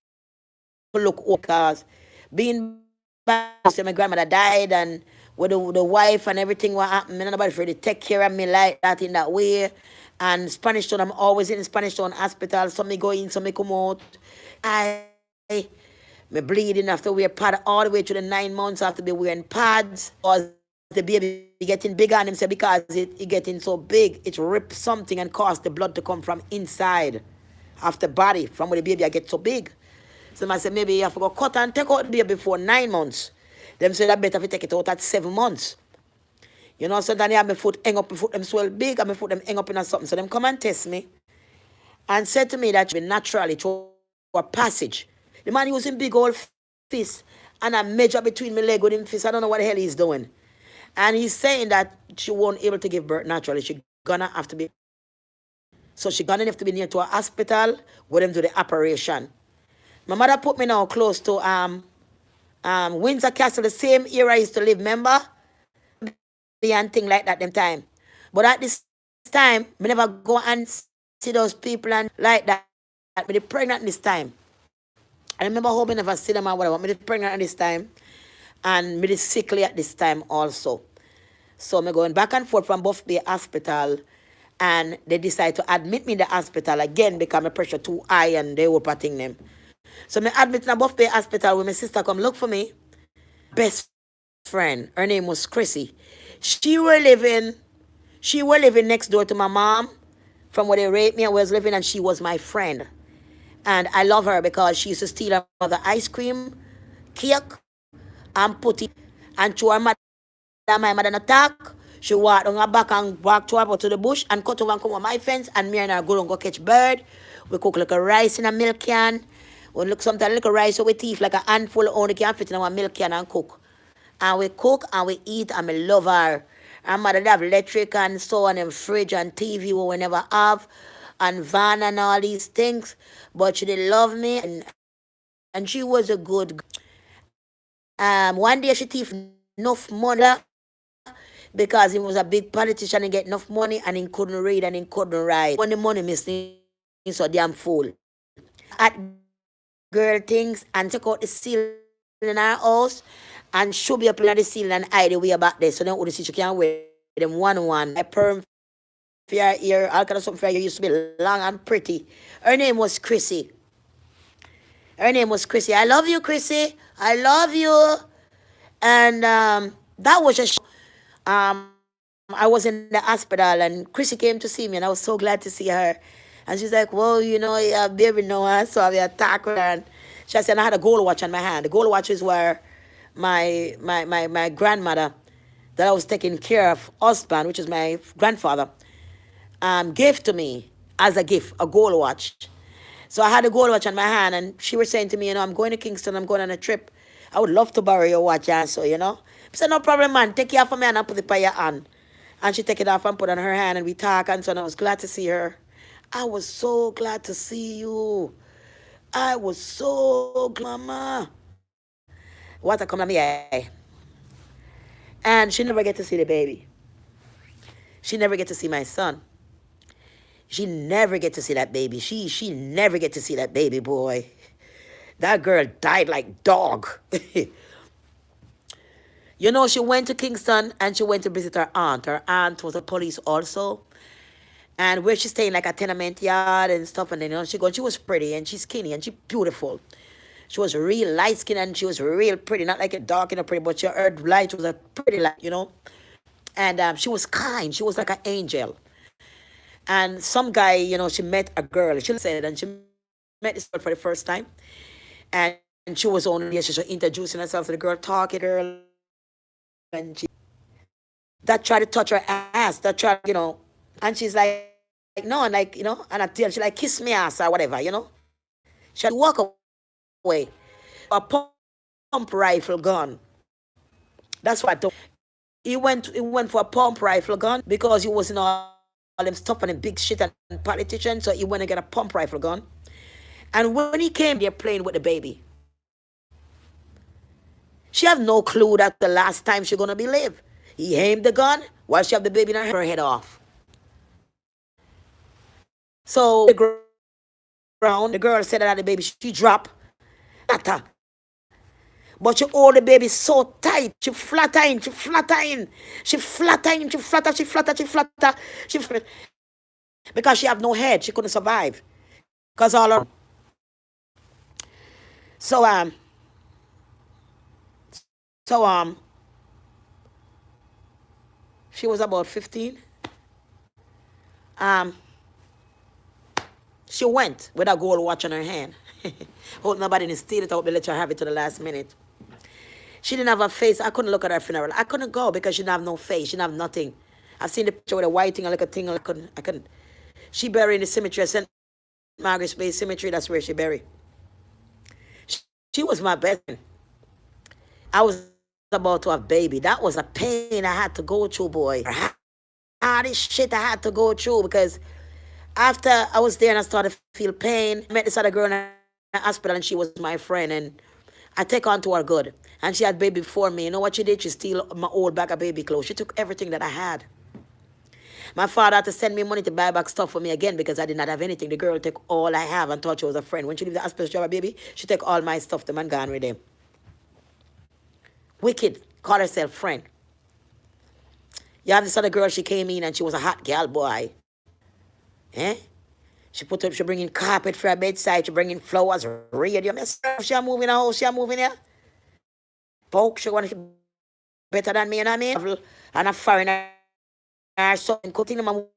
look over because being back, so my grandmother died and with the wife and everything what happened, nobody for to take care of me like that in that way. And Spanish Town, I'm always in Spanish Town hospital. Some me go in, some me come out. I me bleeding after wear pad all the way to the 9 months after be wearing pads. Because the baby getting bigger on himself because it getting so big, it rips something and cause the blood to come from inside of the body, from where the baby get so big. So I said, maybe you have to go cut and take out the baby before 9 months. Them say that better if you take it out at 7 months. You know, sometimes I have my foot hang up, my foot them swell big and my foot them hang up in something. So them come and test me and said to me that it naturally through a passage. The man using big old fist and a measure between my leg with him fist. I don't know what the hell he's doing. And he's saying that she won't able to give birth naturally. She gonna have to be. So she gonna have to be near to a hospital with them do the operation. My mother put me now close to Windsor Castle, the same era I used to live, remember? And thing like that them time. But at this time, me never go and see those people and like that. But they pregnant this time. I remember how me never see them or whatever. Me pregnant at this time. And me sickly at this time also. So me going back and forth from Buff Bay Hospital. And they decide to admit me in the hospital again because my pressure too high and they were patting them. So me admit in the Buff Bay Hospital when my sister come look for me. Best friend. Her name was Chrissy. She were living next door to my mom from where they raped me. I was living and she was my friend. And I love her because she used to steal her mother ice cream, cake, and put it and to her mother, my mother in attack. She walked on her back and walked to her to the bush and cut over and come on my fence and me and her go and go catch bird. We cook like a rice in a milk can. We look sometimes like a rice with teeth like a handful only can fit in our milk can and cook. And we cook and we eat and we love her. Her mother have electric and so on and fridge and TV we never have and van and all these things. But she did love me and she was a good. One day she thief enough money because he was a big politician and get enough money and he couldn't read and he couldn't write. When the money missing, so damn fool. At girl things and take out the seal in our house and should be up in the ceiling and hide the way back there so then would see she can wear them one. A perm for your ear, all kind of something for your used to be long and pretty. Her name was Chrissy. I love you, Chrissy. I love you. And that was just I was in the hospital and Chrissy came to see me and I was so glad to see her. And she's like, well, you know, yeah, baby Noah, so I attacked her and she said I had a gold watch on my hand. The gold watches were my grandmother that I was taking care of, husband, which is my grandfather, gave to me as a gift, a gold watch. So I had a gold watch on my hand and she was saying to me, you know, I'm going to Kingston, I'm going on a trip. I would love to borrow your watch, and so, you know. I said, no problem, man, take care for me and I'll put it by your hand. And she take it off and put it on her hand and we talk and so on. I was glad to see her. I was so glad to see you. I was so glad, Mama. What a come on me eye. And she never get to see the baby. She never get to see my son. She never get to see that baby. She never get to see that baby boy. That girl died like dog. You know, she went to Kingston and she went to visit her aunt. Her aunt was a police also. And where she's staying like a tenement yard and stuff. And then you know, she was pretty and she's skinny and she's beautiful. She was real light skin and she was real pretty. Not like a dark and a pretty, but her light was a pretty light, you know. And she was kind. She was like an angel. And some guy, you know, she met a girl. She said, and she met this girl for the first time. And she was only, she was introducing herself to the girl, talking to her. And she, that tried to touch her ass. That tried, you know. And she's like no, and like, you know, and I tell she like, kiss me ass or whatever, you know. She had to walk away. A pump rifle gun. That's what I told. He went for a pump rifle gun because he was in all them stuff and them big shit and politicians. So he went and get a pump rifle gun. And when he came there playing with the baby, she have no clue that the last time she gonna be live. He aimed the gun while she have the baby in her head off. So the ground, the girl said that the baby she dropped. But she hold the baby so tight. She flattering. Because she have no head. She couldn't survive. Because all her... So, she was about 15. She went with a gold watch in her hand. Hope nobody didn't steal it. I hope they let her have it to the last minute. She didn't have a face. I couldn't look at her funeral. I couldn't go because she didn't have no face. She didn't have nothing. I've seen the picture with a white thing, like a thing. I couldn't. She buried in the cemetery, St. Margaret's Bay Cemetery. That's where she buried. She was my best friend. I was about to have baby. That was a pain I had to go through, boy. This shit I had to go through because after I was there and I started to feel pain, I met this other girl in the hospital and she was my friend and I take on to her good. And she had baby before me. You know what she did? She steal my old bag of baby clothes. She took everything that I had. My father had to send me money to buy back stuff for me again because I did not have anything. The girl took all I have and thought she was a friend. When she leave the hospital, she have a baby, she take all my stuff, them and gone with them. Wicked. Call herself friend. You have this other girl, she came in and she was a hot girl, boy. Eh? She bring in carpet for her bedside. She bring in flowers, radio. She moving her house. She moving here. Poke. She want to better than me, you know what I mean? And a foreigner or something. Cutting them moving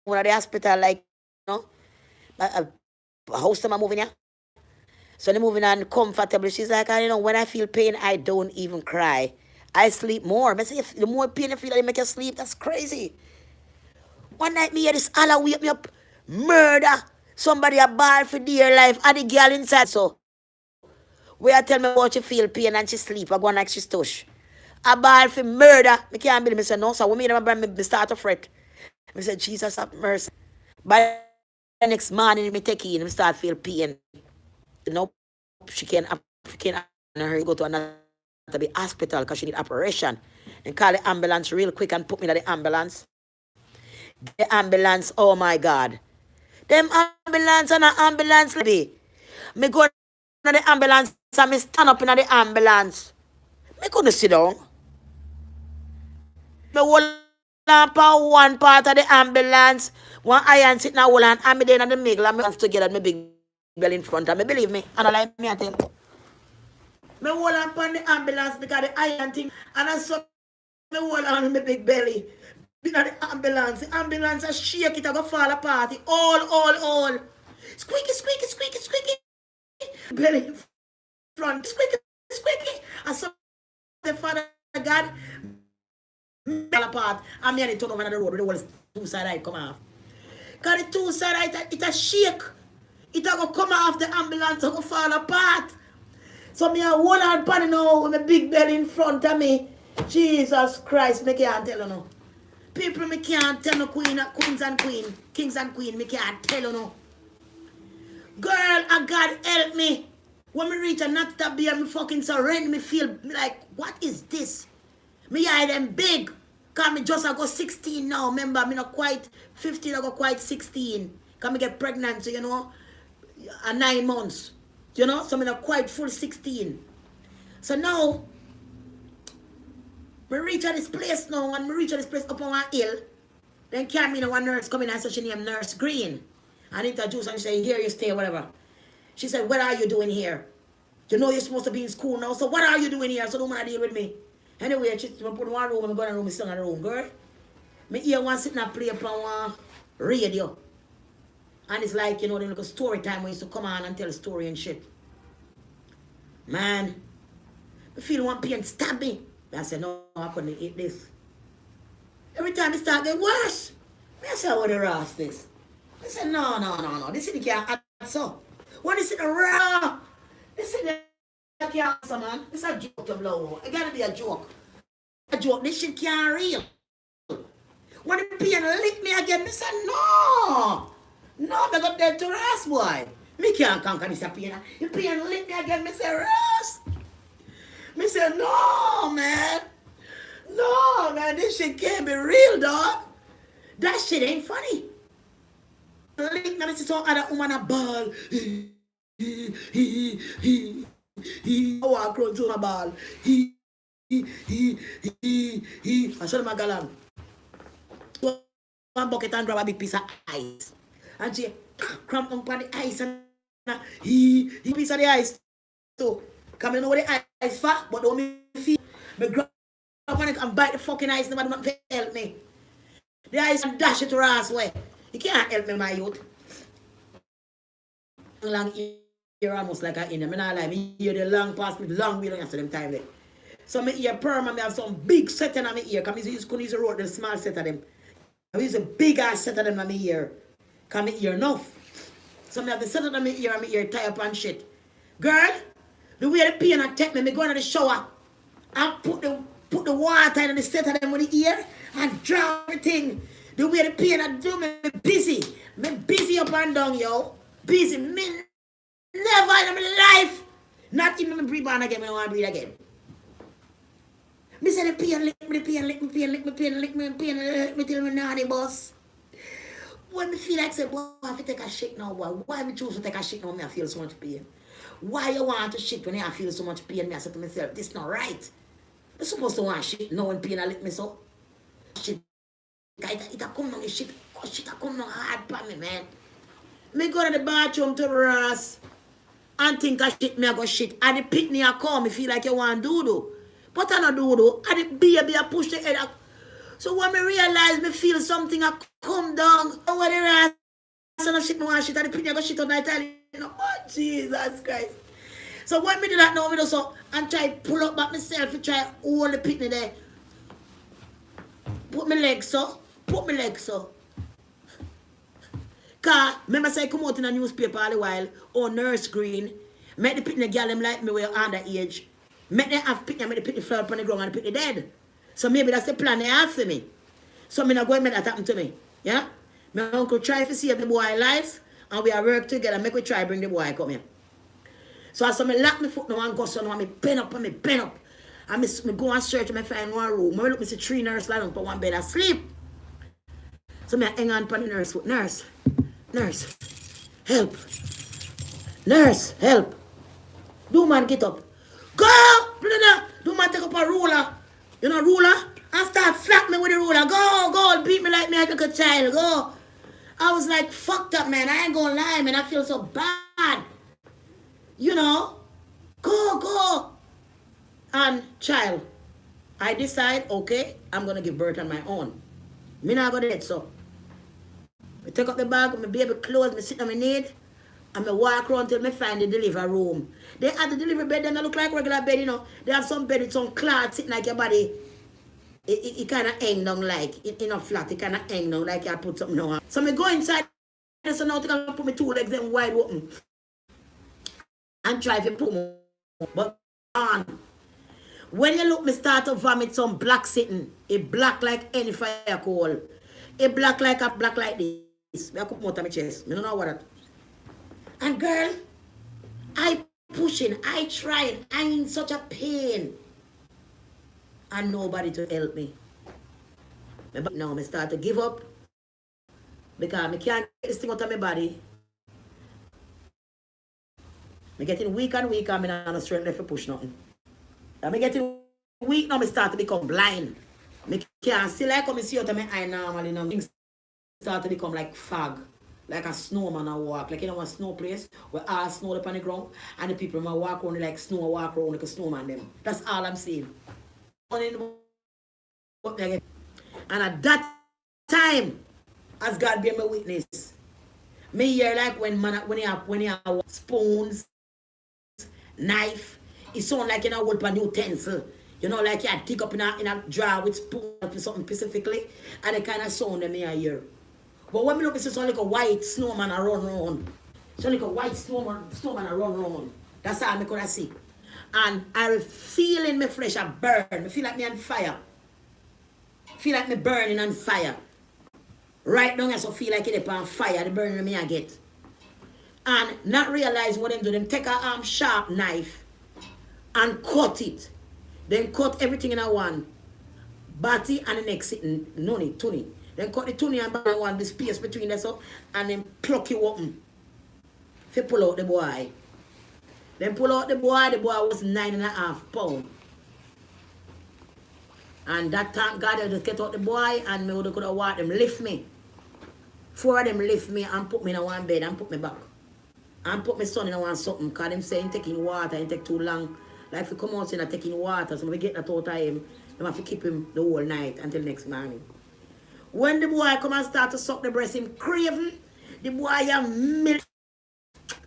to the hospital, like, you know, a house them moving here. So they moving on comfortably. She's like, you know, when I feel pain, I don't even cry. I sleep more. I say, the more pain you feel, they make you sleep. That's crazy. One night, me hear this Allah wake me up. Murder. Somebody a ball for dear life. And the girl inside. So, where I tell me about she feel pain and she sleep. I go on like she's touch. A ball for murder. I can't believe me. I say, no, so when me start to fret. I said, Jesus have mercy. By the next morning, me take in. I start feel pain. Nope. She can't her go to another hospital because she need operation. And call the ambulance real quick and put me in the ambulance. The ambulance, oh my God. Them ambulance and an ambulance lady. Me go in the ambulance and me stand up in the ambulance. Me couldn't sit down. Me hold on for one part of the ambulance. One iron sitting hold on and me there in the middle and me have together and me big belly in front of me. Believe me. And I like me I tell you. Me hold on for the ambulance because the iron thing and I saw me hold on with my big belly. Because the ambulance a shake it, I go fall apart. All. Squeaky. Belly in front. Squeaky. I saw the Father God fall apart. And me and it turn over on the road with the whole two side come off. Because the two side it a shake. It a go come off the ambulance, it go fall apart. So me a hold on pan now with my big belly in front of me. Jesus Christ, me can't tell you now. People me can't tell no queens and kings and queen, me can't tell you no. Girl, God help me. When me reach a not to be, me fucking surrender, me feel like, what is this? Me eye them big. Cause me just I go 16 now. Remember, me not quite 15, I go quite 16. Cause me get pregnant, so you know, 9 months. You know, so me not quite full 16. So now, me reach at this place now, and me reach at this place up on a hill. Then came in one nurse coming and said she named Nurse Green. And introduced and she said, here you stay, whatever. She said, what are you doing here? You know you're supposed to be in school now, so what are you doing here? So don't want to deal with me. Anyway, she put in one room and go in a room and sing in a room, girl. Me hear one sitting and play upon one radio. And it's like, you know, them like a story time when used to come on and tell a story and shit. Man, I feel one pain stab me. I said, no, I couldn't eat this. Every time it start getting worse. I said, what the rest this? I said, no. This thing can't add so. When this is raw, this thing can't answer, man. This is a joke to blow. It gotta be a joke. A joke, this shit can't real. When the pain lick me again, I said, no, I got dead to rest, boy. Me can't conquer this pain. The pain lick me again, I said, rest. I said, no, man, this shit can't be real, dog. That shit ain't funny. Lick me, I see some other woman a ball. I walk around to a ball. I saw my galang. One bucket and grab a big piece of ice. And she cramp on the ice and he piece of the ice too. Come you know what the ice for, but don't me feel. Me grab on it and bite the fucking ice, nobody want to help me. The ice and dash it to her ass way. You can't help me, my youth. Long ear almost like an Indian. I not lie, me hear the long past me, long way long after them time there. So me ear perm and me have some big set in my ear. Because I couldn't use a road, the small set of them. I use a big ass set of them in my ear. Because my ear enough. So me have the set of them in my ear and my ear tie up and shit. Girl, the way the pain attack me go into the shower and put the water in the set of them with the ear and draw everything. The way the pain I do me busy. Me busy up and down, yo. Busy. Me never in my life. Not even me breathe on again. I don't want to breathe again. Me say the pain lick me till me naughty, boss. When me feel like say, boy, I have to take a shit now, boy. Why me choose to take a shit now when I feel so much pain? Why you want to shit when I feel so much pain? Me I say to myself, this not right. I'm supposed to want shit now when pain I lick me so. Shit. It a come down the shit. Shit a come down hard for me, man. Me go to the bathroom to rest and think I shit, me I go shit. And the picnic I come, me feel like you want to do. But I don't do. And the baby I push the head up. So when me realize me feel something I come down. And when the rest and I shit me want shit and the picnic I go shit on night. You know, oh Jesus Christ. So when me do that now, me do so and try pull up back myself and try hold the picnic there. Put my legs so. Cause remember say come out in a newspaper all the while, oh Nurse Green, make the picnic girl them like me when you're underage. Make them have picnic, make the picnic flower upon the ground and the picnic dead. So maybe that's the plan they have for me. So me not going to make that happen to me. Yeah? My uncle try to save the boy life and we are work together, make we try bring the boy come here. So I saw me lock my foot now and go so now and me bend up. And me go and search and me find one room. I look me see 3 nurses lying on one bed asleep. So me hang on upon the nurse foot. Nurse, help. Nurse, help. Do man get up. Go! Do man take up a ruler. You know ruler? And start slap me with the ruler. Go, beat me like a child. Go. I was like, fucked up, man. I ain't gonna lie, man. I feel so bad. You know? Go. And child, I decide, okay, I'm gonna give birth on my own. Me not go dead, so. I take up the bag with my baby clothes, me sit on my knee, and me walk around till me find the delivery room. They have the delivery bed, they don't look like regular bed, you know. They have some bed with some cloth sitting like your body. It kind of hang down like, it not flat, it kind of hang down like you put something on. So me go inside, so now I put my 2 legs them wide open. And try to pull me. But on. When you look, me start to vomit some black sitting. It black like any fire coal. It black like this. I cook out of my chest. I don't know what that. And girl, I pushing, I trying, I'm in such a pain. And nobody to help me. Now I start to give up. Because I can't get this thing out of my body. I'm getting weak and weak and I'm not no strength left to push nothing. I'm getting weak now, I start to become blind. I can't see like I see out of my eye normally. Things start to become like fog. Like a snowman I walk. Like you know a snow place where all snow up on the ground and the people might walk around like snow walk around like a snowman them. That's all I'm seeing. And at that time, as God be my witness, me hear like when you have spoons, knife, it sound like you know hold a utensil. You know, like you dig up in a drawer with spoon or something specifically, and the kind of sound that me I hear. But when me look, it's just like a white snowman a run around. It's like a white snowman a run around. That's all I could see. And I feel in my flesh a burn. I feel like me on fire. Feel like me burning on fire. Right now I so feel like it on fire, the burning me I get. And not realize what them do. Them take a sharp knife and cut it. Then cut everything in a one. Body and the next sitting, noni, tuni. Then cut the tuni and one, the space between them so, and then pluck it open. If you pull out the boy. Then pull out the boy was 9.5 pounds. And that time God I just get out the boy and me would could have watched them lift me. 4 of them lift me and put me in one bed and put me back. And put my son in one something because them saying taking water and take too long. Like if you come out and taking water, so we get that out of him, I have to keep him the whole night until next morning. When the boy come and start to suck the breast, him craving, the boy have milk.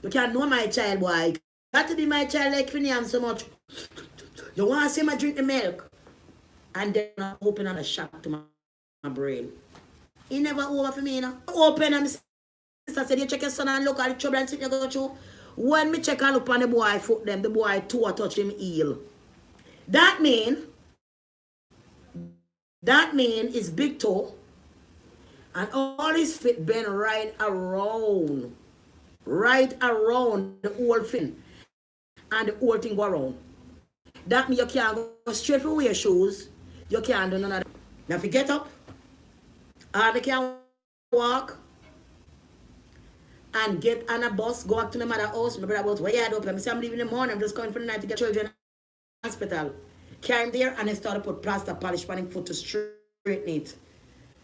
You can't know my child, boy. Got to be my child like Finian so much. You want to see me drink the milk? And then I open and a shock to my brain. He never over for me, you know. Open and sister said, you check your son and look at the trouble and see you go through. When me check and look on the boy foot them, the boy toe touch him heel. That mean his big toe and all his feet been right around the whole thing. And the whole thing go around. That means you can't go straight for wear shoes. You can't do none of that. Now if you get up, or they can walk and get on a bus, go back to my mother's house. My brother about where you up. I say I'm leaving in the morning, I'm just coming for the night to get children in the hospital. Carry him there and I started to put plaster polish on him foot to straighten it.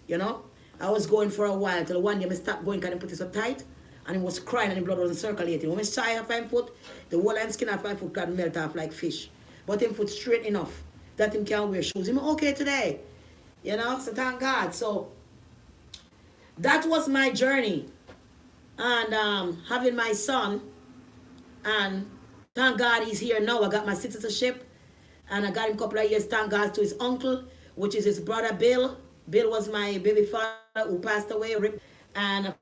You know? I was going for a while till one day I stopped going because I put it so tight. And he was crying and the blood wasn't circulating. When I shy off his foot, the whole line skin off his foot got melt off like fish. But him foot straight enough that him can't wear shoes. Him okay today. You know, so thank God. So that was my journey. And having my son, and thank God he's here now. I got my citizenship and I got him a couple of years, thank God, to his uncle, which is his brother Bill. Bill was my baby father who passed away. And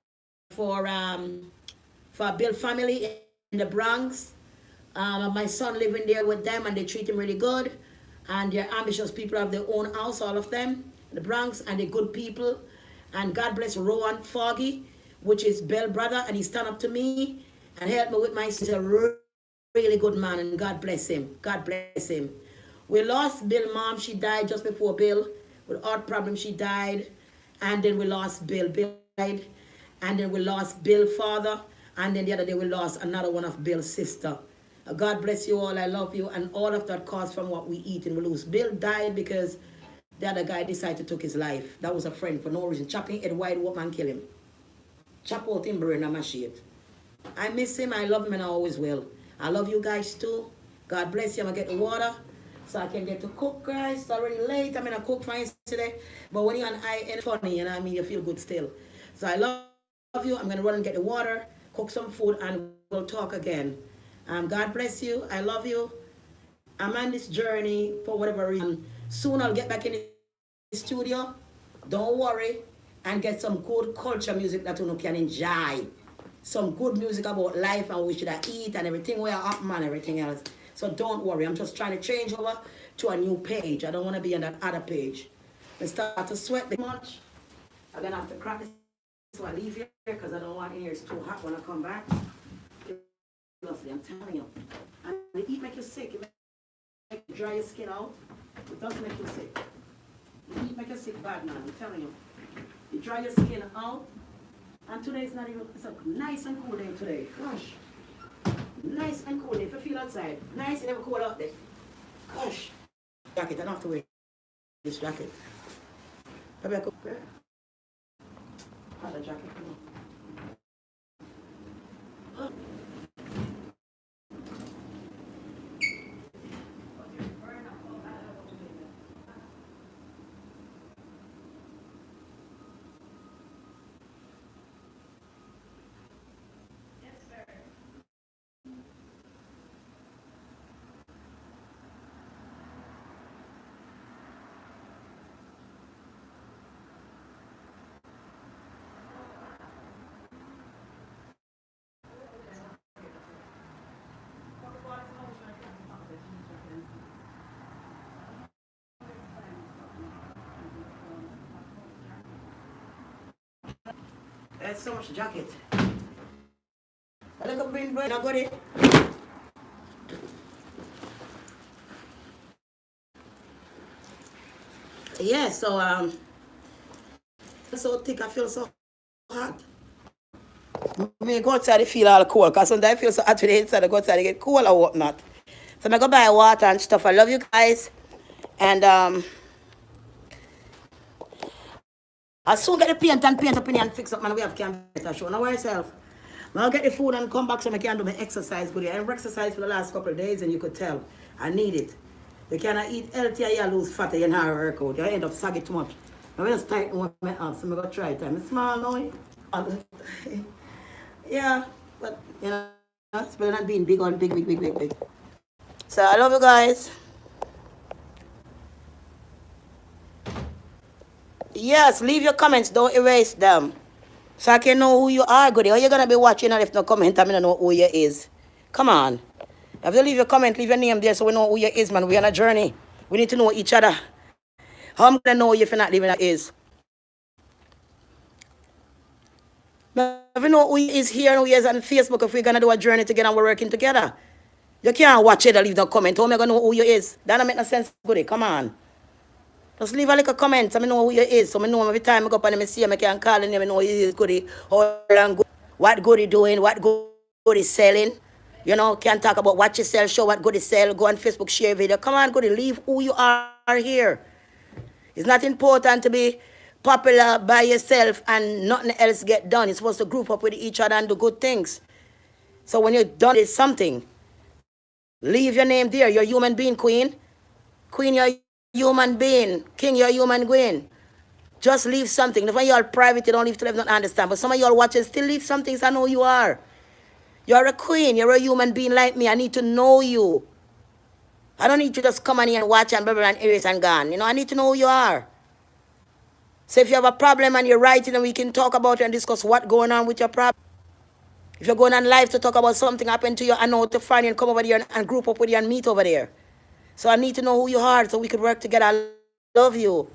for Bill family in the Bronx. My son living there with them and they treat him really good. And they're ambitious people of their own house, all of them, in the Bronx, and they're good people. And God bless Rowan Foggy, which is Bill's brother, and he stand up to me and help me with my sister. Really good man, and God bless him. God bless him. We lost Bill's mom. She died just before Bill. With heart problem, she died. And then we lost Bill. Bill died. And then we lost Bill's father. And then the other day we lost another one of Bill's sister. God bless you all. I love you. And all of that caused from what we eat and we lose. Bill died because the other guy decided to take his life. That was a friend for no reason. Chopping head wide open and kill him. Chop out him brain and mash it. I miss him. I love him and I always will. I love you guys too. God bless you. I'm going to get the water so I can get to cook, guys. It's already late. I'm going to cook for today. But when you're on it's funny, you know what I mean? You feel good still. So I love you. I'm going to run and get the water, cook some food, and we'll talk again. God bless you. I love you. I'm on this journey for whatever reason. Soon I'll get back in the studio. Don't worry. And get some good culture music that you can enjoy. Some good music about life and we should eat and everything where happen and everything else. So don't worry. I'm just trying to change over to a new page. I don't want to be on that other page. I start to sweat too much. I'm going to have to crack this, so I leave here because I don't want in here. It's too hot when I come back. I'm telling you. And the heat make you sick. It make you dry your skin out. It does make you sick. The heat make you sick bad, man. I'm telling you. You dry your skin out. And today it's not even, it's a nice and cool day today. Gosh. Nice and cool day. If you feel outside. Nice and never cool out there. Gosh. Jacket, I don't have to wear this jacket. Maybe I could wear a jacket. That's so much jacket. I look up green bread, I got it. Yeah, so I feel so thick, I feel so hot. When I go outside, I feel all cold, because sometimes I feel so hot today inside, I go outside, I get cold or whatnot. So I go buy water and stuff. I love you guys. And I'll soon get the paint up in here and fix up, man. We have camera show. Now yourself. I'll get the food and come back so I can do my exercise good. I haven't exercised for the last couple of days and you could tell. I need it. You cannot eat healthy and you lose fat and you not work out. You end up sagging too much. I'm just tighten up my arms, so I'm going to try it. I'm small now. Yeah, but you know, it's better than being big on big. So I love you guys. Yes, leave your comments. Don't erase them. So I can know who you are, goody. How you going to be watching and if no comment, I don't know who you is. Come on. If you leave your comment, leave your name there so we know who you is, man. We're on a journey. We need to know each other. How am I going to know you if you're not leaving that is? If you know who you is here and who you is on Facebook, if we're going to do a journey together and we're working together. You can't watch it and leave the comment. How am I going to know who you is? That don't make no sense, goody. Come on. Just leave a little comment so I know who you is. So I know every time I go up and I see him, I can call him and know who he is, goody. How long, what goody doing, what goody selling. You know, can talk about what you sell, show what goody sell, go on Facebook, share video. Come on, goody, leave who you are here. It's not important to be popular by yourself and nothing else get done. You're supposed to group up with each other and do good things. So when you're done with something, leave your name there. You're a human being, queen. Queen, you're a human being. King, you're a human being. Just leave something. If you're all private, you don't leave to let them understand. But some of y'all watching still leave something so I know who you are. You're a queen. You're a human being like me. I need to know you. I don't need to just come on here and watch and blah, blah, and erase and gone. You know, I need to know who you are. So if you have a problem and you're writing and we can talk about it and discuss what's going on with your problem. If you're going on live to talk about something happened to you, I know to find you and come over there and group up with you and meet over there. So I need to know who you are so we could work together. I love you.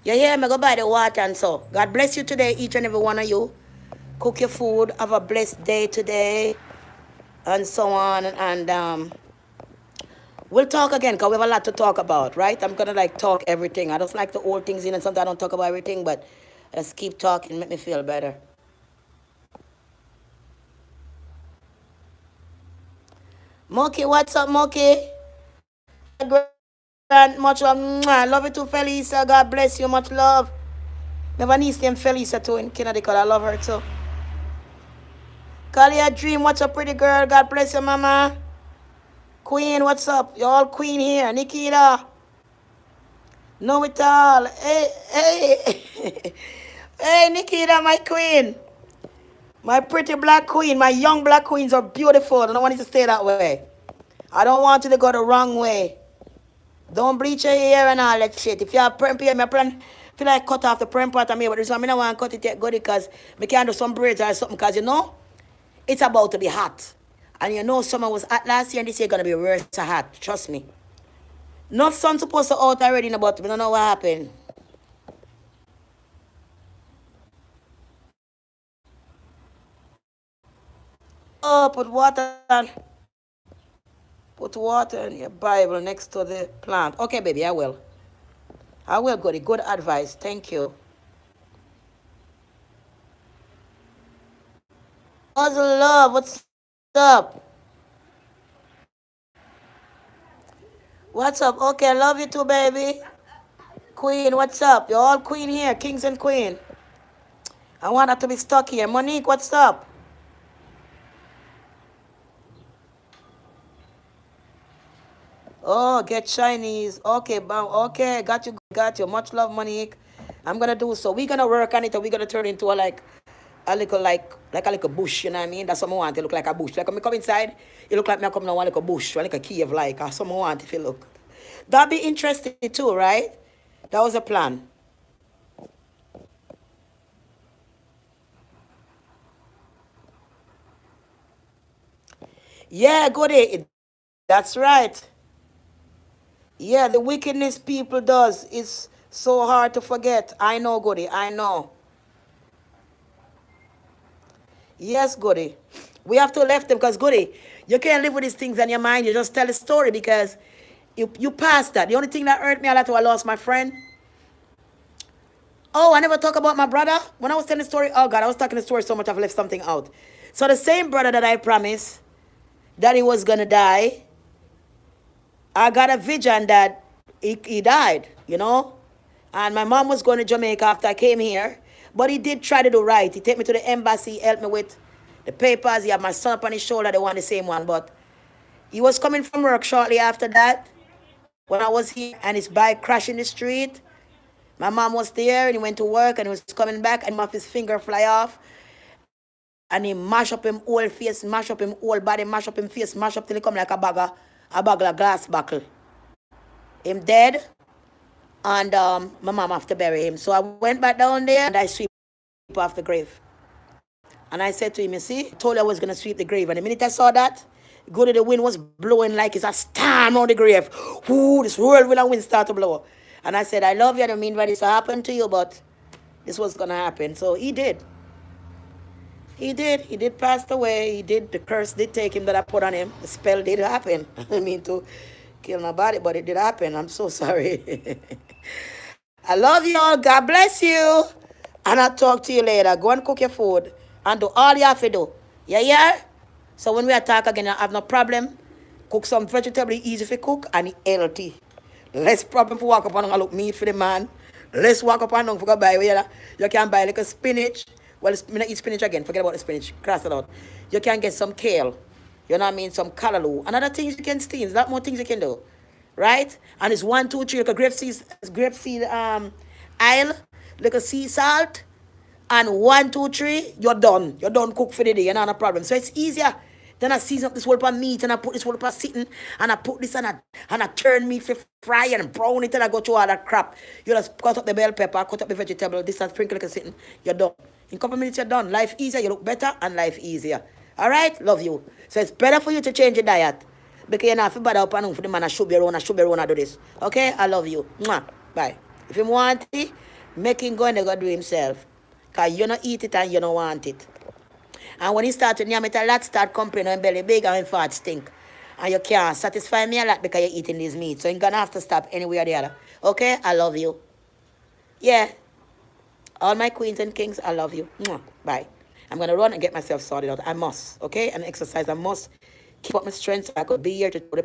You hear me? Go buy the water and so. God bless you today, each and every one of you. Cook your food. Have a blessed day today. And so on. And we'll talk again because we have a lot to talk about, right? I'm going to like talk everything. I just like to hold things in and sometimes I don't talk about everything. But let's keep talking. Make me feel better. Moki, what's up, Moki? Much love. I love you too, Felisa. God bless you. Much love. Never niece named Felisa too in Canada because I love her too. Kalia Dream, what's up, pretty girl? God bless you, mama. Queen, what's up? You're all queen here. Nikita. Know it all. Hey. Hey, Nikita, my queen. My pretty black queen. My young black queens are beautiful. I don't want you to stay that way. I don't want you to go the wrong way. Don't bleach your hair and all that shit. If you have perm hair, I plan feel like cut off the perm part of me, but this one I don't want to cut it yet good because I can't do some braids or something because you know, it's about to be hot. And you know summer was hot last year and this year gonna be worse hot. Trust me. Not sun supposed to out already, no, but we don't know what happened. Oh, put water in your Bible next to the plant. Okay, baby, I will. I will, Goody. Good advice. Thank you. How's love? What's up? What's up? Okay, I love you too, baby. Queen, what's up? You're all queen here, kings and queen. I want her to be stuck here. Monique, what's up? Oh, get Chinese. Okay, okay, got you, got you. Much love, Monique. I'm gonna do so. We're gonna work on it, and we're gonna turn it into a little like a little bush. You know what I mean? That's what I want. It look like a bush. Like when I come inside, it look like me come now one like a bush, like a cave, like. That's what I want if you look. That'd be interesting too, right? That was a plan. Yeah, goody. That's right. Yeah, the wickedness people does is so hard to forget. I know, Goody. I know. Yes, Goody. We have to left them because Goody, you can't live with these things in your mind. You just tell a story because you passed that. The only thing that hurt me a lot was I lost my friend. Oh, I never talk about my brother. When I was telling the story, oh God, I was talking the story so much I've left something out. So the same brother that I promised that he was gonna die, I got a vision that he died, you know? And my mom was going to Jamaica after I came here. But he did try to do right. He take me to the embassy, helped me with the papers. He had my son up on his shoulder, they want the same one. But he was coming from work shortly after that when I was here and his bike crashed in the street. My mom was there and he went to work and he was coming back and his finger fly off. And he mash up him whole face, mash up him whole body, mash up him face, mash up till he come like a bag of glass buckle. Him dead. And my mom have to bury him. So I went back down there and I sweep off the grave. And I said to him, you see, I told you I was going to sweep the grave. And the minute I saw that, go to the wind was blowing like it's a storm on the grave. Ooh, this whirlwind and wind started to blow. And I said, I love you. I don't mean for this to happen to you, but this was going to happen. So he did. He did. He did pass away. He did. The curse did take him that I put on him. The spell did happen. I didn't mean to kill nobody, but it did happen. I'm so sorry. I love you all. God bless you. And I'll talk to you later. Go and cook your food and do all you have to do. Yeah, yeah? So when we attack again, I have no problem. Cook some vegetable, easy for cook and healthy. Less problem for walk up and look meat for the man. Let's walk up and for go buy. You can buy like a spinach. Well, I not eat spinach again. Forget about the spinach. Cross it out. You can get some kale. You know what I mean? Some callaloo. And other things you can steam. There's a lot more things you can do. Right? And it's 1, 2, 3, like a grape seed aisle, like a sea salt, and 1, 2, 3, you're done. You're done cook for the day, you know, no problem. So it's easier. Then I season up this whole pan meat and I put this whole pan sitting and I put this and I turn meat for fry and brown it and I go through all that crap. You just cut up the bell pepper, cut up the vegetable, this and sprinkle like a sitting, you're done. In a couple of minutes you're done. Life easier, you look better and life easier. Alright? Love you. So it's better for you to change your diet. Because you're not feel bad up and for the man I should be around, I do this. Okay? I love you. Mwah. Bye. If you want it, make him go and go do himself. Because you don't eat it and you don't want it. And when he start to name it a lot, start complaining when belly big and when fat stink. And you can't satisfy me a lot because you're eating this meat. So you're going to have to stop anywhere or the other. Okay? I love you. Yeah. All my queens and kings, I love you. Mwah. Bye. I'm going to run and get myself sorted out. I must. Okay? And exercise. I must keep up my strength so I could be here to do the